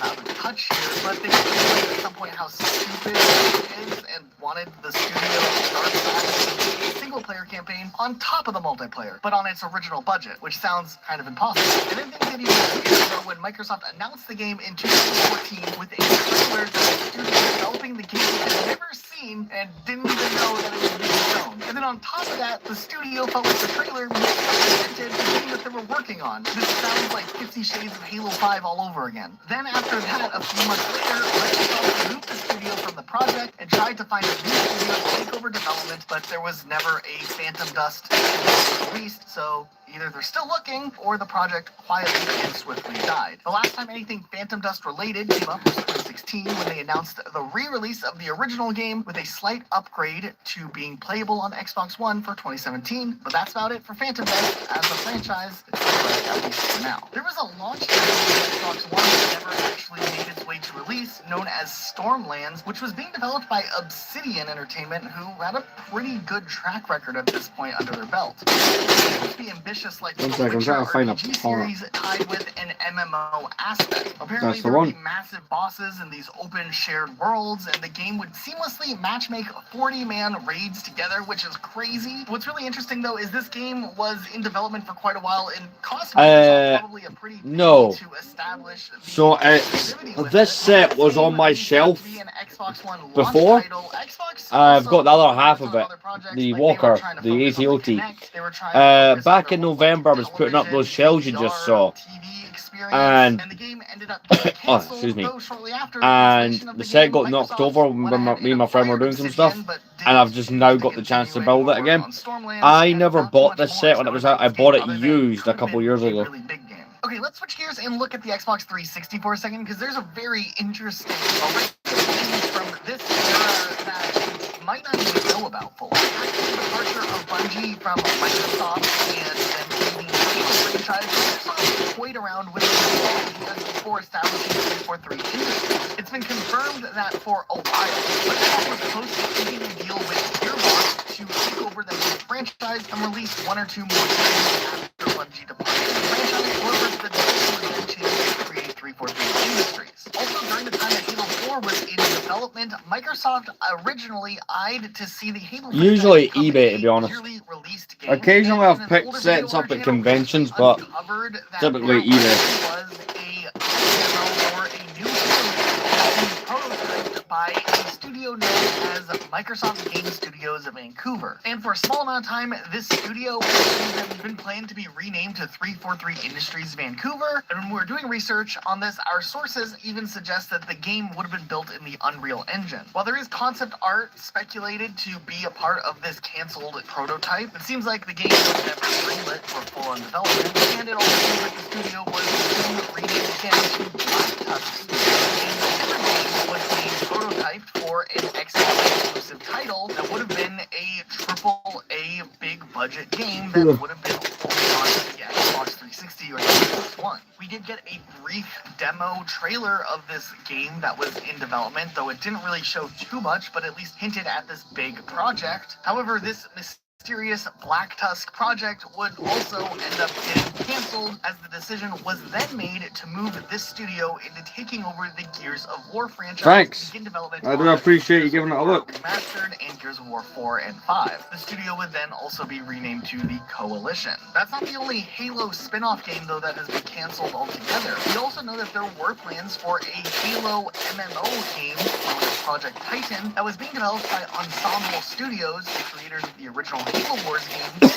out of touch here, but they realized at some point how stupid it is and wanted the studio to start a single-player campaign on top of the multiplayer, but on its original budget, which sounds kind of impossible. And then things get even weirder when Microsoft announced the game in 2014 with a trailer that the studio developing the game had never seen and didn't even know that it was being shown. And then on top of that, the studio felt like the trailer misrepresented the game that they were working on. This sounds like 50 Shades of Halo 5 all over again. Then after that, a few months later, Microsoft removed the studio from the project and tried to find a new studio to take over development, but there was never a Phantom Dust released, so either they're still looking or the project quietly and swiftly died. The last time anything Phantom Dust related came up was 2016 when they announced the re-release of the original game with a slight upgrade to being playable on Xbox One for 2017. But that's about it for Phantom Dust as a franchise, at least for now. There was a launch title for Xbox One that never actually made its way to release, known as Stormlands, which was being developed by Obsidian Entertainment, who had a pretty good track record at this point under their belt. It would be ambitious like the I'm trying to find a RPG part. series tied with an MMO aspect. Apparently, That's the there would be one. massive bosses in these open shared worlds, and the game would seamlessly matchmake 40-man raids together, which is crazy. What's really interesting, though, is this game was in development for quite a while and cost Microsoft probably a pretty no. penny to establish the So it's exclusivity with this it. set was on my This game shelf would be an Xbox One launch before. title. Xbox I've got the other also half worked of on it, other projects, the like they were Walker, trying to the focus on the AT-OT. Kinect. They were trying to focus on Back their in whole, November, I was putting up those shelves you just saw. TV experience, And- the game ended up being Oh, canceled, excuse me. though shortly after And cancellation of the game, set got knocked Microsoft over when went ahead me and my friend were acquired doing some Obsidian, stuff, but and I've didn't just now choose got the chance to continue build it any again. work on Stormlands, I and never not bought much this more set is when it known was about out. I this bought game it other than used a could've couple been years a ago. really big game. Okay, let's switch gears and look at the Xbox 360 for a second, because there's a very interesting array of games from this era that you might not even know about fully. The departure of Bungie from Microsoft and then leaving the Halo franchise, Microsoft toyed around with the ideas before establishing 343 Industries. It's been confirmed that for a while, Microsoft was close to making a deal with Gearbox to take over the Halo franchise and release one or two more games after Bungie departed the franchise, or was the decision was then changed to create 343 Industries. Also, during the time that Halo 4 was in development, Microsoft originally eyed to see the Halo Usually franchise become eBay, to a be honest. yearly released game. Occasionally And I've in an picked older sets video up on our at channel, we conventions, actually but uncovered that typically there eBay. was a demo or a new prototype by a studio known as Microsoft Game Studios Vancouver. And for a small amount of time, this studio has been planned to be renamed to 343 Industries Vancouver. And when we were doing research on this, our sources even suggest that the game would have been built in the Unreal Engine. While there is concept art speculated to be a part of this canceled prototype, it seems like the game was never greenlit for full-on development, and it also seems like the studio was soon renamed again to Black Tusk Studios. Was being prototyped for an Xbox exclusive title that would have been a AAA big budget game that would have been only on the Xbox 360 or Xbox One. We did get a brief demo trailer of this game that was in development, though it didn't really show too much, but at least hinted at this big project. However, this mysterious Black Tusk project would also end up getting canceled, as the decision was then made to move this studio into taking over the Gears of War franchise. Thanks. To begin development I do on appreciate you Gears giving of it a War look. Remastered and Gears of War 4 and 5. The studio would then also be renamed to the Coalition. That's not the only Halo spin-off game, though, that has been canceled altogether. We also know that there were plans for a Halo MMO game, known as Project Titan, that was being developed by Ensemble Studios, the creators of the original Halo Wars game,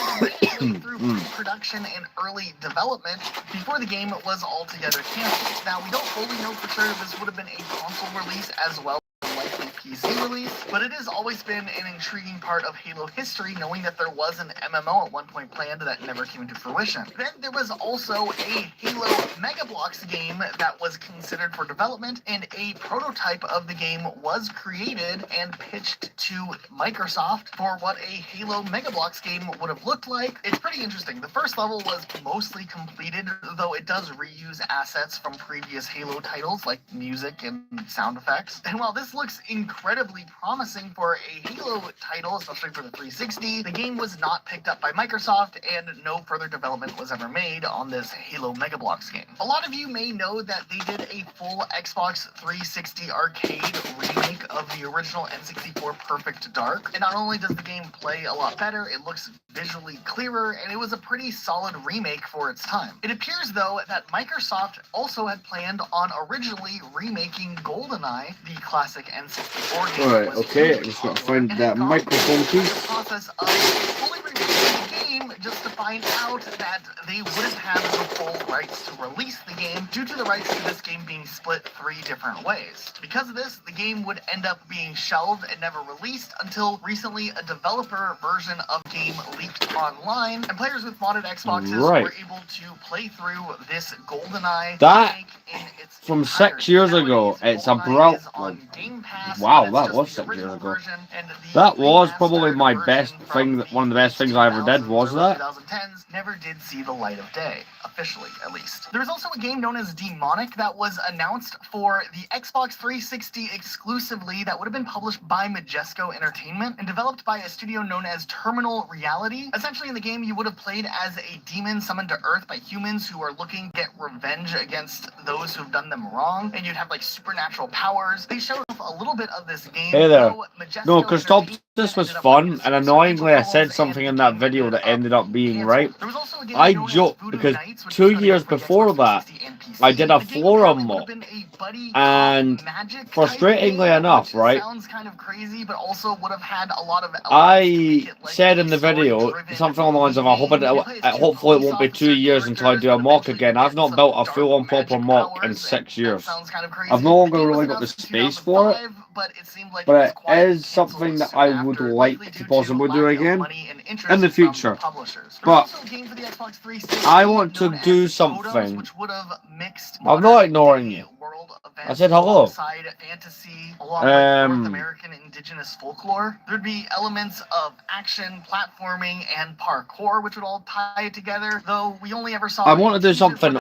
and through pre-production and early development before the game was altogether canceled. Now, we don't fully know for sure if this would have been a console release as well, likely PC release, but it has always been an intriguing part of Halo history, knowing that there was an MMO at one point planned that never came into fruition. Then there was also a Halo Mega Bloks game that was considered for development, and a prototype of the game was created and pitched to Microsoft for what a Halo Mega Bloks game would have looked like. It's pretty interesting. The first level was mostly completed, though it does reuse assets from previous Halo titles like music and sound effects. And while this looks incredibly promising for a Halo title, especially for the 360, the game was not picked up by Microsoft, and no further development was ever made on this Halo Mega Bloks game. A lot of you may know that they did a full Xbox 360 arcade remake of the original N64 Perfect Dark, and not only does the game play a lot better, it looks visually clearer, and it was a pretty solid remake for its time. It appears, though, that Microsoft also had planned on originally remaking GoldenEye, the classic N64 game. Alright, that was okay, I hugely just gotta popular, find and that had gone microphone through the piece. process of fully remaking the game just to find out that they wouldn't have the full rights to release the game due to the rights to this game being split 3 different ways. Because of this, the game would end up being shelved and never released until recently a developer version of the game leaked online, and players with modded Xboxes Right. were able to play through this GoldenEye That, remake in its from entirety. 6 years ago, Nowadays, it's GoldenEye about... is on Game Pass, Wow, and that that's was just the 6 years original ago. version, and the That was probably remastered my version best from thing, the one of the best things I ever did, 2000s was or that? 2010s never did see the light of day, officially at least. There was also a game known as Demonic that was announced for the Xbox 360 exclusively that would have been published by Majesco Entertainment and developed by a studio known as Terminal Reality. Essentially in the game you would have played as a demon summoned to Earth by humans who are looking to get revenge against those who've done them wrong, and you'd have like supernatural powers. They showed a little bit of this game. Hey there. though Majesco No, Christopsis Entertainment was ended up fun, releasing and some annoyingly I said problems, something and in the that game video that ended up being canceled. right. There was also a game I known as joked Voodoo because Nights, which 2 was gonna years be for before Xbox that, 360 and PC. I did a The game forum apparently mod, would have been a buddy and cop magic type frustratingly game, enough, which right, sounds kind of crazy, but also would have had a lot of elements to I make it like said a in the video story-driven something along the lines of, I hope game. You play as two hopefully it police won't be 2 officer years until I characters, do a but mock eventually again. you I've get not some built a dark full-on proper magic mock in powers, 6 and years. that sounds kind of crazy. I've no The longer game was really got the announced in space for it, 2005, but it seemed like but was it quietly is something canceled that soon I would after, like likely to due possibly do lack of again money and in interest the from future. publishers. There But was also a game for the Xbox 360 I want to known do as Totems, something. which would have mixed I'm not modern ignoring day you. world I events said hello. alongside fantasy, along with North Um, American indigenous folklore. There'd be elements of action, platforming, and parkour, which would all tie it together, though we only ever saw I want to do teaser for something.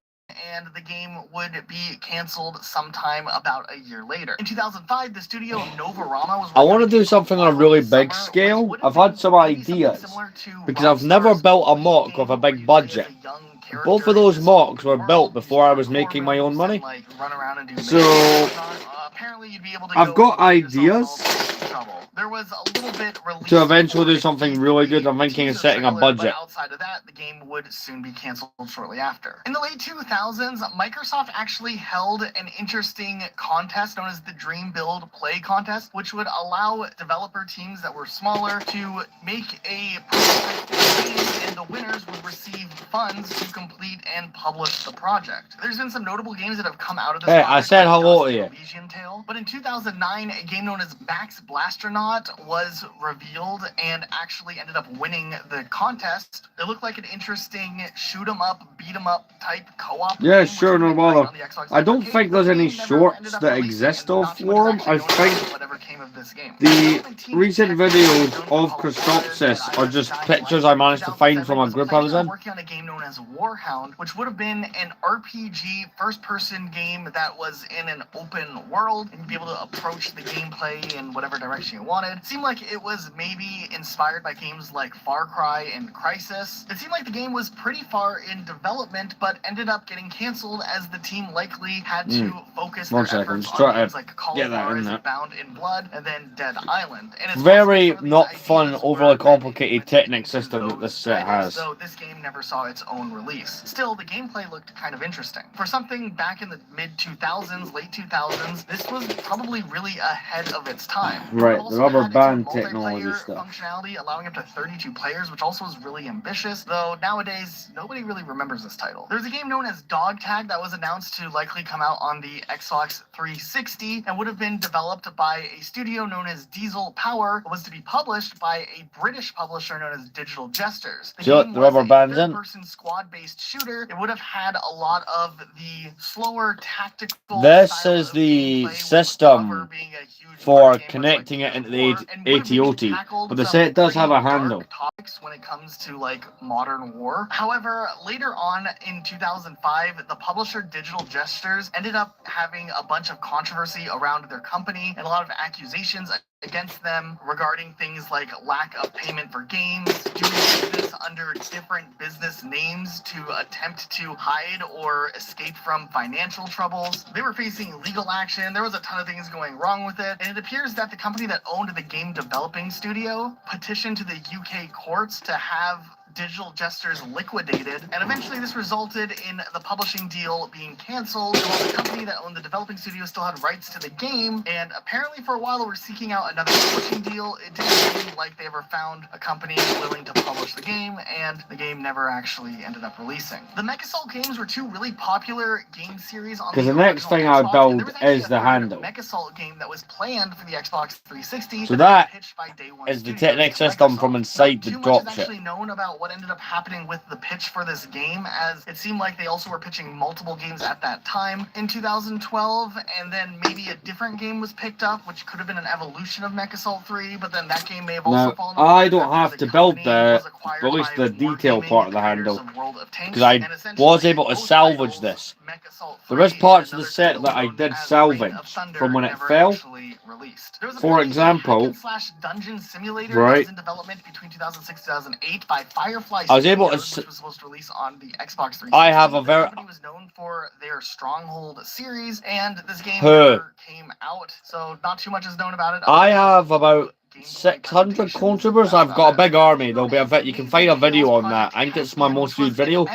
and the game would be canceled sometime about a year later. In 2005, the studio Novorama was I want to working do on something on a Marvel really Summer, big which scale. would I've have had some been maybe something ideas similar to because I've never Rockstar's built a Blade mock game, with a where big you play as budget. a young Both character of in those this mocks were world, built these before I was parkour making my own moves, money. and, like, run around and do So, missions and whatnot. Apparently you'd be able to I've go got and get yourself in all ideas sorts of trouble. There was a little bit released to eventually for do it, something really good. I'm thinking of teaser setting a trailer, budget. But outside of that, the game would soon be canceled shortly after. In the late 2000s, Microsoft actually held an interesting contest known as the Dream Build Play Contest, which would allow developer teams that were smaller to make a prototype game, and the winners would receive funds to complete and publish the project. There's been some notable games that have come out of this Hey, I project, said like hello Dust to you. Elysian Tale. But in 2009, a game known as Max Blasternaut was revealed and actually ended up winning the contest. It looked like an interesting shoot 'em up, beat 'em up type co-op. Yeah, game, sure, which no would be great bother. on the Xbox I don't Arcade. think there's The any game never shorts ended up that releasing, exist and of not too much is for 'em. actually I known think about whatever came of this game. the Development team recent Tech Deck videos is known for of Hollow Christopsis Brothers are and just Dying pictures Light. I managed to find from a 2007 group I was planning on in. working on a game known as Warhound, which would have been an RPG first-person game that was in an open world, and you'd be able to approach the gameplay in whatever direction you wanted. It seemed like it was maybe inspired by games like Far Cry and Crysis. It seemed like the game was pretty far in development, but ended up getting canceled as the team likely had to focus One their second, efforts just on try to games like Call get of that in Mars, there. Bound in Blood, and then Dead Island. And it's Very possible some of these not fun, ideas overly were complicated related Technic to system that those this set titles, has. though this game never saw its own release. Still, the gameplay looked kind of interesting. For something back in the mid-2000s, late 2000s, this was probably really ahead of its time. Right, It the also rubber had its band multiplayer technology stuff. functionality, allowing up to 32 players, which also was really ambitious, though nowadays, nobody really remembers this title. There's a game known as Dog Tag that was announced to likely come out on the Xbox 360 and would have been developed by a studio known as Diesel Power, but was to be published by a British publisher known as Digital Jesters. See what game the was rubber a band's in? third-person squad-based shooter. It would have had a lot of the slower tactical. This style is of the gameplay, with system cover being a huge for part of games connecting like it into the Gears of War, and would have maybe AT-OT, tackled but the some set does have a pretty handle. dark topics when it comes to like modern war. However, later on in 2005, the publisher Digital Gestures ended up having a bunch of controversy around their company and a lot of accusations against them regarding things like lack of payment for games, doing business under different business names to attempt to hide or escape from financial troubles. They were facing legal action. There was a ton of things going wrong with it. And it appears that the company that owned the game developing studio petitioned to the UK courts to have Digital Jesters liquidated, and eventually this resulted in the publishing deal being canceled. While the company that owned the developing studio still had rights to the game, and apparently for a while they were seeking out another publishing deal. It didn't seem like they ever found a company willing to publish the game, and the game never actually ended up releasing. The MechAssault games were two really popular game series on 'Cause the next original thing I Xbox, and build there was actually is a the third handle. MechAssault game that was planned for the Xbox 360. So but it was that pitched by Day One is the Studios Technic to system Microsoft. from inside Not the too much is dropship. actually known about what ended up happening with the pitch for this game, as it seemed like they also were pitching multiple games at that time in 2012, and then maybe a different game was picked up, which could have been an evolution of MechAssault 3, but then that game may have also Now, fallen I apart don't after have the to build company the, was acquired at least by the detail Wargaming, part of the creators handle, of World of Tanks, because I and essentially was able to both salvage titles, this. MechAssault There is 3 parts of and the another set title that I known did as salvage Reign of Thunder from when it never fell. actually released. There was For apparently a example, hack-and-slash dungeon simulator that right. was in development between 2006 and 2008 by Firefly I was able to Studios, which was supposed to release on the Xbox 360. I have a The very- company was known for their Stronghold series, and this game Huh. never came out, so not too much is known about it. I have about Gameplay 600 presentations contributors. about I've got a it. big army. There'll be a you can find a video on that. I think it's my most viewed video.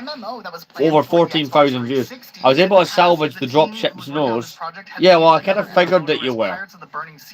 Over 14,000 views. I was able to salvage the dropship's nose. Yeah, well, I kind of figured that you were.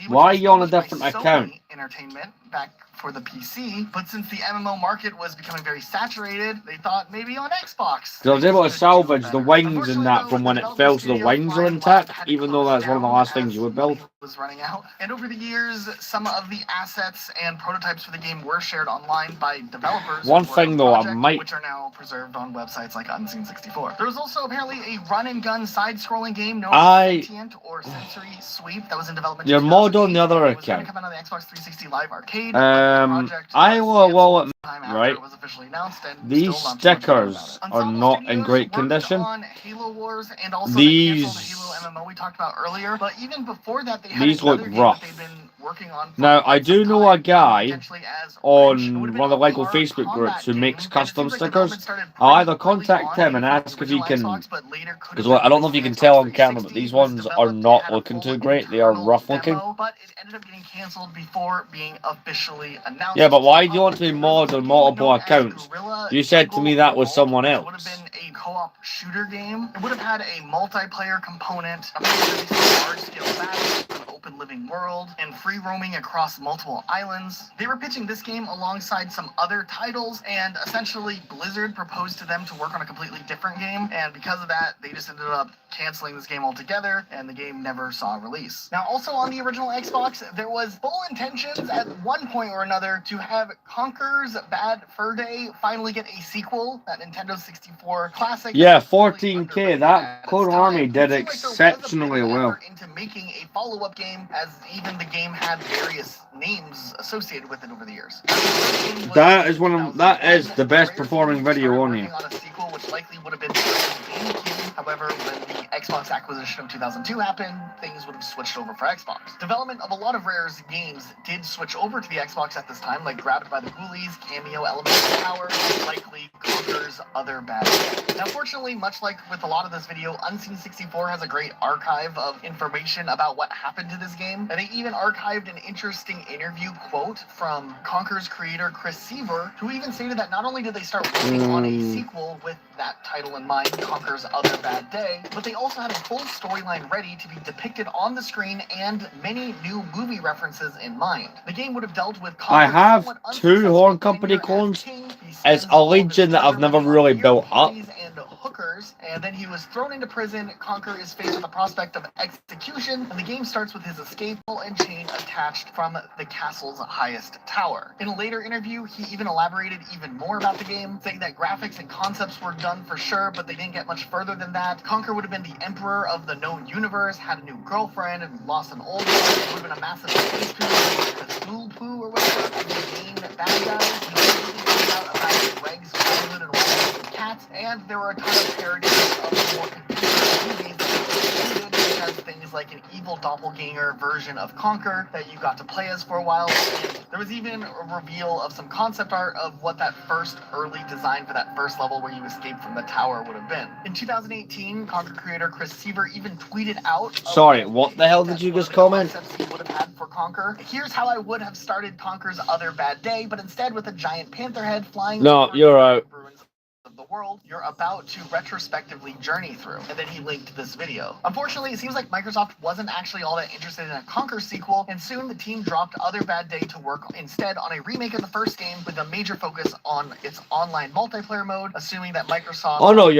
Why are you on a different account? Entertainment back for the PC, but since the MMO market was becoming very saturated, they thought maybe on Xbox. So I was able to things could do salvage the better. wings and that from when it fell, so the wings are intact, even though that's one of the last things you would build. Was running out, and over the years, some of the assets and prototypes for the game were shared online by developers. One who were thing on though, I Project, might- which are now preserved on websites like Unseen64. There was also apparently a run-and-gun side-scrolling game known as Sentient or Sensory Sweep that was in development. Your in mod on the 2008. other It was going account. to come out on the Xbox 360 Live Arcade. but the project I was will canceled time after right. it was officially announced, and These still not too much known stickers about it. are Ensemble not in Studios great worked condition. on Halo Wars and also These- the canceled Halo MMO we talked about earlier, but even before that, they had These look another game rough. that they'd been working on for Now, quite I do some know time, a guy potentially as on Wrench. It would've been one of the a Lego hard Facebook combat groups who game, makes and it custom seems like stickers. development started I'll either pretty early contact on him and for the ask if he original can, Xbox, but later could because have I don't know if been you can released tell on on camera, but 360. these It was ones are developed, not had a looking full too great. They are internal rough looking. demo, but it ended up getting canceled before being officially announced. Yeah, but why do you want to be There was mod a on game multiple known as accounts? Guerrilla You said to me Jungle that was Revolt. someone It would have else. been a co-op shooter game. It would have had a multiplayer component, a large-scale battle, an open living world, and free roaming across multiple islands. They were pitching this game alongside some other titles, and essentially Blizzard proposed to them to work on a completely different game, and because of that, they just ended up canceling this game altogether, and the game never saw a release. Now, also on the original Xbox, there was full intentions at one point or another to have Conker's Bad Fur Day finally get a sequel, that Nintendo 64 classic. Yeah, that was really 14K. underrated That at its Code time. Army It did seemed like there was a bit exceptionally of well. effort into making a follow-up game, as even the game had various names associated with it over the years. That is the best performing video on here. On a sequel, which likely would have been GameCube. However, when the Xbox acquisition of 2002 happened, things would have switched over for Xbox. Development of a lot of Rare's games did switch over to the Xbox at this time, like Grabbed by the Ghoulies, Cameo, Elemental Power, and likely Conker's Other Bad Day. Now, fortunately, much like with a lot of this video, Unseen64 has a great archive of information about what happened to this game, and they even archived an interesting interview quote from Conker's creator Chris Seaver, who even stated that not only did they start working on a sequel with that title in mind, Conker's Other Bad Day, but they also had a full storyline ready to be depicted on the screen and many new movie references in mind. The game would have dealt with I Conker's have somewhat 2 unsuccessful Horn Company tenure as clones. king. He It's spends a all of his legion that I've other never money really on beer built up. parties and hookers, and then he was thrown into prison. Conker is faced with the prospect of execution, and the game starts with his escape and chain attached from the castle's highest tower. In a later interview, he even elaborated even more about the game, saying that graphics and concepts were done for sure, but they didn't get much further than that. Conker would have been the emperor of the known universe, had a new girlfriend, and lost an old one. It would have been a massive space coup, the School Poo or whatever, and the main bad guys. He basically found out about Greg's childhood and all cats, and there were a ton of parodies of the more contemporary has things like an evil doppelganger version of Conker that you got to play as for a while. And there was even a reveal of some concept art of what that first early design for that first level where you escape from the tower would have been. In 2018, Conker creator Chris Seaver even tweeted out. Sorry, what the hell did you just comment? He would have had for Conker. Here's how I would have started Conker's other bad day, but instead with a giant panther head flying. No, you're out. Of the world you're about to retrospectively journey through. And then he linked this video. Unfortunately, it seems like Microsoft wasn't actually all that interested in a Conker sequel, and soon the team dropped Other Bad Day to work instead on a remake of the first game with a major focus on its online multiplayer mode, assuming that Microsoft Oh no,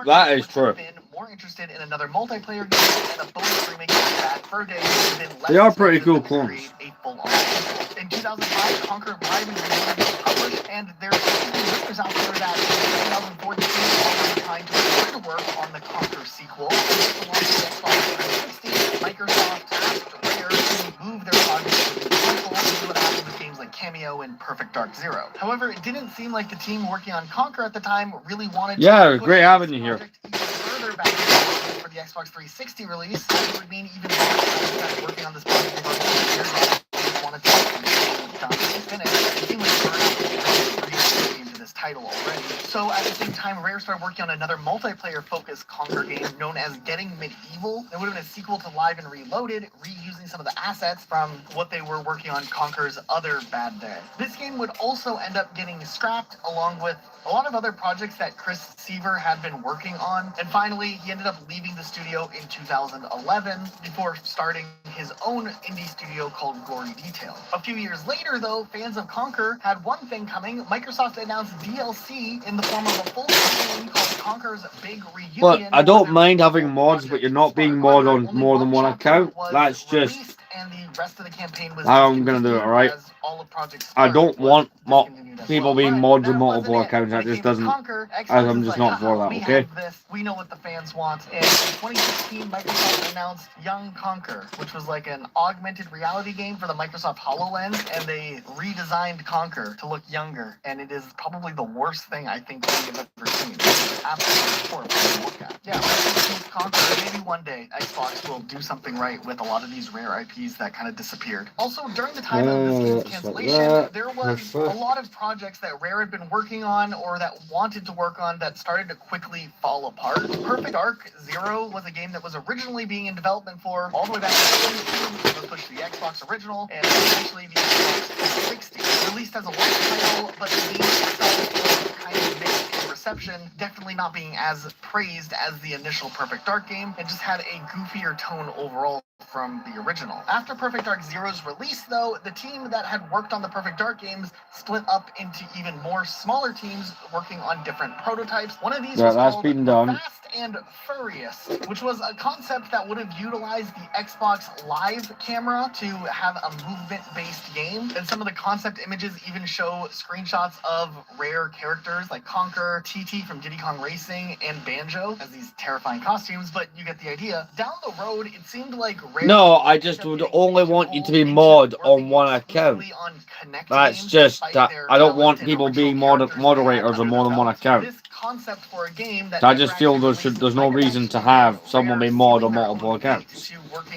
that is would true. have been more interested in another multiplayer game, and a bonus remake of Bad Fur Day would have been less They are pretty cool expensive than clones. create a full-on sequel. In 2005, Conker Live and Reloaded was published, and there's even rumors out there that in 2014 already trying to return to work on the Conker sequel. With the launch of the Xbox 360, Microsoft asked Rare to move their project to the console and see what happened with games like Cameo and Perfect Dark Zero. However, it didn't seem like the team working on Conker at the time really wanted Yeah, to it was great push having this you here. project even further back for the Xbox 360 release. It would mean even more time working on this project for about 2 years. They wanted to done and finished. It seemed like burnout into this title already. So at the same time, Rare started working on another multiplayer-focused Conker game known as Getting Medieval. It would have been a sequel to Live and Reloaded, reusing some of the assets from what they were working on Conker's Other Bad Day. This game would also end up getting scrapped along with a lot of other projects that Chris Seaver had been working on. And finally, he ended up leaving the studio in 2011 before starting his own indie studio called Glory Detail. A few years later, though, fans of Conker had one thing coming. Microsoft announced DLC in the form of a full game called Conker's Big Reunion. Look, I don't mind having mods, but you're not being mod on more than one account. That's just and the rest of the campaign was how I'm gonna do it, alright? I don't want people being mods on multiple accounts. That just doesn't. I'm just not for that, okay? We know what the fans want. And in 2016, Microsoft announced Young Conker, which was like an augmented reality game for the Microsoft HoloLens, and they redesigned Conker to look younger. And it is probably the worst thing I think we've ever seen. It's absolutely horrible to look at. Yeah, Conker. Maybe one day Xbox will do something right with a lot of these rare IPs that kind of disappeared. Also, during the time of this game's cancellation, there was a lot of projects that Rare had been working on or that wanted to work on that started to quickly fall apart. Perfect Dark Zero was a game that was originally being in development for all the way back to 2022. It was pushed to the Xbox original and eventually the Xbox 360. Released as a launch title, but the game itself was kind of mixed in reception, definitely not being as praised as the initial Perfect Dark game. It just had a goofier tone overall from the original. After Perfect Dark Zero's release, though, the team that had worked on the Perfect Dark games split up into even more smaller teams working on different prototypes. One of these was called Fast and Furious, which was a concept that would have utilized the Xbox Live camera to have a movement-based game. And some of the concept images even show screenshots of rare characters like Conker, TT from Diddy Kong Racing, and Banjo as these terrifying costumes, but you get the idea. Down the road, it seemed like Rare... No, I just would only want you to be mod on one account. That's just that I don't want people being moderators on more than one account. I just feel there's no reason to have someone be mod on multiple accounts.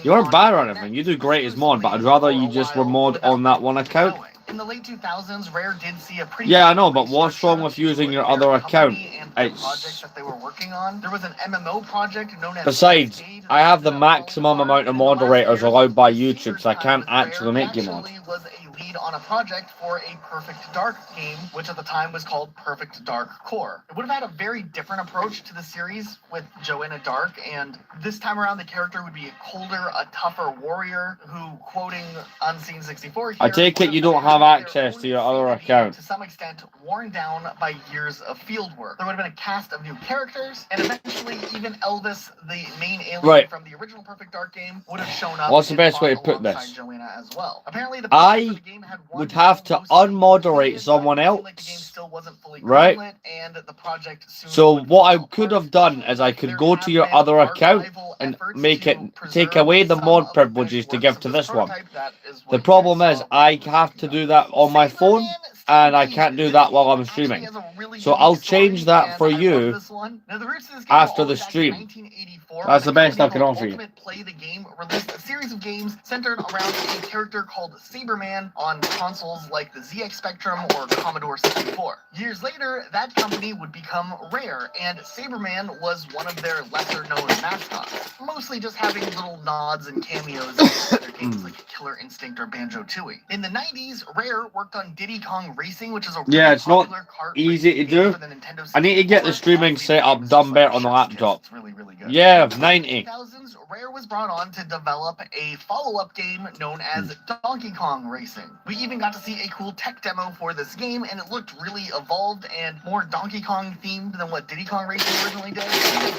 You aren't bad or anything, you do great as mod, but I'd rather you just were mod on that one account. In the late 2000s, Rare did see a pretty... Yeah, I know, but what's wrong with using your other account? Projects that they were working on. There was an MMO project known as... Besides, I have the maximum amount of moderators allowed by YouTube, so I can't actually make you mod. Was a lead on a project for a Perfect Dark game, which at the time was called Perfect Dark Core. It would have had a very different approach to the series with Joanna Dark, and this time around the character would be a colder, a tougher warrior who, quoting Unseen 64 here, I take it you don't have access to your other account. To some extent, worn down by years of field work. There would have been a cast of new characters, and eventually even Elvis, the main alien from the original Perfect Dark game, would have shown up. What's the best way to put this? Joanna as well. Apparently, I would have to unmoderate someone else, right? So what I could have done is I could go to your other account and make it take away the mod privileges to give to this one. The problem is I have to do that on my phone, and I can't do that while I'm streaming. So I'll change that for you after the stream. That's the best I can offer you. Play the game released a series of games centered around a character called Saberman on consoles like the ZX Spectrum or Commodore 64. Years later, that company would become Rare, and Saberman was one of their lesser-known mascots, mostly just having little nods and cameos in other games like Killer Instinct or Banjo-Tooie. In the 90s, Rare worked on Diddy Kong Racing, which is a really It's not popular kart easy to racing do. game for the Nintendo I need to get the 64. streaming set up done better on the laptop. It's really, really good. Yeah, In the 90. 2000s, Rare was brought on to develop a follow-up game known as Donkey Kong Racing. We even got to see a cool tech demo for this game, and it looked really evolved and more Donkey Kong themed than what Diddy Kong Racing originally did.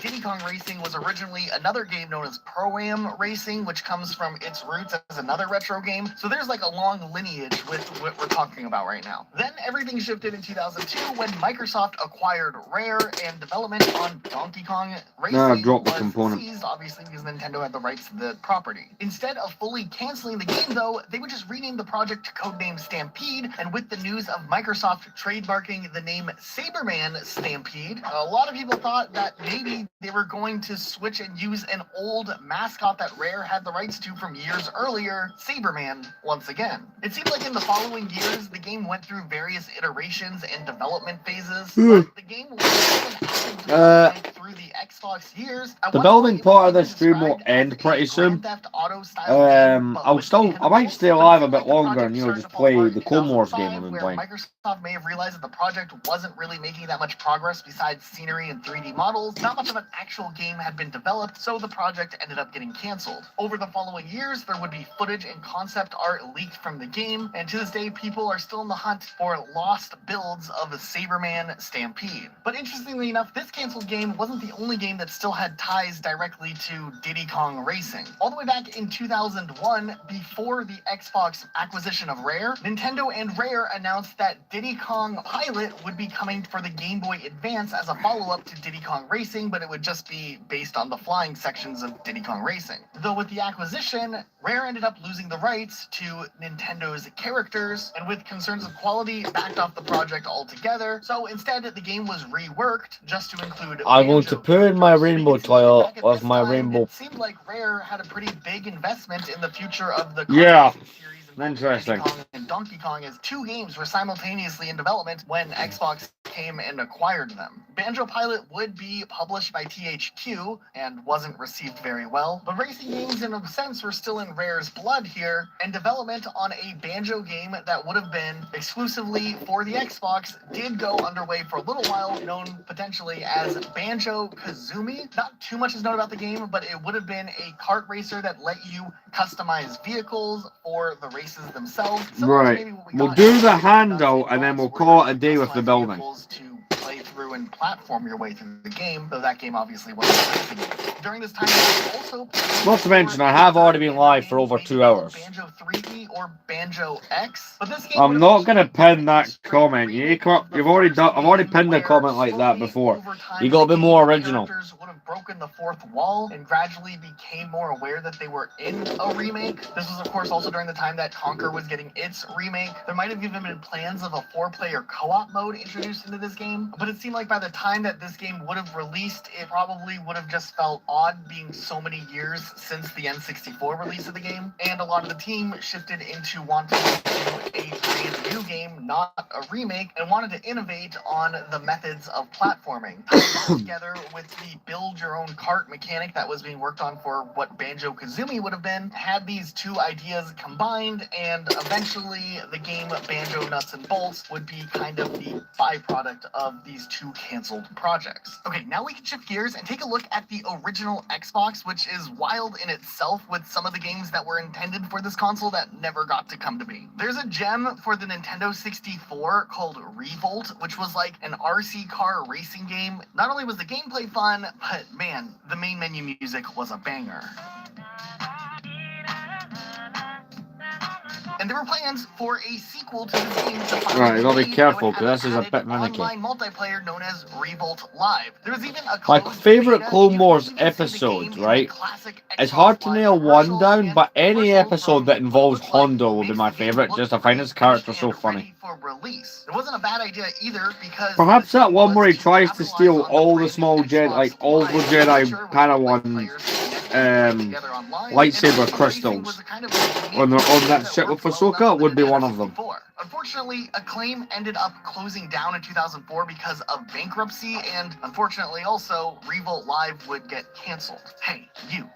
Diddy Kong Racing was originally another game known as Pro-Am Racing, which comes from its roots as another retro game. So there's like a long lineage with what we're talking about right now. Then everything shifted in 2002 when Microsoft acquired Rare, and development on Donkey Kong Racing dropped the was component. seized, obviously, because Nintendo had the rights to the property. Instead of fully canceling the game, though, they would just rename the project to codename Stampede, and with the news of Microsoft trademarking the name Saberman Stampede, a lot of people thought that maybe they were going to switch and use an old mascot that Rare had the rights to from years earlier, Saberman, once again. It seemed like in the following years, the game went through various iterations and development phases, but the game was through the Xbox years. The building part of the stream will end pretty soon. I might stay alive a bit longer and just play the Clone Wars game I've been playing. Microsoft may have realized that the project wasn't really making that much progress besides scenery and 3D models. Not much of an actual game had been developed, so the project ended up getting canceled. Over the following years, there would be footage and concept art leaked from the game, and to this day, people are still in the hunt for lost builds of the Saberman Stampede. But interestingly enough, this canceled game wasn't the only game that still had ties directly to Diddy Kong Racing. All the way back in 2001, before the Xbox acquisition of Rare, Nintendo and Rare announced that Diddy Kong Pilot would be coming for the Game Boy Advance as a follow-up to Diddy Kong Racing, but it would just be based on the flying sections of Diddy Kong Racing. Though with the acquisition, Rare ended up losing the rights to Nintendo's characters, and with concerns of quality, backed off the project altogether. So instead, the game was reworked just to include I'm going to put in my rainbow toilet Back at with this my time, rainbow. It seemed like Rare had a pretty big investment in the future of the Yeah. series. Interesting. Diddy Kong and Donkey Kong, as two games were simultaneously in development when Xbox came and acquired them. Banjo Pilot would be published by THQ and wasn't received very well, but racing games in a sense were still in Rare's blood here, and development on a Banjo game that would have been exclusively for the Xbox did go underway for a little while, known potentially as Banjo-Kazooie. Not too much is known about the game, but it would have been a kart racer that let you customize vehicles for the races themselves. Similar to maybe Right. what we We'll got do in the Xbox handout and then we'll call it a day with the customized building. vehicles to play through and platform your way through the game, though that game obviously wasn't a racing game. During this time, there was also Not to mention, I have already been live for over 2 hours. Banjo 3D or Banjo X, but this game I'm would not have gonna pin that comment. You need to come up, you've already done. I've already pinned a comment like that before. You got to be more original. Characters would have broken the fourth wall and gradually became more aware that they were in a remake. This was, of course, also during the time that Conquer was getting its remake. There might have even been plans of a 4-player co-op mode introduced into this game, but it seemed like by the time that this game would have released, it probably would have just felt odd being so many years since the N64 release of the game, and a lot of the team shifted into wanting to do a brand new game, not a remake, and wanted to innovate on the methods of platforming. Together with the build your own kart mechanic that was being worked on for what Banjo-Kazooie would have been, had these two ideas combined, and eventually the game Banjo Nuts and Bolts would be kind of the byproduct of these two canceled projects. Okay, now we can shift gears and take a look at the original Xbox, which is wild in itself with some of the games that were intended for this console that never got to come to be. There's a gem for the Nintendo 64 called Revolt, which was like an RC car racing game. Not only was the gameplay fun, but man, the main menu music was a banger. And there were plans for a sequel to this game. To Right, you gotta be careful, that 'cause would this is a have bit added finicky. online multiplayer known as Revolt Live. There was even a My closed favourite beta. Clone You Wars could even see the episode, game in the right? classic It's Xbox hard to Live nail one commercials, down, and but any commercials episode from that involves what looked like Hondo will be makes my the game favourite. look Just I find his pretty character finished so and funny. ready for release. It wasn't a bad idea either, because Perhaps the that thing one was where he to tries to capitalize steal on all the brand new small Jedi, Xbox like all the Live Jedi feature, which Padawan would let players connect and play together online, lightsaber and crystals. was a kind of When they're on that that ship with worked well Ahsoka, enough would be that it one had of them. 64. Unfortunately, Acclaim ended up closing down in 2004 because of bankruptcy, and unfortunately also, Revolt Live would get canceled. Hey,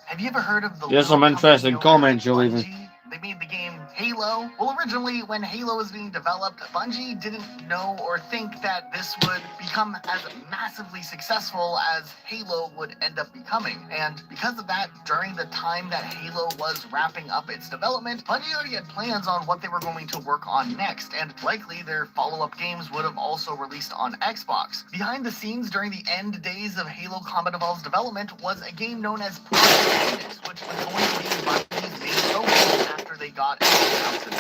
have you ever heard of the Here's some little interesting company known comments as you're leaving. Bungie? They made the game Halo. Well, originally, when Halo was being developed, Bungie didn't know or think that this would become as massively successful as Halo would end up becoming. And because of that, during the time that Halo was wrapping up its development, Bungie already had plans on what they were going to work on next, and likely their follow-up games would have also released on Xbox. Behind the scenes during the end days of Halo Combat Evolved's development was a game known as Project Phoenix, which was going to be Bungie's main focus after they got announced.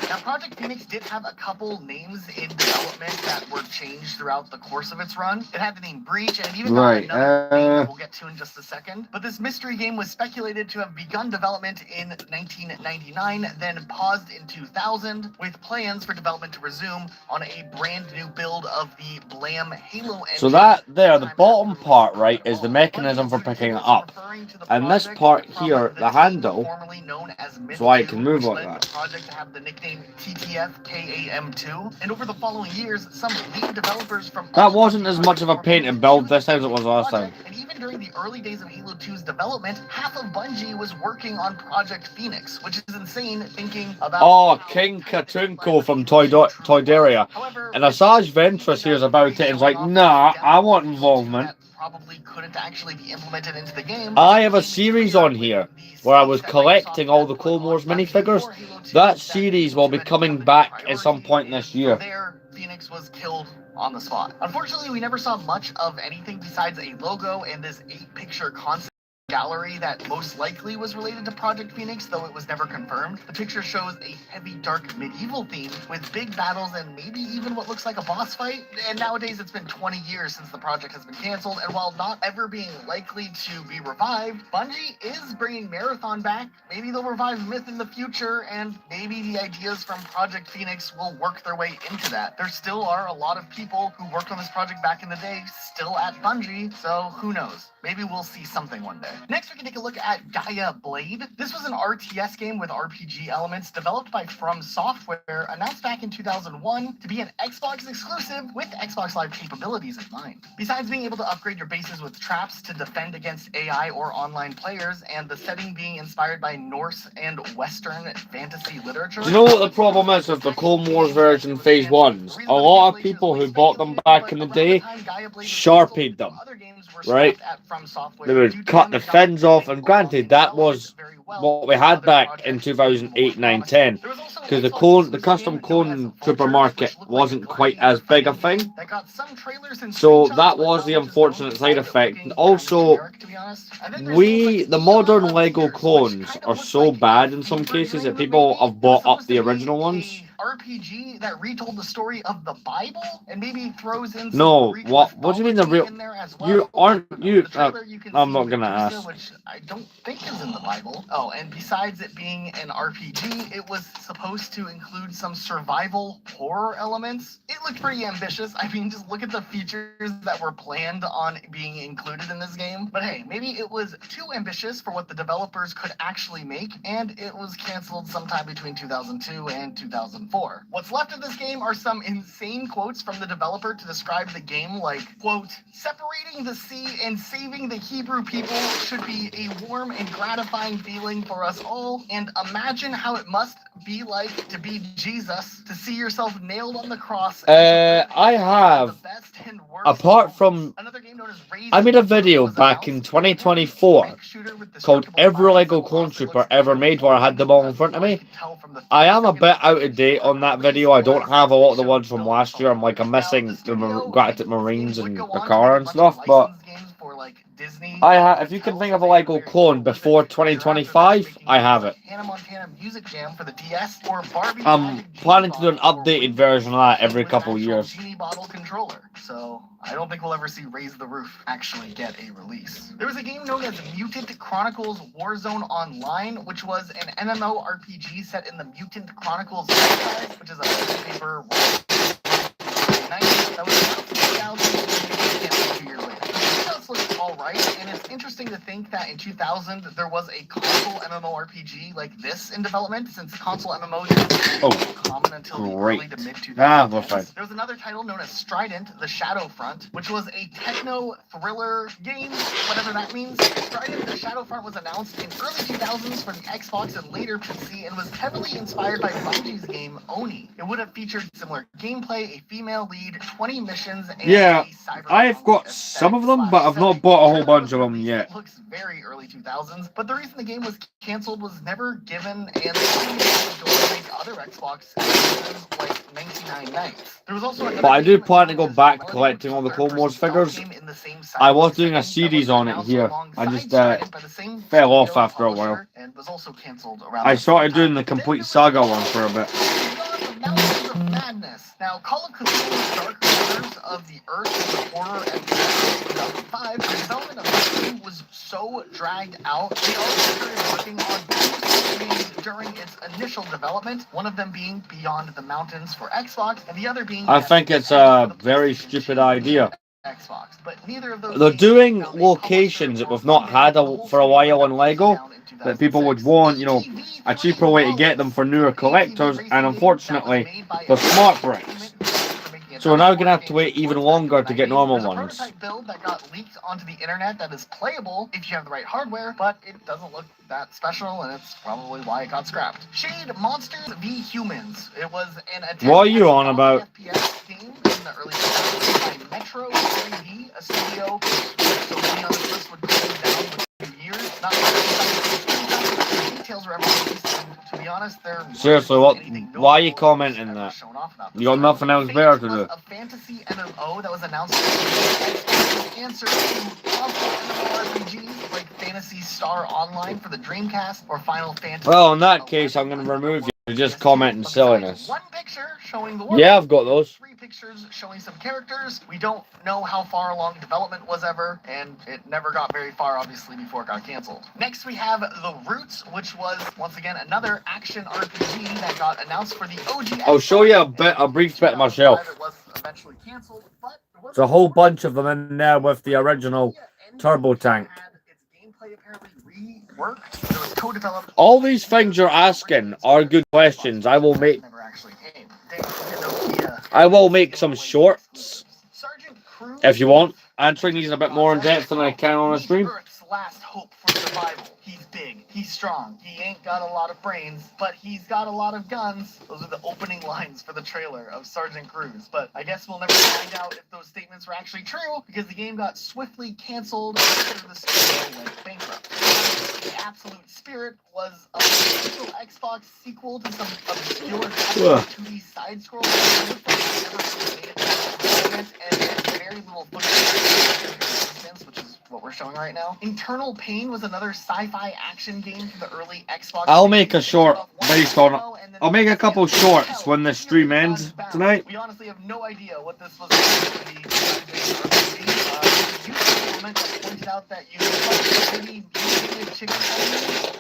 Now, Project Phoenix did have a couple names in development that were changed throughout the course of its run. It had the name Breach, and it even got another name that we'll get to in just a second. But this mystery game was speculated to have begun development in 1999, then paused in 2000, with plans for development to resume on a brand new build of the Blam Halo engine. So that there, the bottom part, right, is the mechanism for picking it up. And this part here, the handle, so I can move like that. Project to have the nickname TTF-KAM2, and over the following years, some lead developers from That wasn't as much of a paint and build this time as it was last time. And even during the early days of Halo 2's development, half of Bungie was working on Project Phoenix, which is insane thinking about. Oh, King Katunko from Toydaria. And Asajj Ventress hears about it and is like, nah, I want involvement. Probably couldn't actually be implemented into the game. I have a series on here where I was collecting all the Clone Wars minifigures. That series will be coming back at some point this year. There, Phoenix was killed on the spot. Unfortunately, we never saw much of anything besides a logo and this 8-picture concept gallery that most likely was related to Project Phoenix, though it was never confirmed. The picture shows a heavy dark medieval theme with big battles and maybe even what looks like a boss fight. And nowadays it's been 20 years since the project has been canceled, and while not ever being likely to be revived, Bungie is bringing Marathon back. Maybe they'll revive Myth in the future, and maybe the ideas from Project Phoenix will work their way into that. There still are a lot of people who worked on this project back in the day still at Bungie, so who knows? Maybe we'll see something one day. Next, we can take a look at Gaia Blade. This was an RTS game with RPG elements developed by From Software, announced back in 2001 to be an Xbox exclusive with Xbox Live capabilities in mind. Besides being able to upgrade your bases with traps to defend against AI or online players, and the setting being inspired by Norse and Western fantasy literature. Do you know what the problem is with the Clone Wars version Phase 1s? A lot of people who bought them back in the day sharpied them, right? They would cut the fins off, and granted, that was what we had back in 2008, 9, 10, because the custom clone trooper market wasn't quite as big a thing. So that was the unfortunate side effect. And also, the modern Lego clones are so bad in some cases that people have bought up the original ones. RPG that retold the story of the Bible and maybe throws in some No, Greek what do you mean the real? in there as well. You aren't you? The trailer you can I'm see not gonna Medusa, ask. which I don't think is in the Bible. Oh, and besides it being an RPG, it was supposed to include some survival horror elements. It looked pretty ambitious. I mean, just look at the features that were planned on being included in this game. But hey, maybe it was too ambitious for what the developers could actually make, and it was canceled sometime between 2002 and 2004. What's left of this game are some insane quotes from the developer to describe the game, like, quote, separating the sea and saving the Hebrew people should be a warm and gratifying feeling for us all, and imagine how it must be like to be Jesus, to see yourself nailed on the cross. I have, apart from, I made a video back in 2024 called Every Lego Clone Trooper Ever Made, where I had them all in front of me. I am a bit out of date on that video. I don't have a lot of the ones from last year. I'm missing the Galactic Marines and Bakara and stuff, but for like Disney If you can think of a Lego clone before 2025, I have it. Hannah Montana Music Jam for the DS or Barbie. I'm planning to do an updated version of that every couple years. Genie bottle controller. So I don't think we'll ever see Raise the Roof actually get a release. There was a game known as Mutant Chronicles Warzone Online, which was an MMORPG set in the Mutant Chronicles franchise, which is a paper that was announced in 2000 2 years later. It does look alright, and it's interesting to think that in 2000 there was a console MMORPG like this in development, since console MMOs were common until the early to mid 2000s. There was another title known as Strident: The Shadowfront, which was a techno thriller game, whatever that means. Strident: The Shadowfront was announced in early 2000s for the Xbox and later PC, and was heavily inspired by Bungie's game Oni. It would have featured similar gameplay, a female lead, 20 missions, and Yeah, a cyberpunk I've got some of them, but I've not bought a whole bunch of them yet. It looks very early 2000s, but the reason the game was canceled was never given, and Sony was going to make other Xbox exclusives like 99 Nights. There was also But I do plan to go back collecting all the Clone Wars figures. I was doing a series on it here. I just fell off after a while. And was also canceled around. I started doing the complete saga one for a bit. Mountains of Madness. Now, Call of Cthulhu's Dark Corners of the Earth and the Horror and 2005, the development of this game was so dragged out, they also started working on two games during its initial development, one of them being Beyond the Mountains for Xbox, and the other being... I think it's a very stupid idea. Xbox, but neither of those They're doing locations that we've not had for a while on Lego, that people would want, you know, a cheaper way to get them for newer collectors, and unfortunately, they're smart bricks. So we're now going to have to wait even longer to get normal ones. There's a prototype build that got leaked onto the internet that is playable if you have the right hardware, but it doesn't look that special, and it's probably why it got scrapped. Shade Monsters v Humans. It was an attempt What are you on about? FPS game in the early 2000s by Metro 3D, a studio so many on this list would go down with 2 years. Not the details were ever released. To be honest, they're Seriously, why are you commenting that? You got nothing else better to do. A fantasy MMO that was announced as answer to console MMORPGs like Phantasy Star Online for the Dreamcast or Final Fantasy. Well, in that case, I'm going to remove you for just commenting silliness. One picture showing the world. Yeah, I've got those. 3 pictures showing some characters. We don't know how far along development was ever, and it never got very far, obviously, before it got canceled. Next, we have The Roots, which was, once again, another action RPG that got announced for the OG. I'll show you a brief bit myself. It was eventually canceled, but There's a whole bunch of them in there with the original turbo tank. its gameplay apparently reworked. There was co-developed. All these things you're asking are good questions. I will make Never actually came. Nokia. I will make some shorts Sergeant Cruz. if you want, answering these a bit more in depth than I can on a stream. Earth's last hope for survival. He's big. He's strong. He ain't got a lot of brains, but he's got a lot of guns. Those are the opening lines for the trailer of Sergeant Cruz. But I guess we'll never find out if those statements were actually true, because the game got swiftly canceled after the studio went bankrupt. The Absolute Spirit was a potential Xbox sequel to some obscure 2D side-scroller that never made it to development, and there's very little footage, which is what we're showing right now. Internal Pain was another sci-fi action game from the early Xbox. I'll make a short based on it. I'll make a couple shorts when the stream ends tonight. We honestly have no idea what this was going to be. You comment pointed out that you maybe chicken.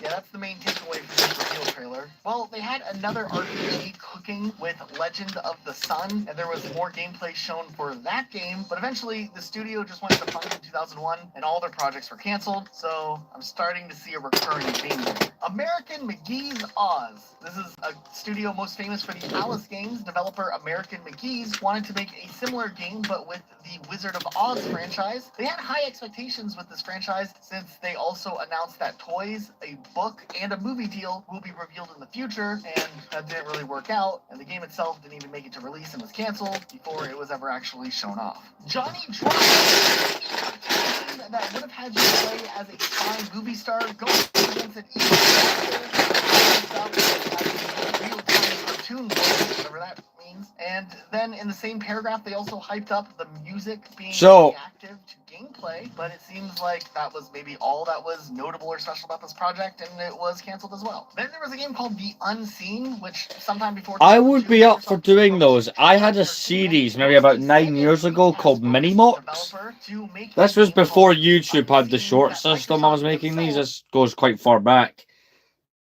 Yeah, that's the main takeaway from this reveal trailer. Well, they had another RPG cooking with Legend of the Sun, and there was more gameplay shown for that game, but eventually the studio just went defunct in 2001, and all their projects were canceled, so I'm starting to see a recurring theme here. American McGee's Oz. This is a studio most famous for the Alice games. Developer American McGee's wanted to make a similar game, but with the Wizard of Oz franchise. They had high expectations with this franchise, since they also announced that toys, a book, and a movie deal will be revealed in the future, and that didn't really work out, and the game itself didn't even make it to release and was canceled before it was ever actually shown off. Johnny Drive, that would have had you play as a spy movie star going against an evil real-time cartoon world, whatever that means. cutscenes. And then in the same paragraph, they also hyped up the music being So- reactive to gameplay, but it seems like that was maybe all that was notable or special about this project, and it was canceled as well. Then there was a game called The Unseen, which sometime before I would be up for doing those. I had a series maybe about 9 years ago called Minimox. This was before YouTube had the short system I was making these. This goes quite far back.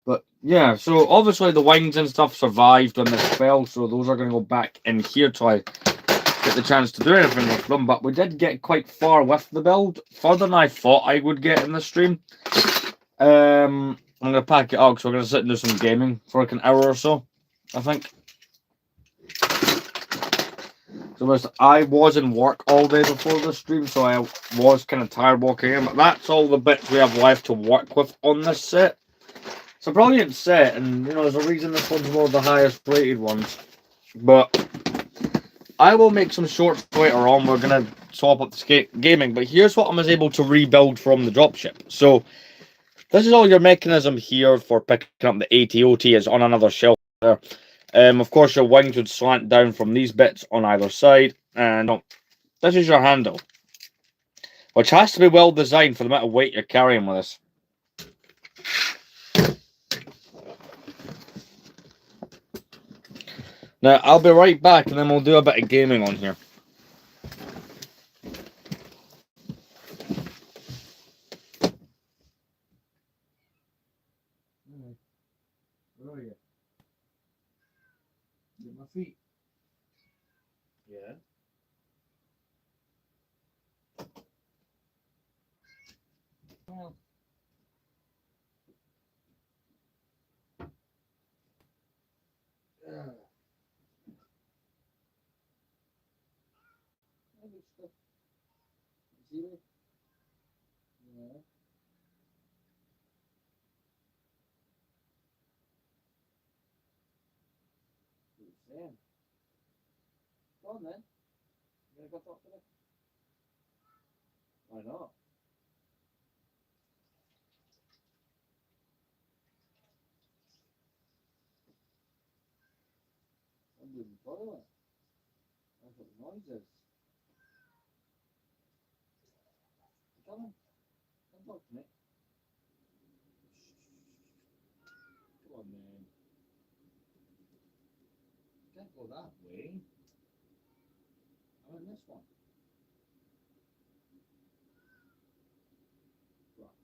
But yeah, so obviously the wings and stuff survived on this spell, so those are going to go back in here till I get the chance to do anything with them. But we did get quite far with the build, further than I thought I would get in the stream. I'm going to pack it up because we're going to sit and do some gaming for like an hour or so, I think. So I was in work all day before the stream, so I was kind of tired walking in. But that's all the bits we have left to work with on this set. It's a brilliant set, and you know there's a reason this one's one of the highest rated ones. But I will make some shorts later on. We're gonna swap up the gaming. But here's what I was able to rebuild from the dropship. So this is all your mechanism here for picking up the AT-OT is on another shelf there. Of course, your wings would slant down from these bits on either side, and this is your handle, which has to be well designed for the amount of weight you're carrying with this. Now, I'll be right back, and then we'll do a bit of gaming on here. Where are you? Get my feet. Yeah. Well. Yeah. See me? Yeah. Sam. Go on then. You gonna go talk to them? Why not? I'm doing the toilet. That's what the noise is. Come on. Come talk to me. Come on, man. Can't go that way. I'm in this one. Right.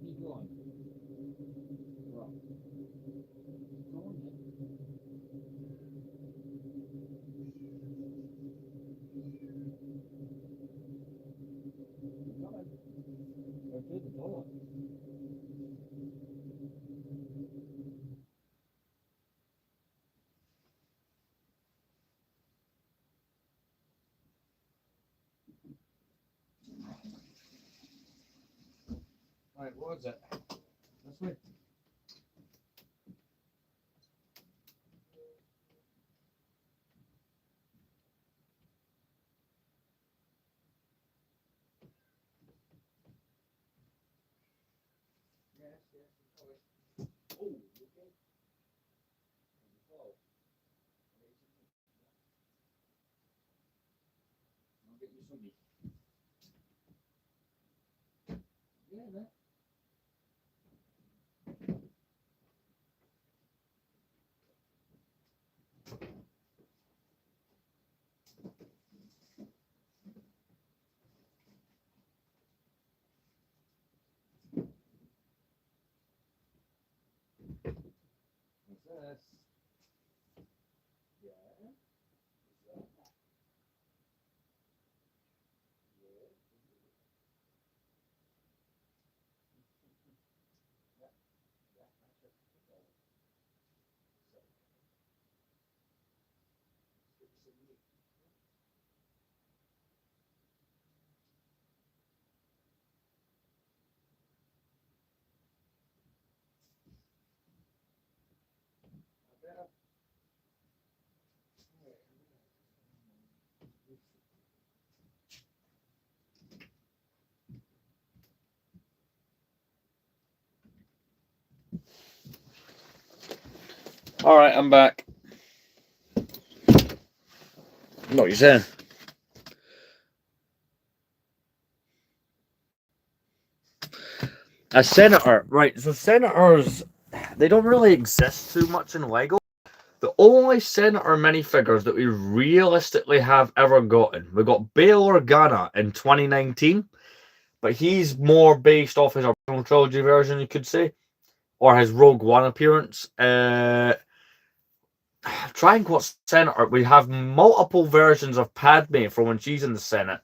Keep going. Right. Come on, man. Come on. Go to the toilet. Right, what is it? This way. Yes, yes, sorry. Oh, you okay? Oh. I'll get you some. Yeah, man. What's this? Yeah. What's that? Yeah. Alright, I'm back. What are you saying? A senator, right? So senators, they don't really exist too much in Lego. The only senator minifigures that we realistically have ever gotten, we got Bail Organa in 2019, but he's more based off his original trilogy version, you could say, or his Rogue One appearance. Trying what senator, we have multiple versions of Padme from when she's in the Senate.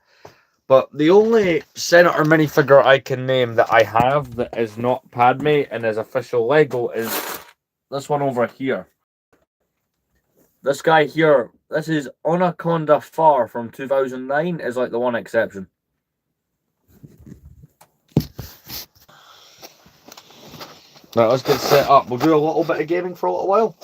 But the only senator minifigure I can name that I have that is not Padme and is official Lego is this one over here. This guy here, this is Anaconda Far from 2009, is like the one exception. Right, let's get set up. We'll do a little bit of gaming for a little while.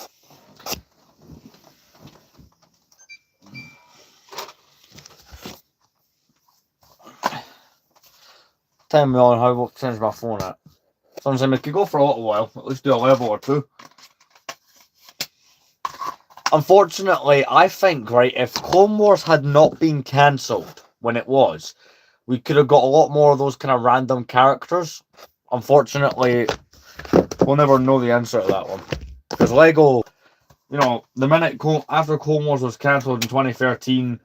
Tell me on how to change my phone at. Sometimes we could go for a little while, at least do a level or two. Unfortunately, I think, right, if Clone Wars had not been cancelled when it was, we could have got a lot more of those kind of random characters. Unfortunately, we'll never know the answer to that one. Because Lego, you know, the minute after Clone Wars was cancelled in 2013,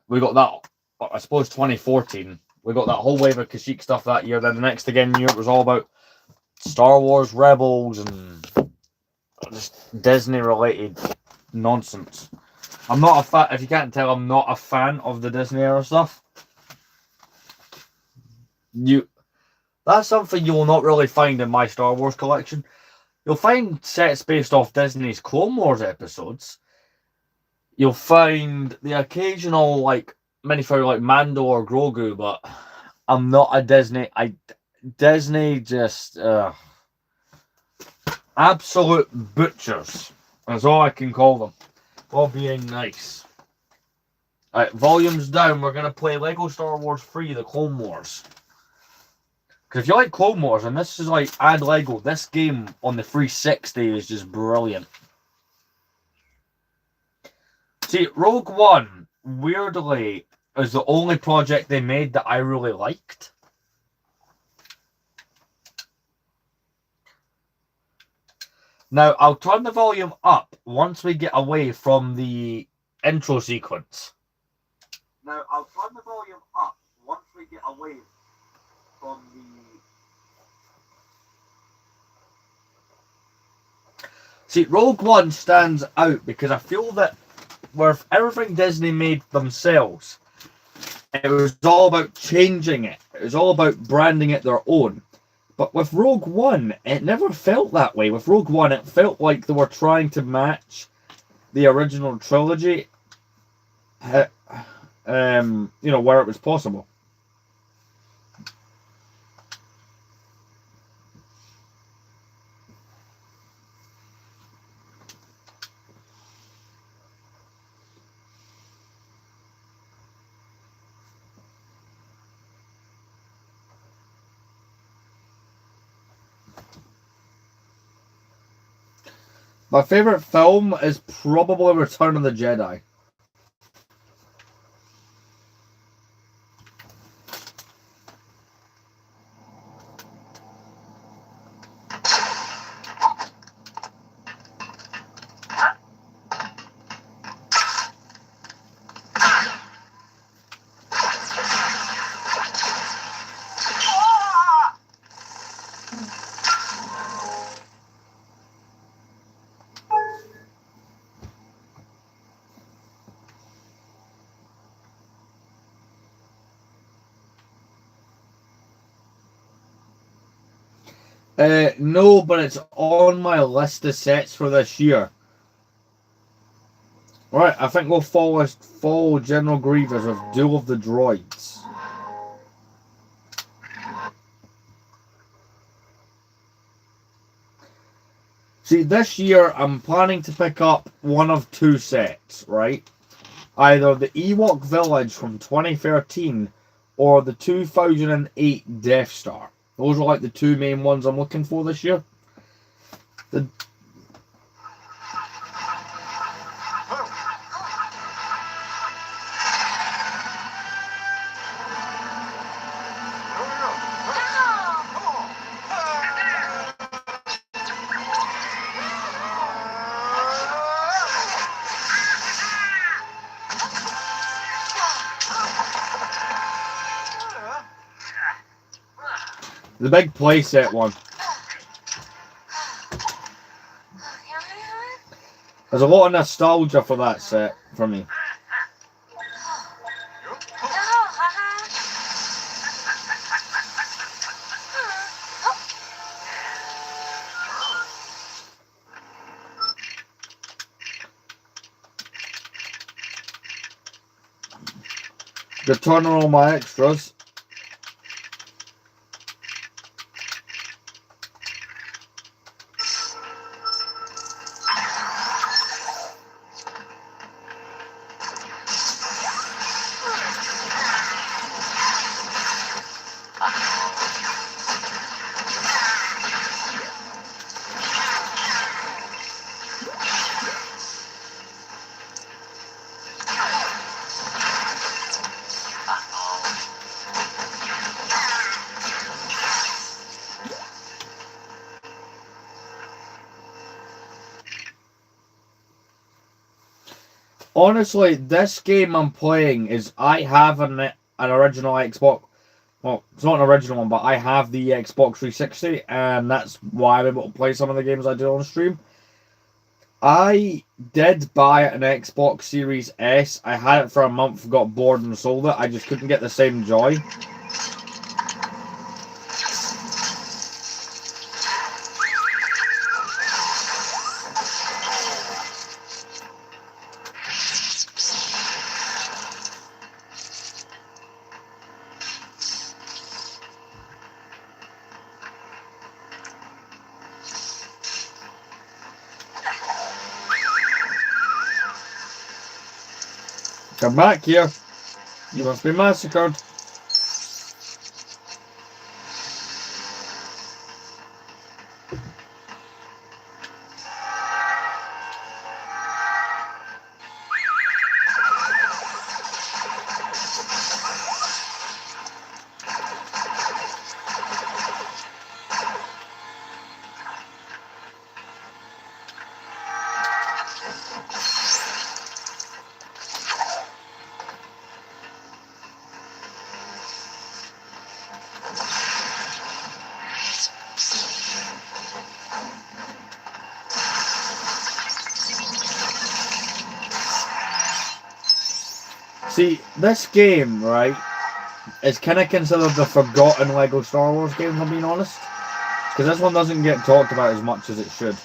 we got that, I suppose 2014, we got that whole wave of Kashyyyk stuff that year. Then the next again year, it was all about Star Wars Rebels and just Disney-related nonsense. I'm not a fan, if you can't tell, I'm not a fan of the Disney era stuff. That's something you will not really find in my Star Wars collection. You'll find sets based off Disney's Clone Wars episodes. You'll find the occasional like minifigure like Mando or Grogu, but I'm not a Disney. Disney just absolute butchers. That's all I can call them. All being nice. Alright, volume's down. We're gonna play Lego Star Wars 3: The Clone Wars. Because if you like Clone Wars, and this is like add Lego, this game on the 360 is just brilliant. See, Rogue One, weirdly, is the only project they made that I really liked. Now, I'll turn the volume up once we get away from the intro sequence. Now, I'll turn the volume up once we get away from the... See, Rogue One stands out because I feel that with everything Disney made themselves, it was all about changing it. It was all about branding it their own. But with Rogue One, it never felt that way. With Rogue One, it felt like they were trying to match the original trilogy, you know, where it was possible. My favourite film is probably Return of the Jedi. No, but it's on my list of sets for this year. Right, I think we'll follow General Grievous with Duel of the Droids. See, this year I'm planning to pick up one of two sets, right? Either the Ewok Village from 2013 or the 2008 Death Star. Those are like the two main ones I'm looking for this year. The big playset one. There's a lot of nostalgia for that set for me. To turn on all my extras. Honestly, this game I'm playing is I have an original Xbox. Well, it's not an original one, but I have the Xbox 360, and that's why I'm able to play some of the games I do on stream. I did buy an Xbox Series S. I had it for a month, got bored and sold it. I just couldn't get the same joy. Come back here. You must be massacred. See, this game, right, is kind of considered the forgotten LEGO Star Wars game, if I'm being honest. Because this one doesn't get talked about as much as it should.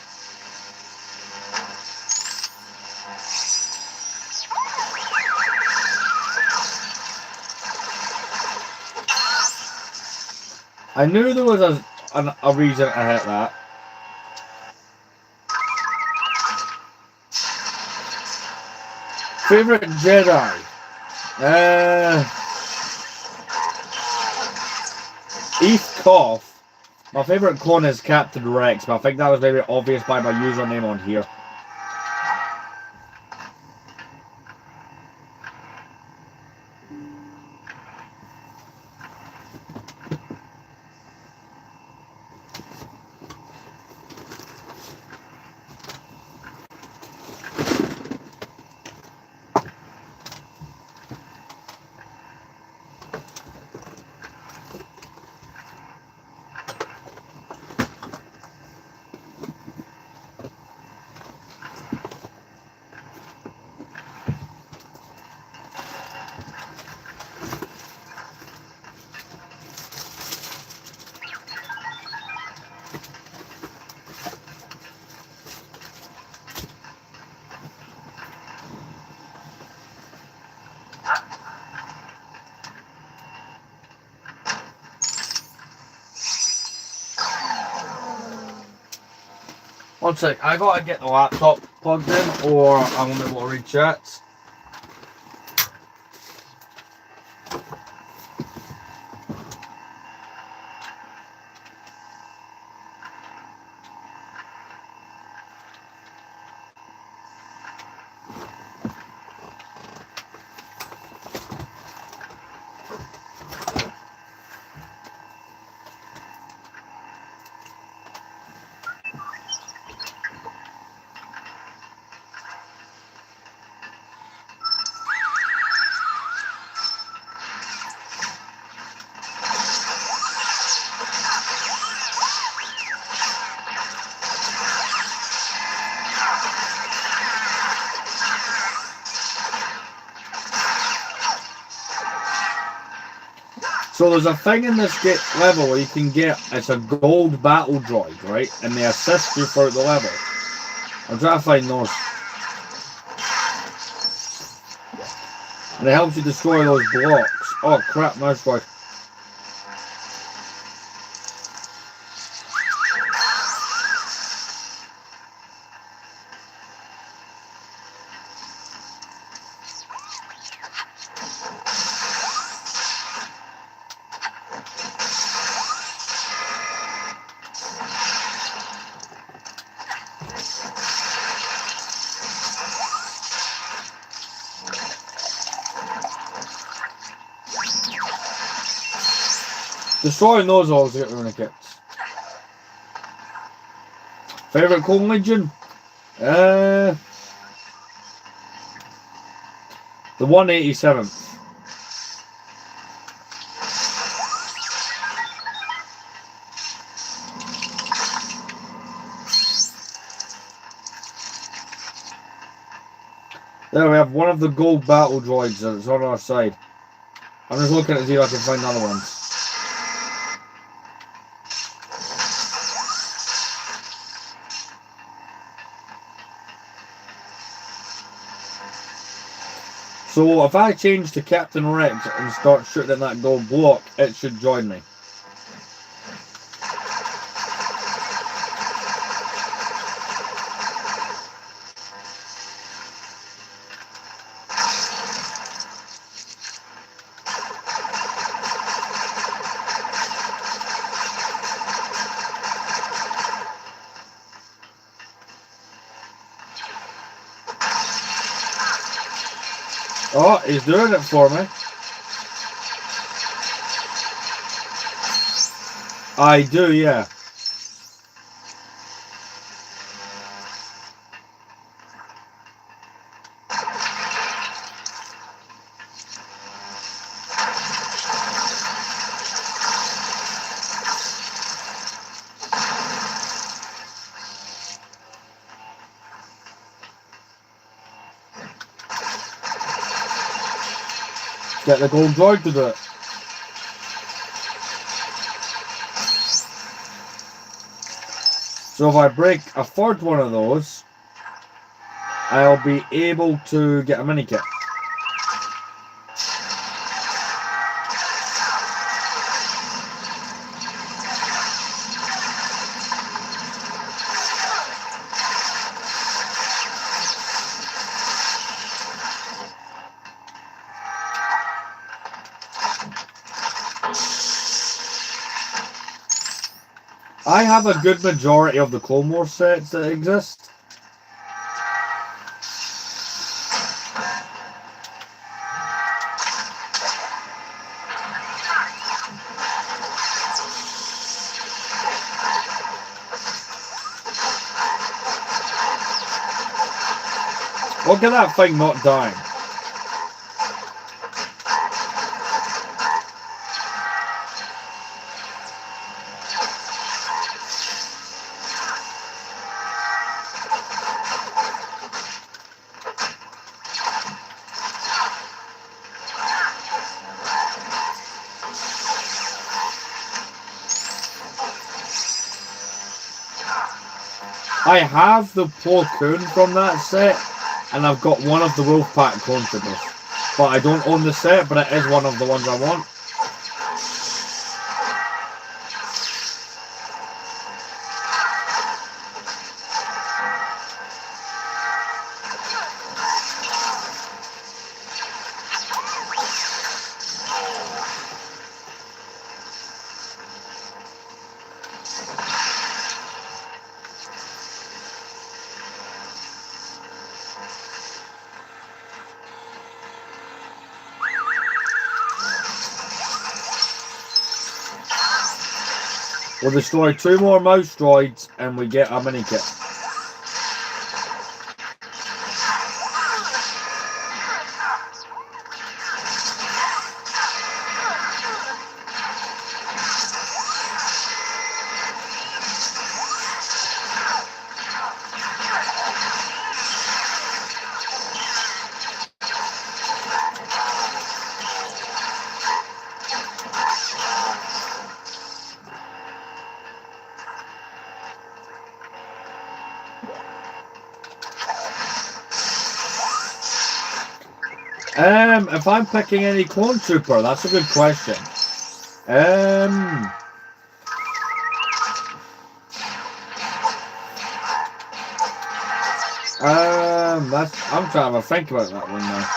I knew there was a reason I hit that. Favorite Jedi? East Koff. My favorite clone is Captain Rex, but I think that was very obvious by my username on here. One sec, I gotta get the laptop plugged in or I'm gonna be able to read chats. So there's a thing in this level where you can get, it's a gold battle droid, right? And they assist you throughout the level. I'm trying to find those. And it helps you destroy those blocks. Oh crap, mouse droid. Destroying those always get rid of kits. Favorite Clone Legion? The 187th. There we have one of the gold battle droids that's on our side. I'm just looking to see if I can find other ones. So if I change to Captain Rex and start shooting at that gold block, it should join me. Oh, he's doing it for me. I do, yeah. Get the gold droid to do it. So if I break a third one of those, I'll be able to get a mini kit. I have a good majority of the Clone Wars sets that exist. Look at that thing not dying. I have the Plo Koon from that set, and I've got one of the Wolfpack clone troopers. But I don't own the set, but it is one of the ones I want. We'll destroy 2 more mouse droids and we get a mini kit. If I'm picking any clone trooper, that's a good question. I'm trying to think about that one now.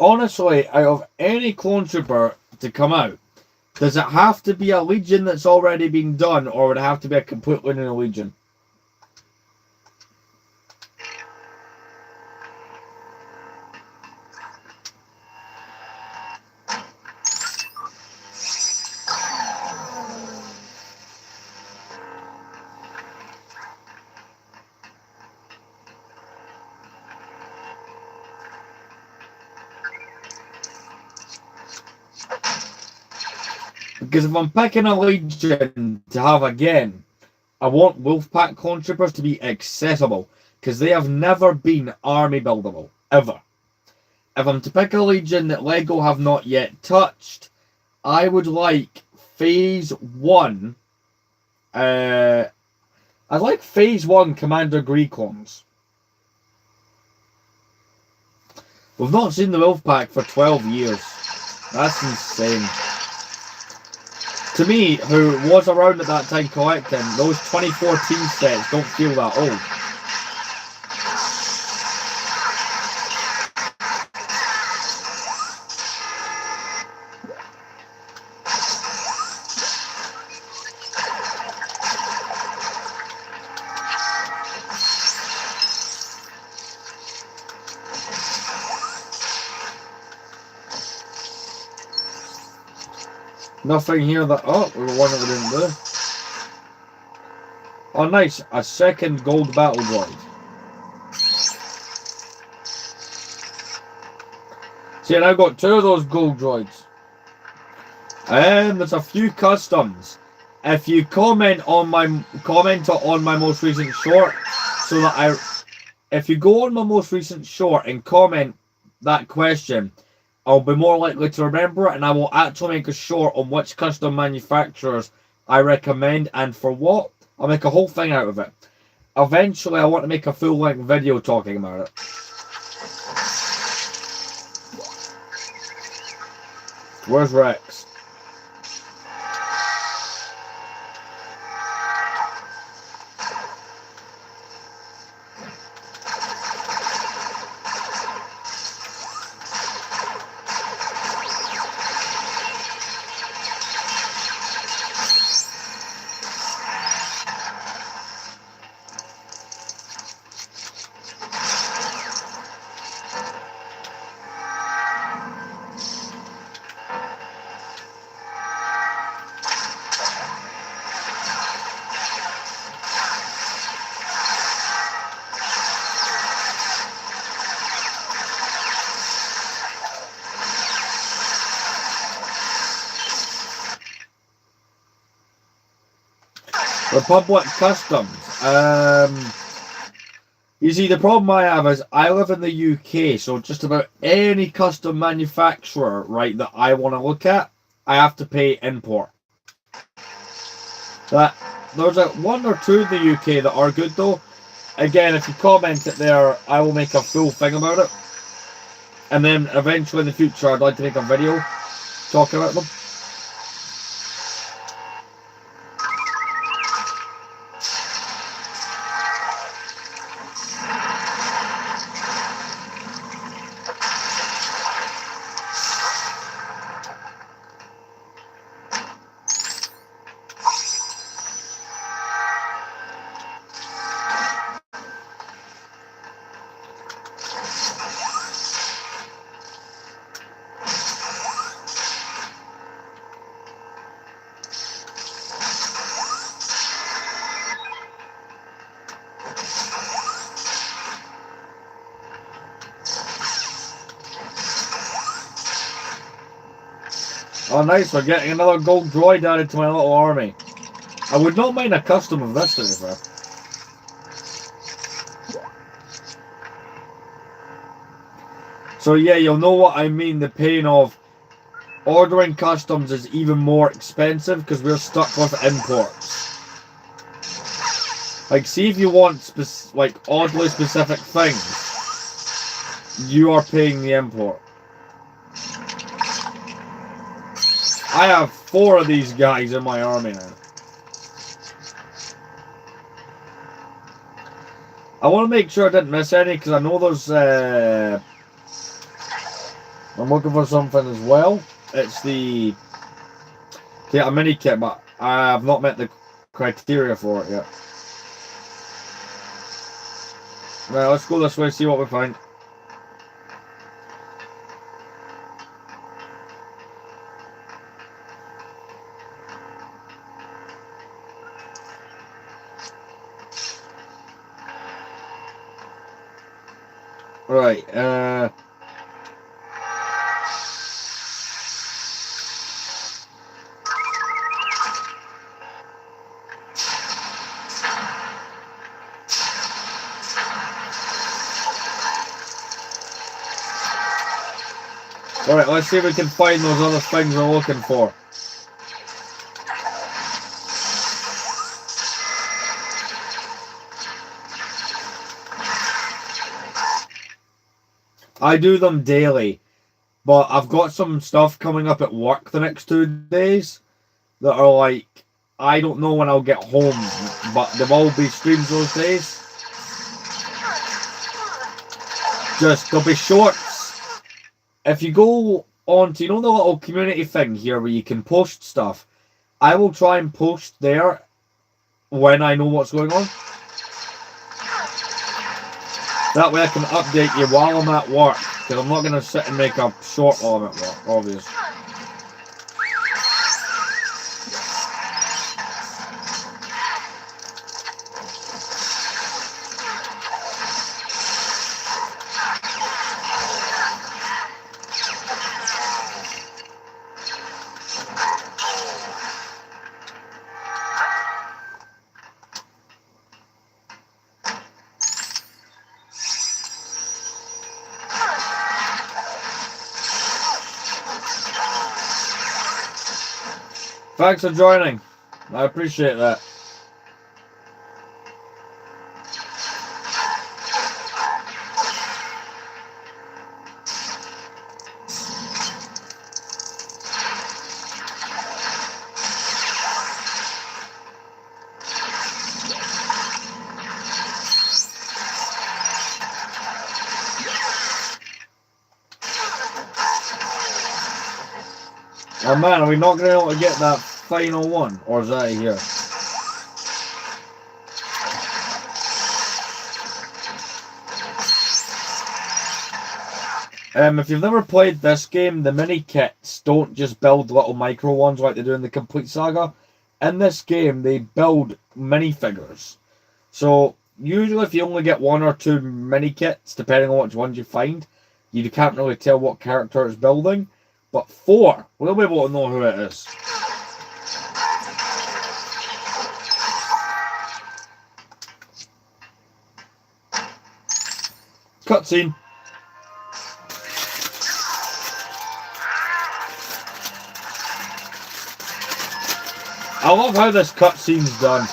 Honestly, out of any clone trooper to come out, does it have to be a Legion that's already been done, or would it have to be a completely new Legion? Because if I'm picking a Legion to have again, I want Wolfpack clone troopers to be accessible, because they have never been army buildable, ever. If I'm to pick a Legion that LEGO have not yet touched, I would like Phase 1. I'd like Phase 1 Commander Gree clones. We've not seen the Wolfpack for 12 years. That's insane. To me, who was around at that time collecting, those 2014 sets don't feel that old. Nothing here that... Oh, we were one that we didn't do. Oh, nice. A second gold battle droid. See, and I've got 2 of those gold droids. There's a few customs. If you comment on my most recent short, so that if you go on my most recent short and comment that question, I'll be more likely to remember it, and I will actually make a short on which custom manufacturers I recommend and for what. I'll make a whole thing out of it. Eventually, I want to make a full-length video talking about it. Where's Rex? Republic Customs. You see, the problem I have is I live in the UK, so just about any custom manufacturer, right, that I want to look at, I have to pay import. There's one or two in the UK that are good though. Again, if you comment it there, I will make a full thing about it. And then eventually in the future, I'd like to make a video talking about them. Oh nice, we're getting another gold droid added to my little army. I would not mind a custom of this, to be fair. So yeah, you'll know what I mean, the pain of ordering customs is even more expensive because we're stuck with imports. Like, see if you want like oddly specific things, you are paying the import. I have 4 of these guys in my army now. I want to make sure I didn't miss any, because I know there's I'm looking for something as well. It's the a mini kit, but I have not met the criteria for it yet. Right, let's go this way, see what we find. Right, alright, let's see if we can find those other things we're looking for. I do them daily, but I've got some stuff coming up at work the next 2 days that are like, I don't know when I'll get home, but there will be streams those days. Just, there'll be shorts. If you go on to, you know the little community thing here where you can post stuff, I will try and post there when I know what's going on. That way I can update you while I'm at work, because I'm not going to sit and make a short while I'm at work, obviously. Thanks for joining. I appreciate that. Oh man, are we not going to be able to get that final one? Or is that here? If you've never played this game, the mini kits don't just build little micro ones like they do in the Complete Saga. In this game, they build minifigures. So, usually if you only get 1 or 2 mini kits, depending on which ones you find, you can't really tell what character it's building. But 4, we'll be able to know who it is. Cutscene. I love how this cutscene's done.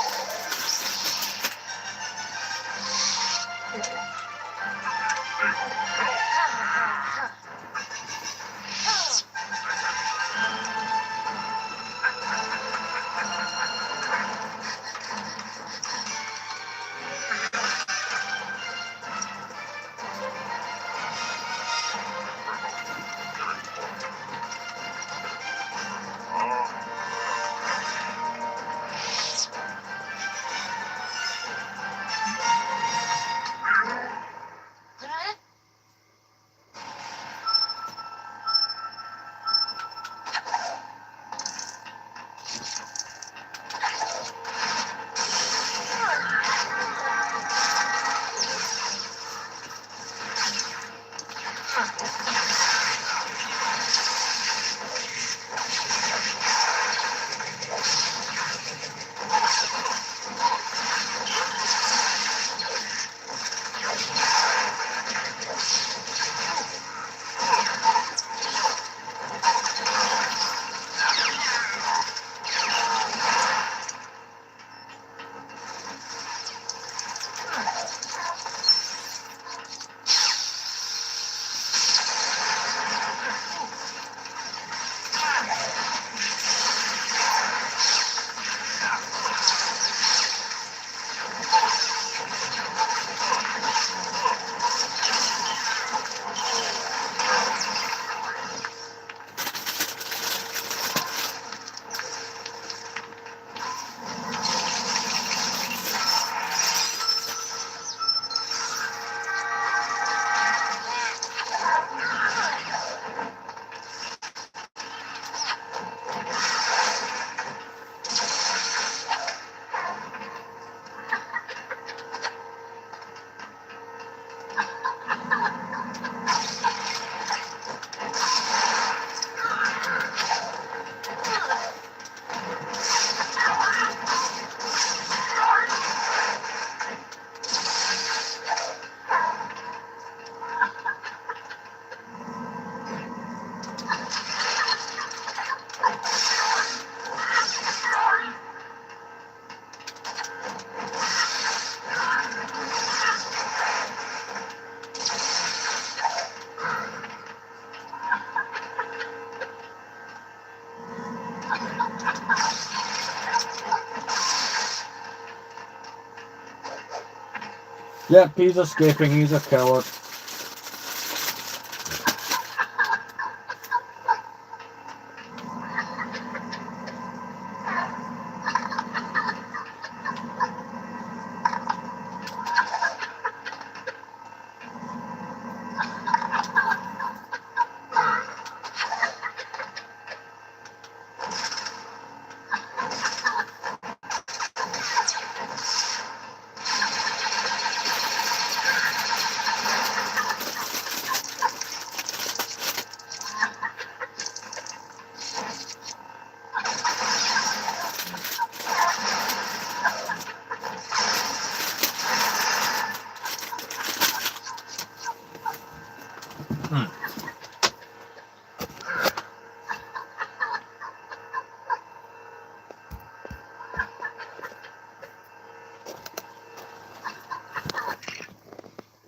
Yep, he's escaping. He's a coward.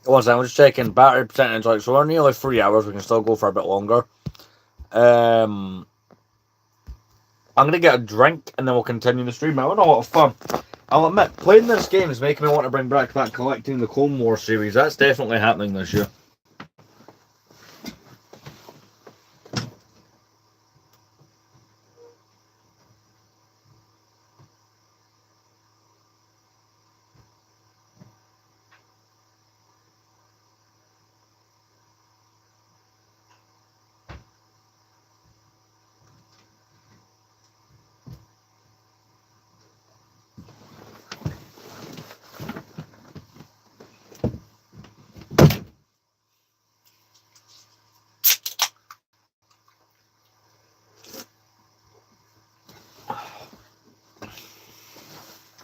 One second, I'm just checking battery percentage. Like, so we're nearly 3 hours. We can still go for a bit longer. I'm gonna get a drink and then we'll continue the stream. I had a lot of fun. I'll admit, playing this game is making me want to bring back that collecting the Clone Wars series. That's definitely happening this year.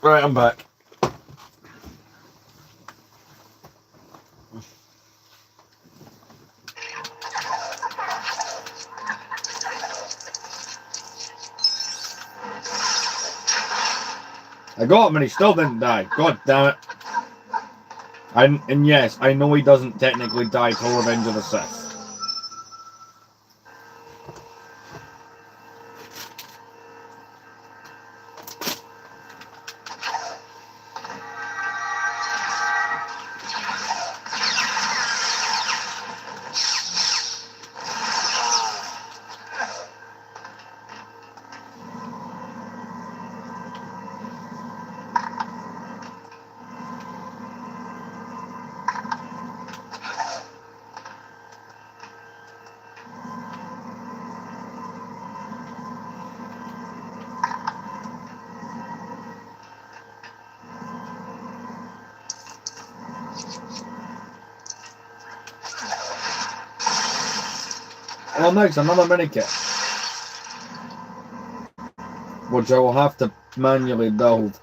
Right, I'm back. I got him and he still didn't die. God damn it. And yes, I know he doesn't technically die till Revenge of the Sith. Oh, nice, another minikit. Which I will have to manually build.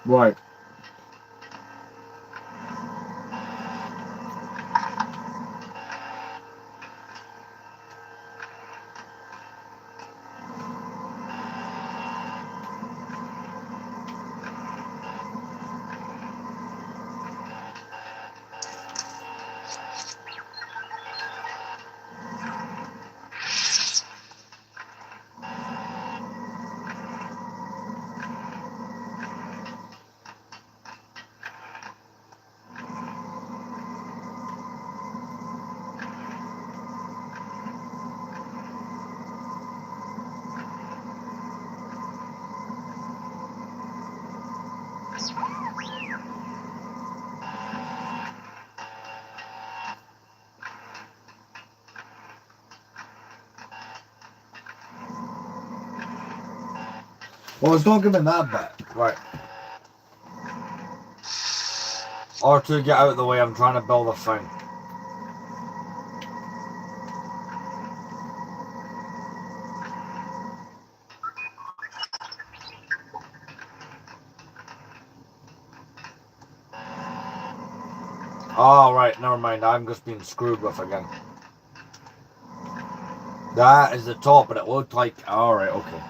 Right. Well, it's not giving that bit. Right. R2, get out of the way. I'm trying to build a thing. Oh, right. Never mind. I'm just being screwed with again. That is the top, but it looked like... Alright, okay.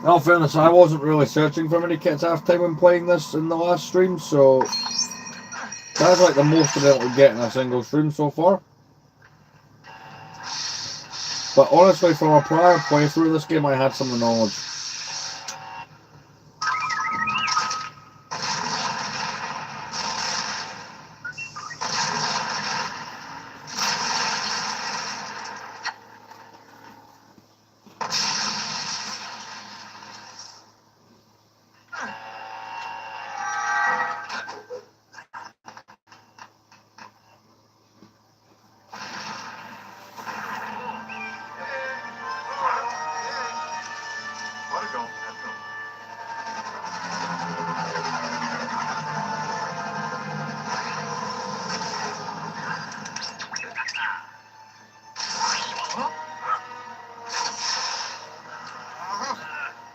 In all fairness, I wasn't really searching for many kits after time when playing this in the last stream, so that's like the most I've been able to get in a single stream so far. But honestly, from a prior playthrough of this game, I had some knowledge. Let it go.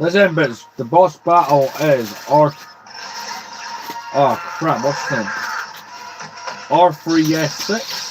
Let's end bits. The boss battle is R. Oh crap, what's the name? R3S6.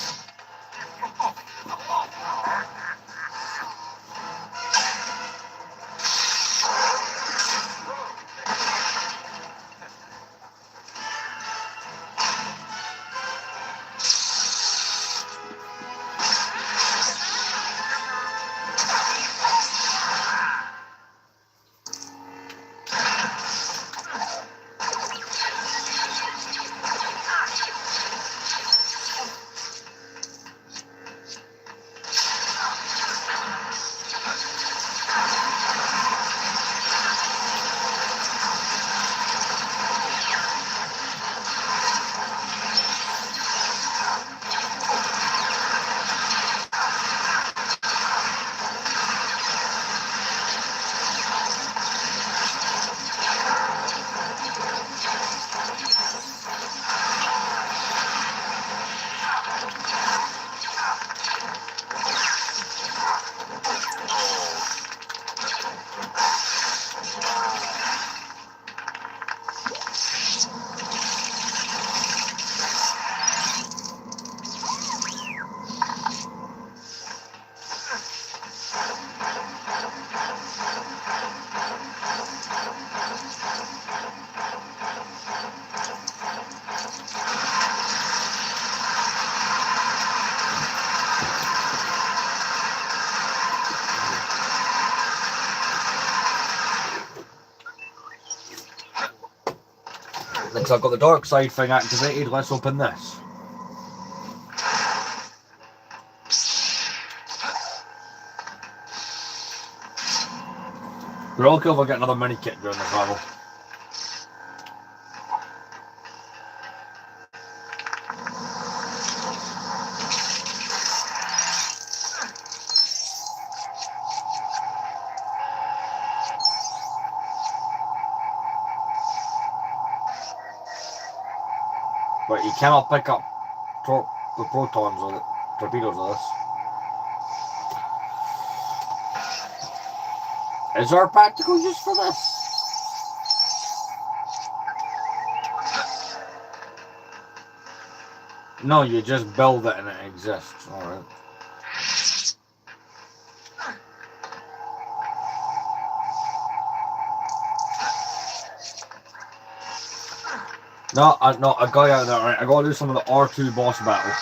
Looks like I've got the dark side thing activated. Let's open this. We're all cool if I get another mini kit during this level. But you cannot pick up the protons or the torpedoes of this. Is there a practical use for this? No, you just build it and it exists. Alright. No, I got out of there. Right, I gotta do some of the R2 boss battle.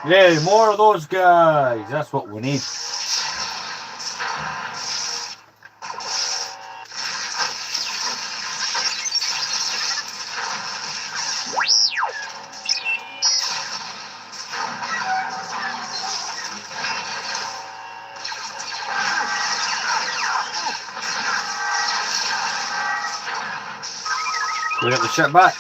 Yay, more of those guys. That's what we need. We got the ship back.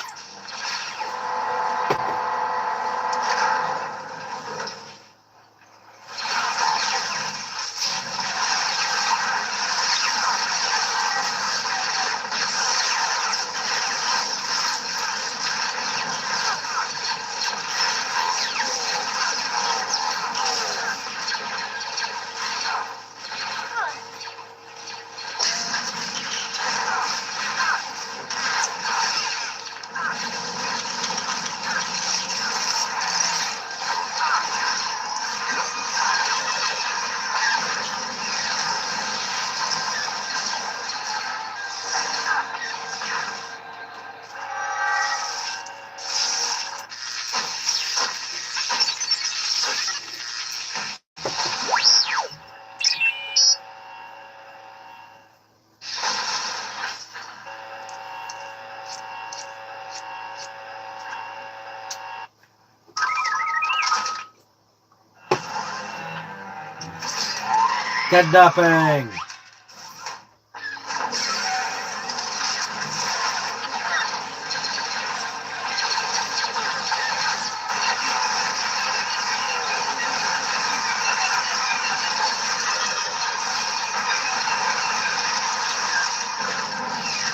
Kidnapping!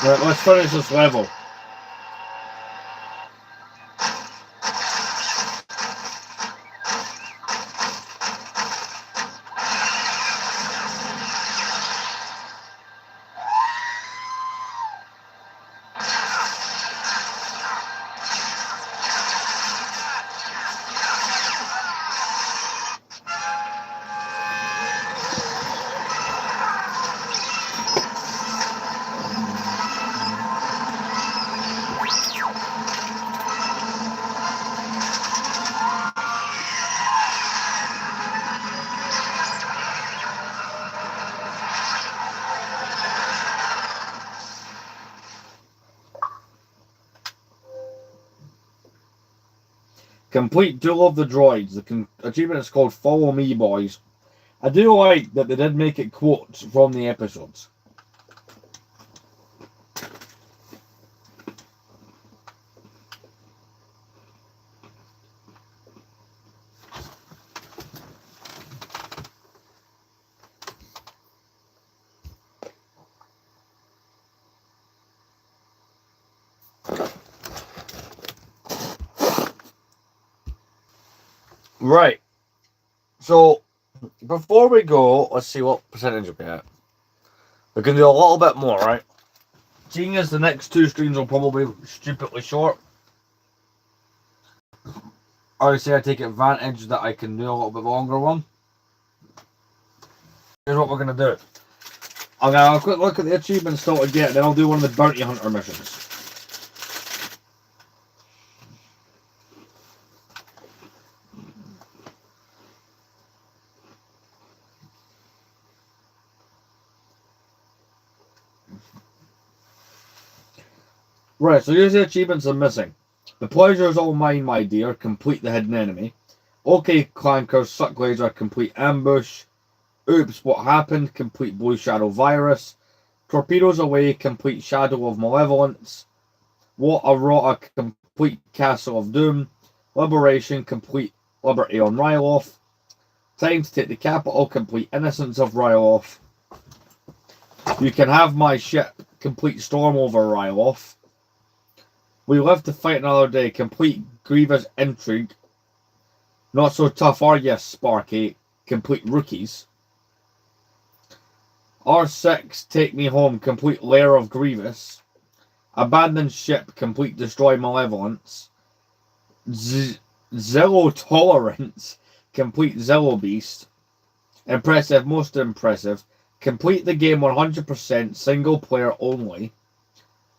Right, let's finish this level. Complete Duel of the Droids. The achievement is called Follow Me, Boys. I do like that they did make it quotes from the episodes. Right. So, before we go, let's see what percentage we're at. We can do a little bit more, right? Seeing as the next two streams will probably be stupidly short, obviously I take advantage that I can do a little bit longer one. Here's what we're going to do. I'm going to have a quick look at the achievements still to get, then I'll do one of the Bounty Hunter missions. Right, so here's the achievements I'm missing. The pleasure is all mine, my dear. Complete the hidden enemy. Okay, clankers, suck laser, complete ambush. Oops, what happened? Complete blue shadow virus. Torpedoes away, complete shadow of malevolence. What a rota, complete castle of doom. Liberation, complete liberty on Ryloth. Time to take the capital, complete innocence of Ryloth. You can have my ship, complete storm over Ryloth. We live to fight another day. Complete Grievous intrigue. Not so tough, are you, Sparky? Complete rookies. R6, take me home. Complete lair of Grievous. Abandoned ship. Complete destroy malevolence. Zillow tolerance. Complete Zillow beast. Impressive, most impressive. Complete the game 100%. Single player only.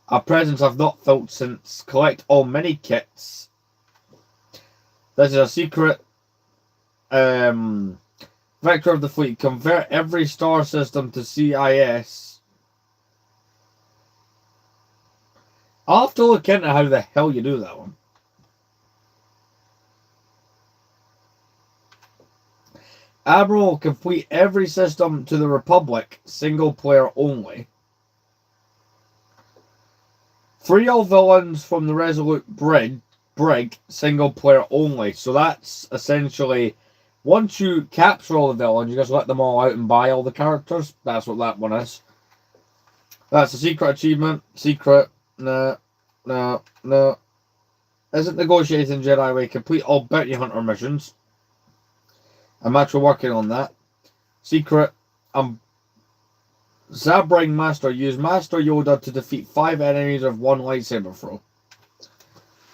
A presence I've not felt since. Collect all mini kits. This is a secret. Vector of the fleet. Convert every star system to CIS. I'll have to look into how the hell you do that one. Admiral, complete every system to the Republic. Single player only. Free all villains from the Resolute Brig, single player only. So that's essentially, once you capture all the villains, you just let them all out and buy all the characters. That's what that one is. That's a secret achievement. Secret. No. Isn't negotiating Jedi way. Complete all bounty hunter missions. I'm actually working on that. Secret. Zabrine Master. Use Master Yoda to defeat 5 enemies with 1 lightsaber throw.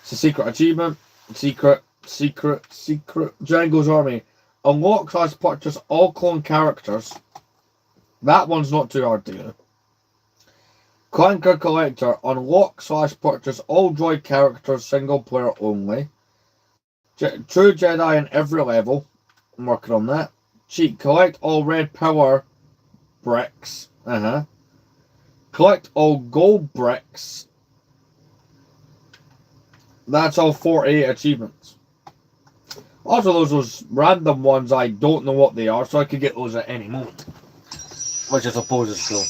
It's a secret achievement. Secret. Django's Army. Unlock / purchase all clone characters. That one's not too hard to do. Clanker Collector. Unlock / purchase all droid characters. Single player only. True Jedi in every level. I'm working on that. Cheat. Collect all red power bricks. Collect all gold bricks. That's all 48 achievements. Also, those random ones, I don't know what they are, so I could get those at any moment. which I suppose is cool.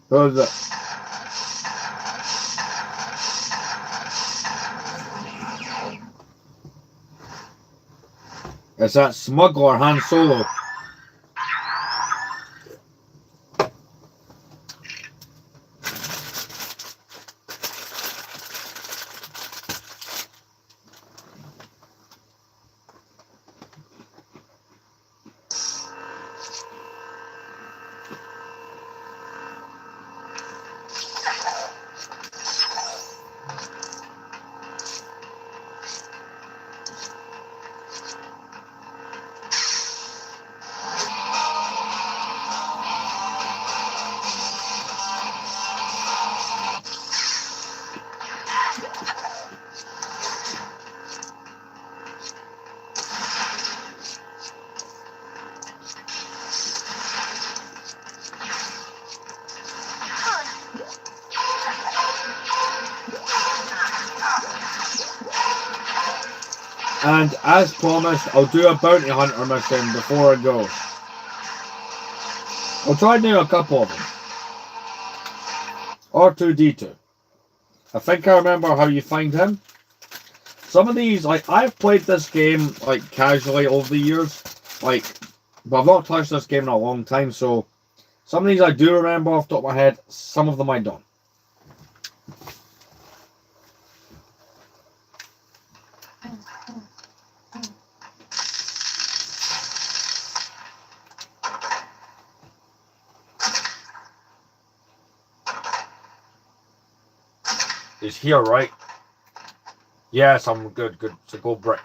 Who's it? It's that smuggler Han Solo. And as promised, I'll do a bounty hunter mission before I go. I'll try and do a couple of them. R2-D2. I think I remember how you find him. Some of these, like, I've played this game, like, casually over the years. Like, but I've not touched this game in a long time, so some of these I do remember off the top of my head, some of them I don't. He's here, right? Yes, I'm good. So go brick.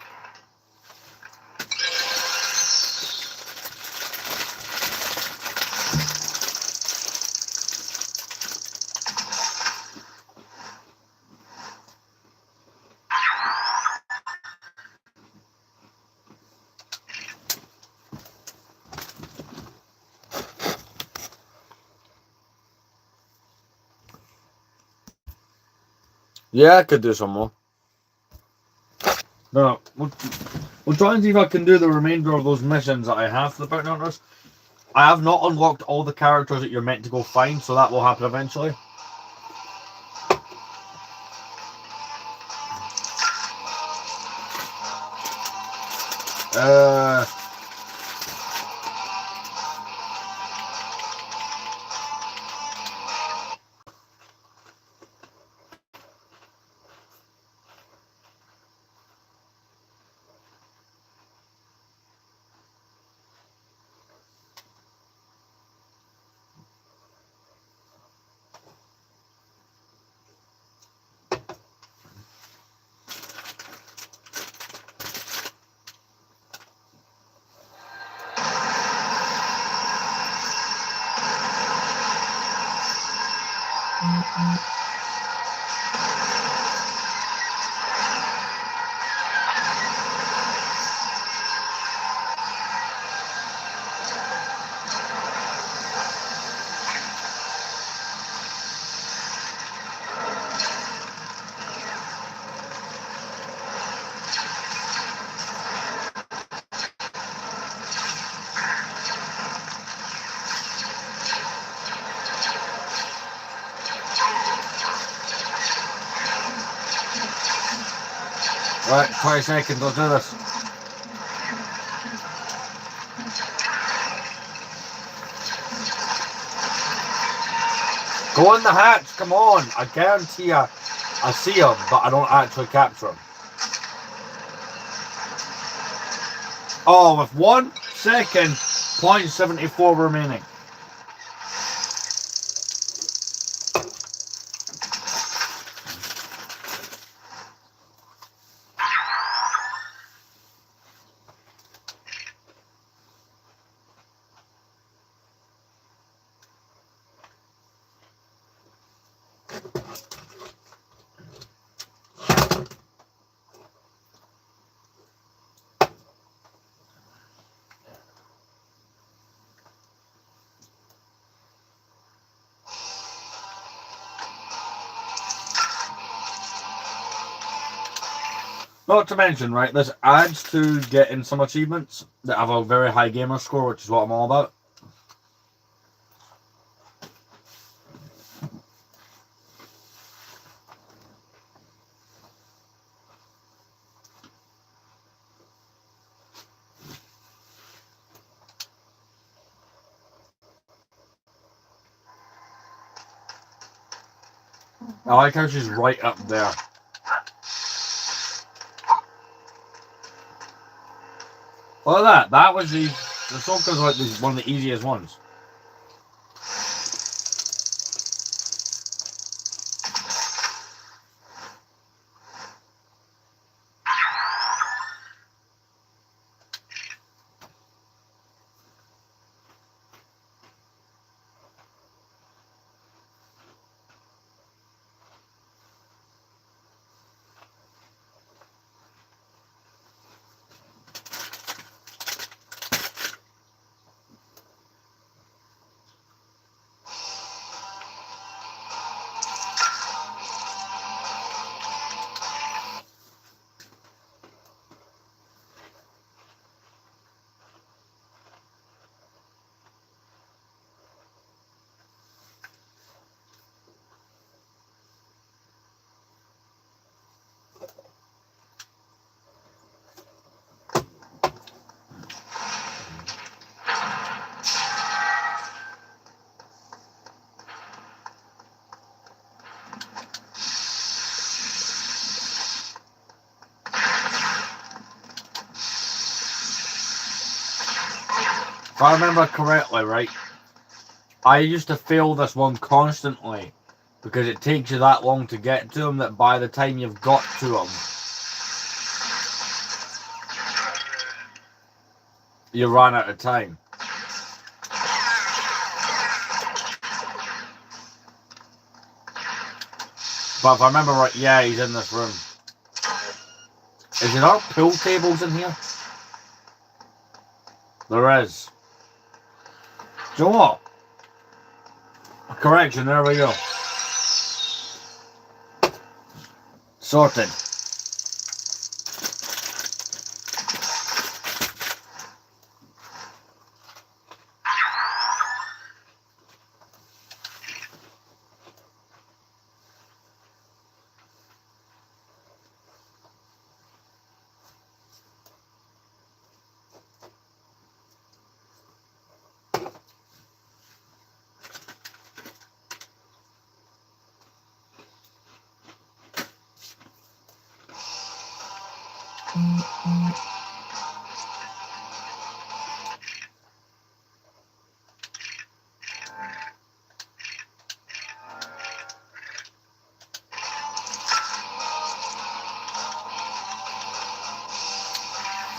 Yeah, I could do some more. No, we'll try and see if I can do the remainder of those missions that I have for the Bounty Hunters. I have not unlocked all the characters that you're meant to go find, so that will happen eventually. Right, 20 seconds, I'll do this. Go in the hatch, come on. I guarantee I see him, but I don't actually capture him. Oh, with 1 second, 0.74 remaining. Not to mention, right, this adds to getting some achievements that have a very high gamer score, which is what I'm all about. I like how she's right up there. Look at that. That was the Ahsoka's like one of the easiest ones. If I remember correctly, right, I used to fail this one constantly because it takes you that long to get to him that by the time you've got to him, you run out of time. But if I remember right, yeah, he's in this room. Is there not pool tables in here? There is. Do you know what? Correction, there we go. Sorted.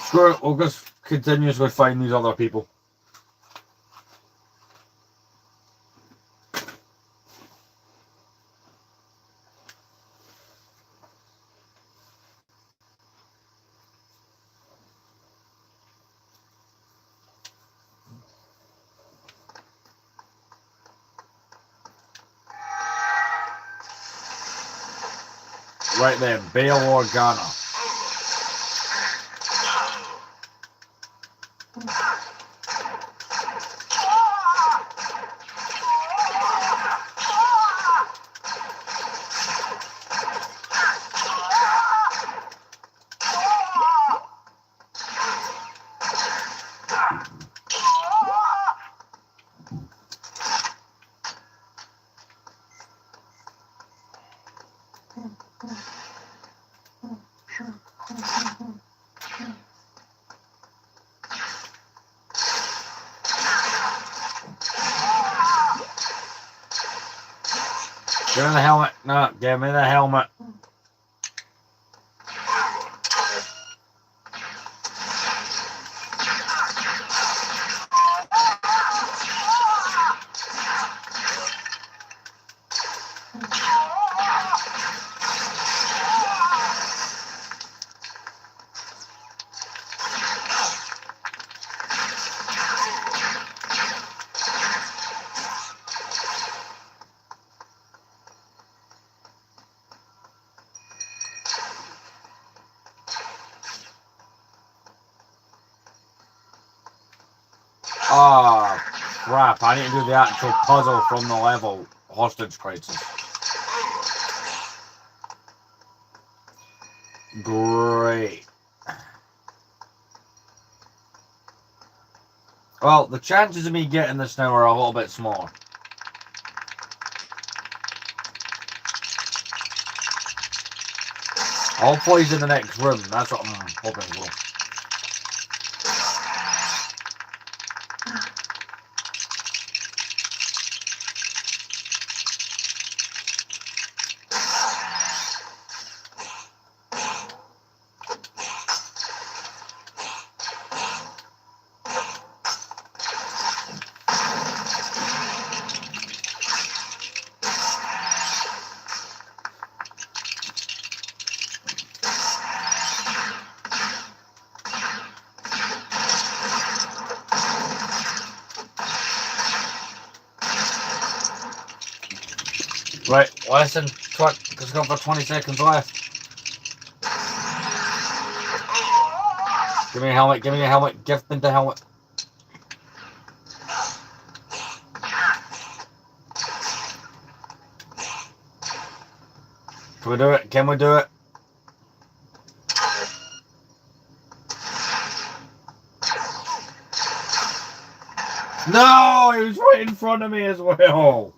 Screw it, we'll just continuously find these other people. Right there, Bail Organa. Give me the helmet. No, give me the helmet. crap. I need to do the actual puzzle from the level. Hostage crisis. Great. Well, the chances of me getting this now are a little bit smaller. Hopefully he's in the next room. That's what I'm hoping for. Right, listen, it's got for 20 seconds left. Give me a helmet, give me a helmet, give me the helmet. Can we do it? Can we do it? No, he was right in front of me as well.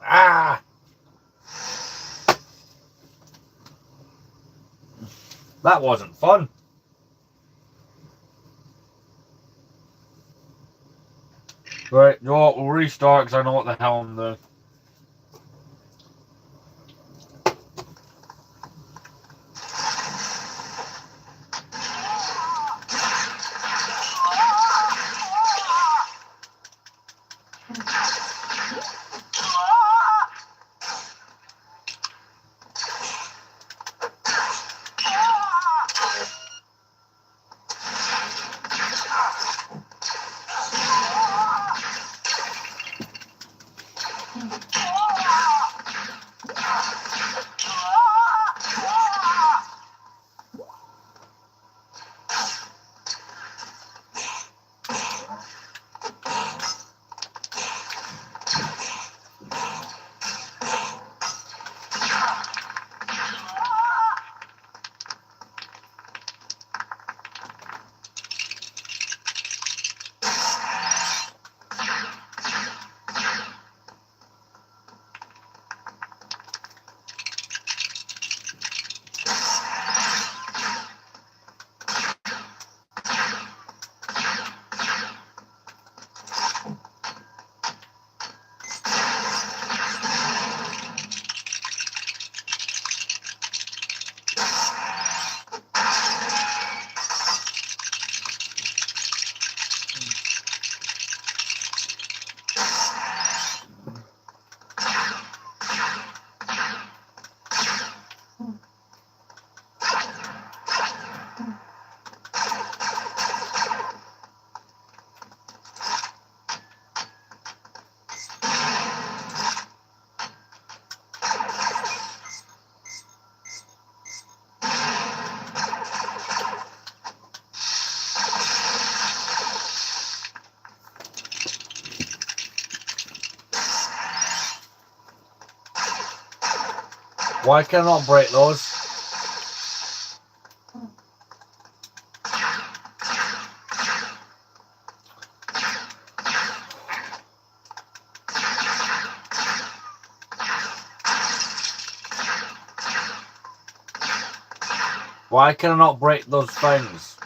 Ah! That wasn't fun. Right, you know what? We'll restart because I know what the hell I'm doing. Why can I not break those? Why can I not break those things?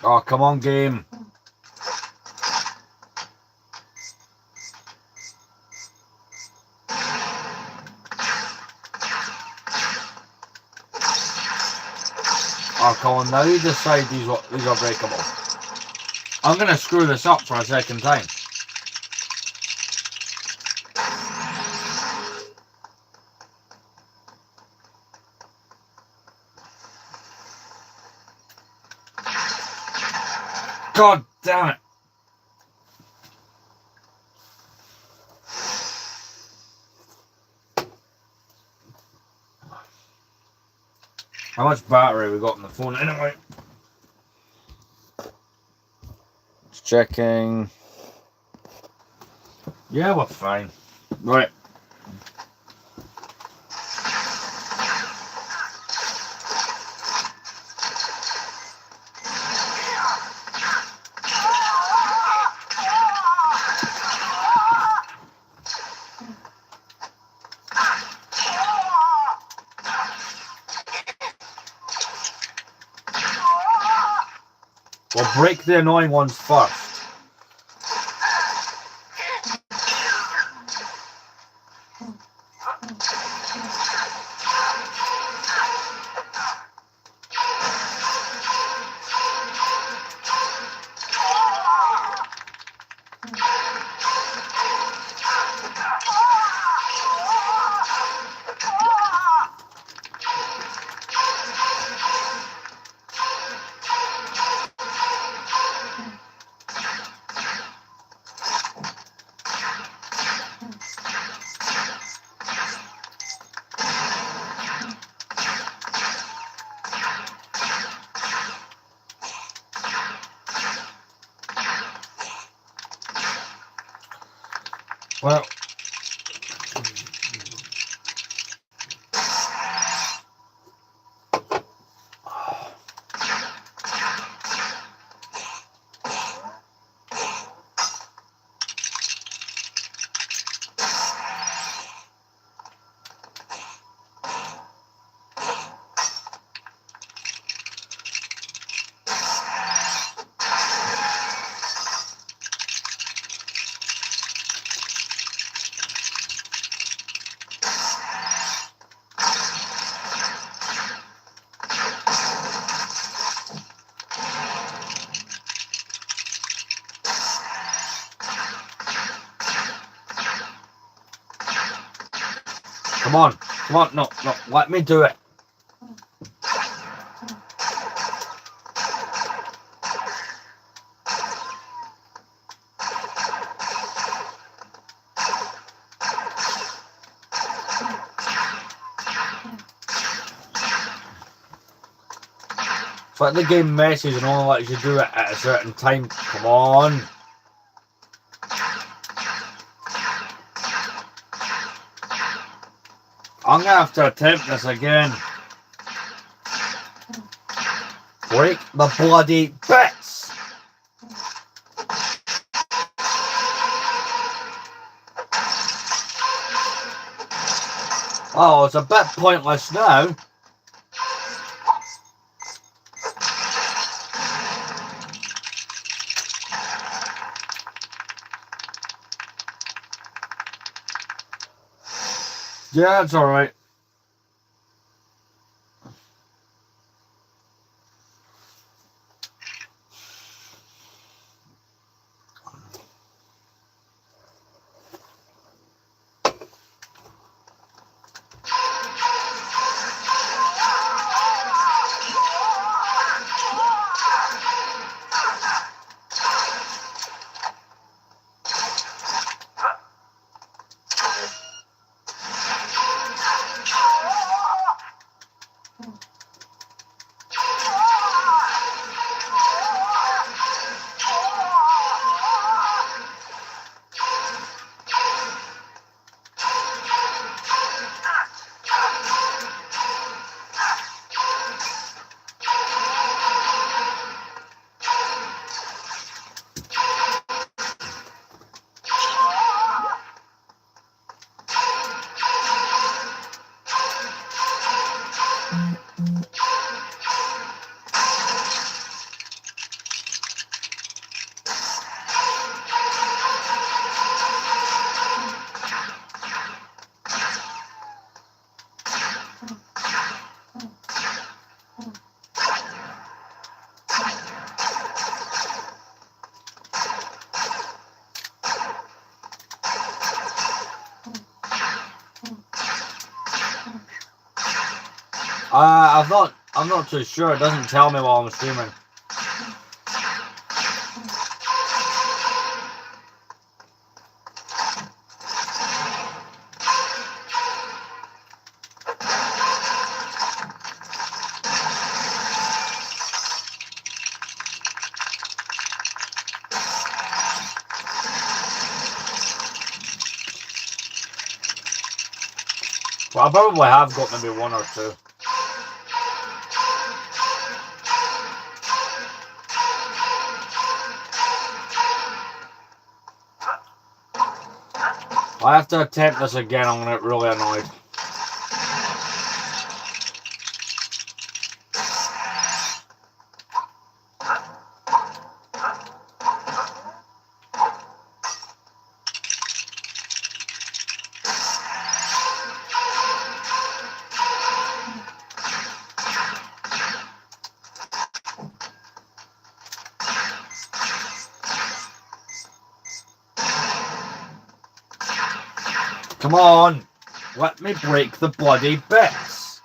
Oh, come on, game. Oh, come on, now you decide these are breakable. I'm going to screw this up for a second time. God damn it. How much battery we got on the phone anyway? Just checking. Yeah, we're fine. Right. We'll break the annoying ones first. Well, come on, no, let me do it. It's like the game messes and only lets you do it at a certain time. Come on. I'm gonna have to attempt this again. Break the bloody bits! Oh, it's a bit pointless now. Yeah, it's alright. I'm not too sure. It doesn't tell me while I'm streaming. I probably have got maybe one or two. I have to attempt this again, I'm gonna get really annoyed. Come on, let me break the bloody bits.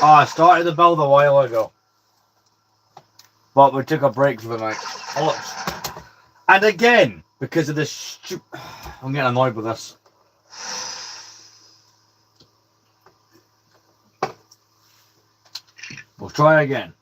Oh, I started the build a while ago, but we took a break for the night. Oh, and again, because of this I'm getting annoyed with this. We'll try again.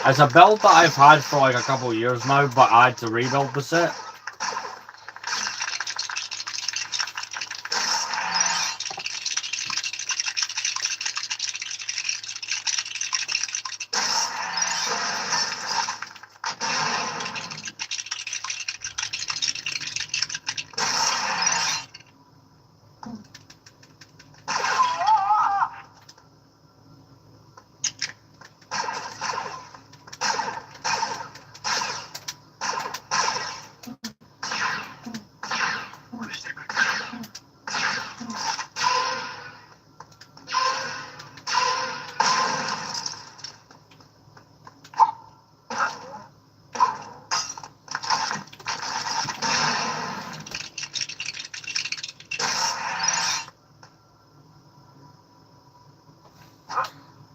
It's a build that I've had for like a couple of years now, but I had to rebuild the set.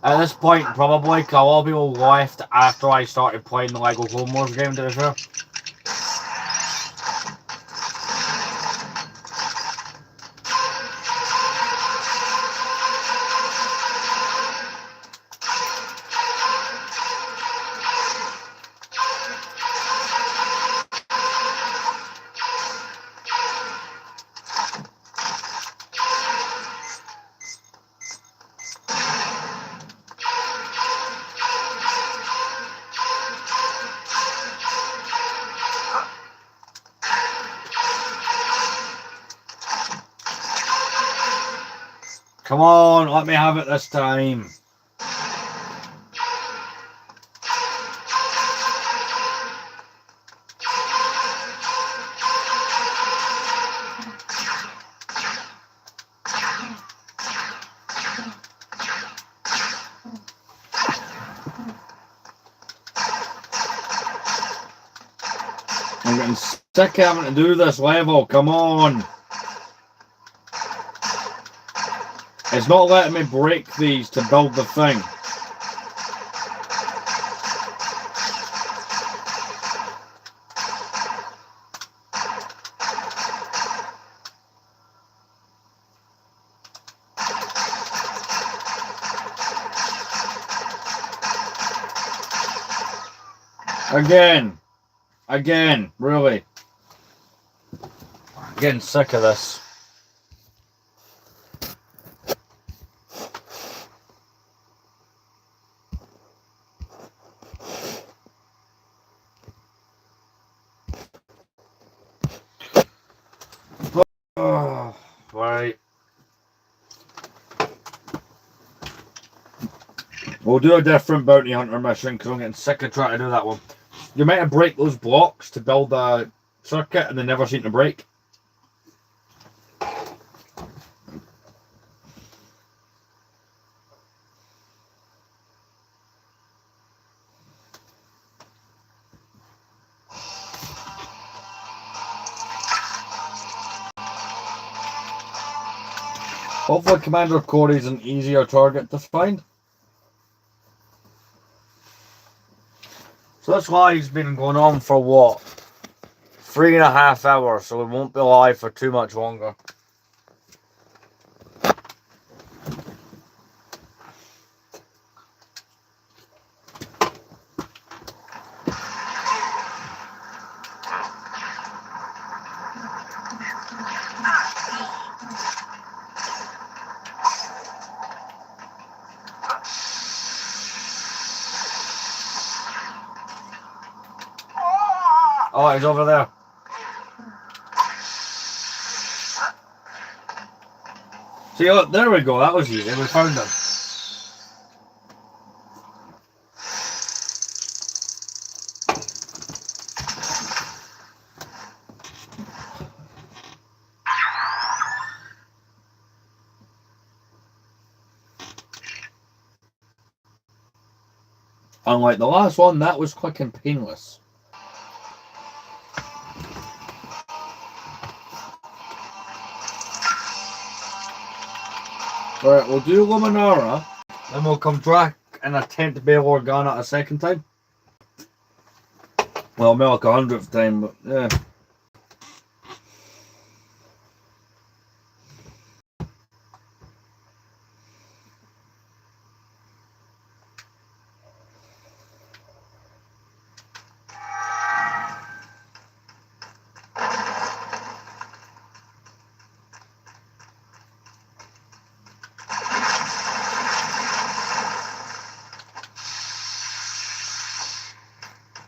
At this point, probably, because a lot of people left after I started playing the Lego Clone Wars game, to be fair. Come on, let me have it this time. I'm getting sick of having to do this level, come on. It's not letting me break these to build the thing. Again, really. I'm getting sick of this. Right. We'll do a different bounty hunter mission because I'm getting sick of trying to do that one. You might have break those blocks to build a circuit and they never seem to break. Hopefully Commander Corey's an easier target to find. So that's why he's been going on for what? 3.5 hours, so we won't be live for too much longer. Oh, he's over there. See, look, there we go. That was easy. We found him. Unlike the last one, that was quick and painless. Alright, we'll do Luminara, then we'll come back and attempt Bail Organa a second time. Well, maybe like 100th time, but yeah.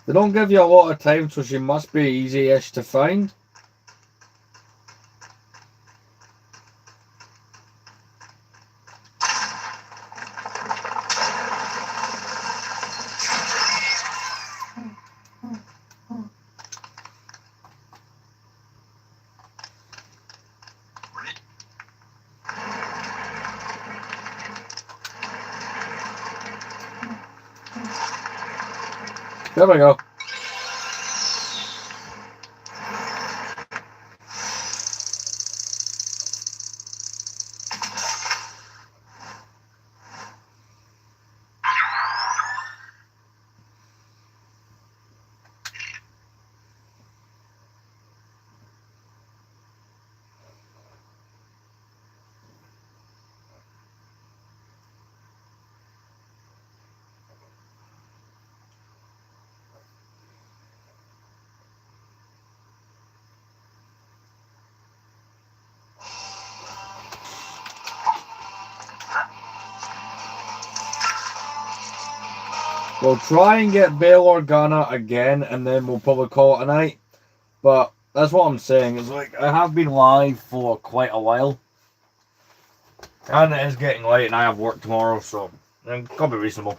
They don't give you a lot of time, so she must be easy-ish to find. There we go. We'll try and get Bail Organa again, and then we'll probably call it a night. But that's what I'm saying. Is like I have been live for quite a while, and it is getting late, and I have work tomorrow, so it could be reasonable.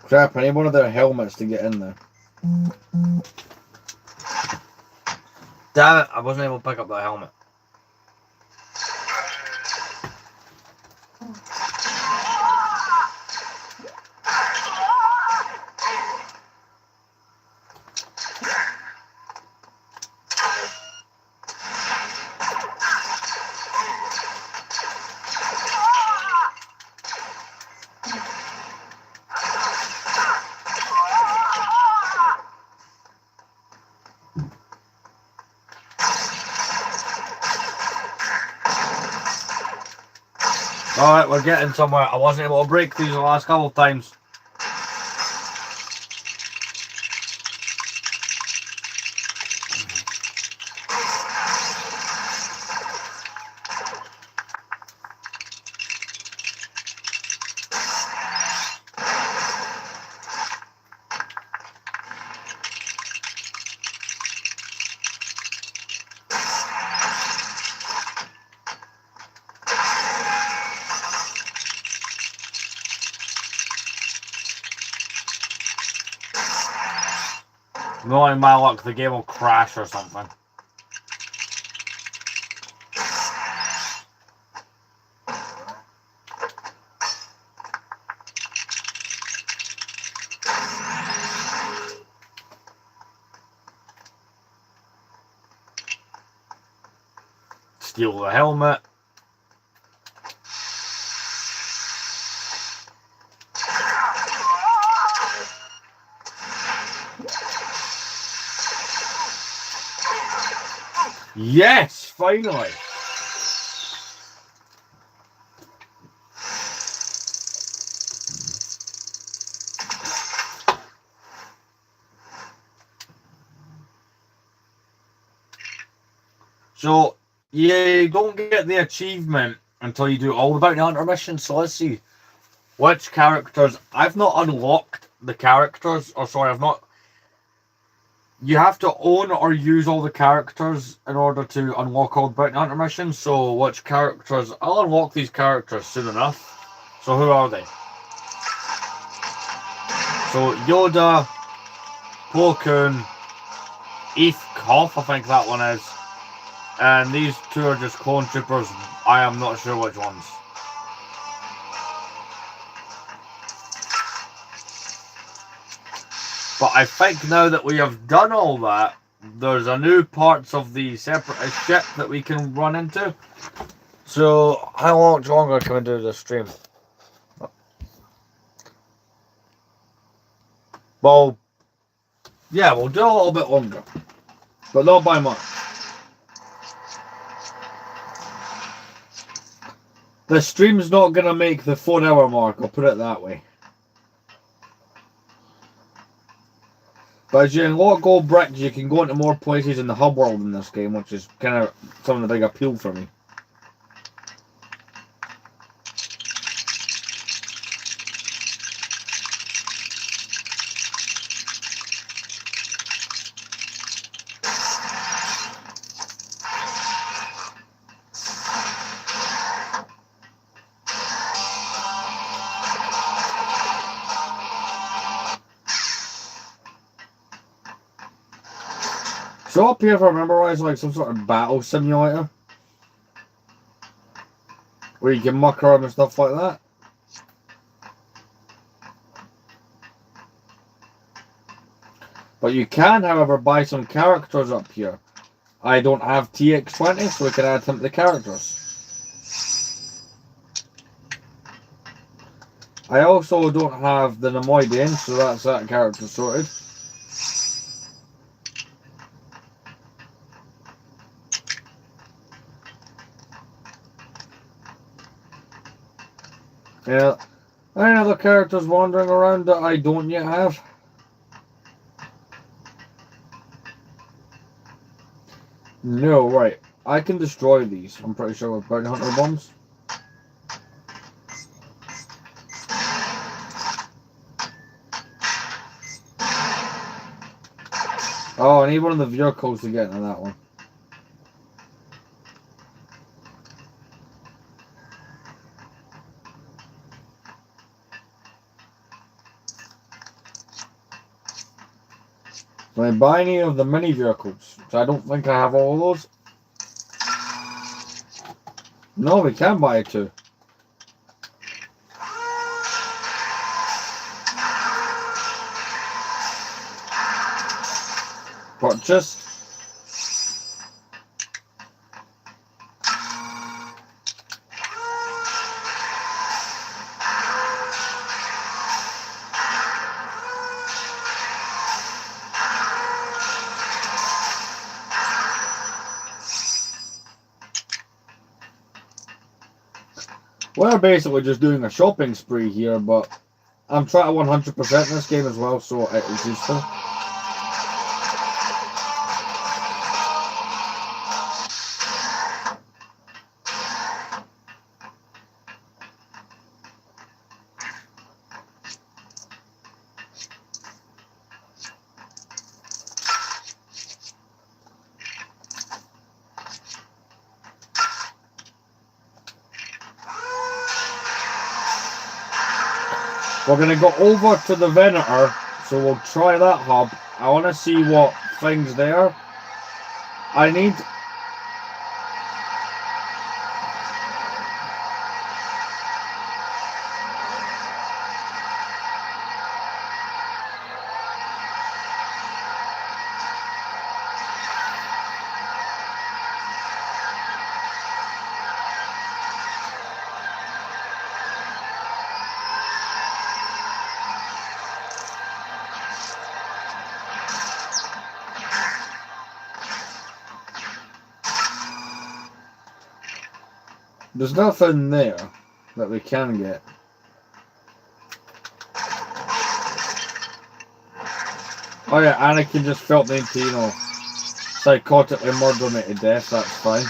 Crap, I need one of their helmets to get in there. Damn it, I wasn't able to pick up that helmet. Alright, we're getting somewhere. I wasn't able to break these the last couple of times. Knowing my luck, the game will crash or something. Steal the helmet. Yes, finally. So, you don't get the achievement until you do all the bounty hunter missions. So let's see which characters. I've not unlocked the characters, or sorry, I've not. You have to own or use all the characters in order to unlock all the bounty hunter missions. So which characters? I'll unlock these characters soon enough. So who are they? So Yoda, Plo Koon, Eth Koth, I think that one is. And these two are just clone troopers. I am not sure which ones. But I think now that we have done all that, there's a new parts of the separatist ship that we can run into. So how much longer can we do this stream? Well, yeah, we'll do a little bit longer, but not by much. The stream's not going to make the 4 hour mark, I'll put it that way. But as you unlock gold bricks, you can go into more places in the hub world in this game, which is kind of some of the big appeal for me. So up here, if I remember right, it's like some sort of battle simulator where you can muck around and stuff like that. But you can, however, buy some characters up here. I don't have TX20, so we can add them to the characters. I also don't have the Nemoidian, so that's that character sorted. Yeah, any other characters wandering around that I don't yet have? No, right. I can destroy these, I'm pretty sure, with bounty hunter bombs. Oh, I need one of the vehicles to get into that one. Can I buy any of the mini vehicles? So I don't think I have all of those. No, we can buy it too. Purchased. We're basically just doing a shopping spree here, but I'm trying to 100% this game as well, so it is useful. We're going to go over to the Venator, so we'll try that hub. I want to see what things there. I need. There's nothing there that we can get. Oh yeah, Anakin just felt me into, you know, psychotically murdering me to death, that's fine.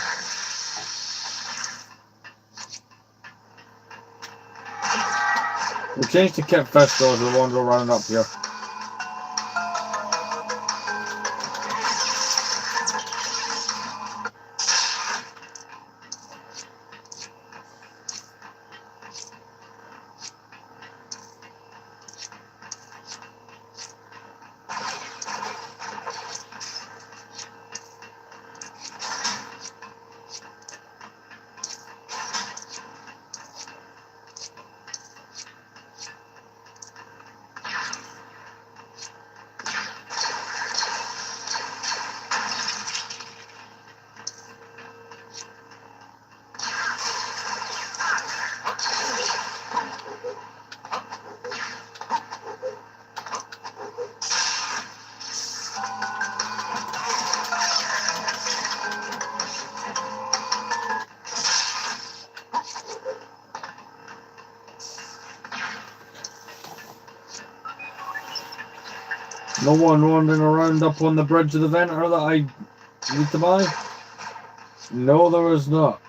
We'll change to Kit Fisto as we wander around up here. No one wandering around up on the bridge of the Ventor that I need to buy? No, there is not.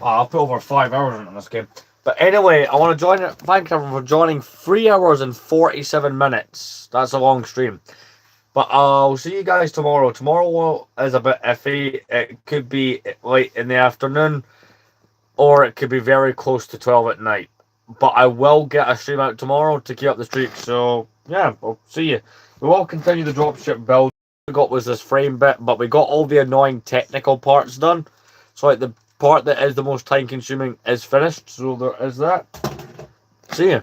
I'll put over 5 hours into this game. But anyway, I want to join it. Thank everyone for joining. 3 hours and 47 minutes. That's a long stream. But I'll see you guys tomorrow. Tomorrow is a bit iffy. It could be late in the afternoon, or it could be very close to 12 at night. But I will get a stream out tomorrow to keep up the streak. So, yeah, I'll see you. We will continue the dropship build. What we got was this frame bit, but we got all the annoying technical parts done. So, like, the part that is the most time consuming is finished. So, there is that. See you.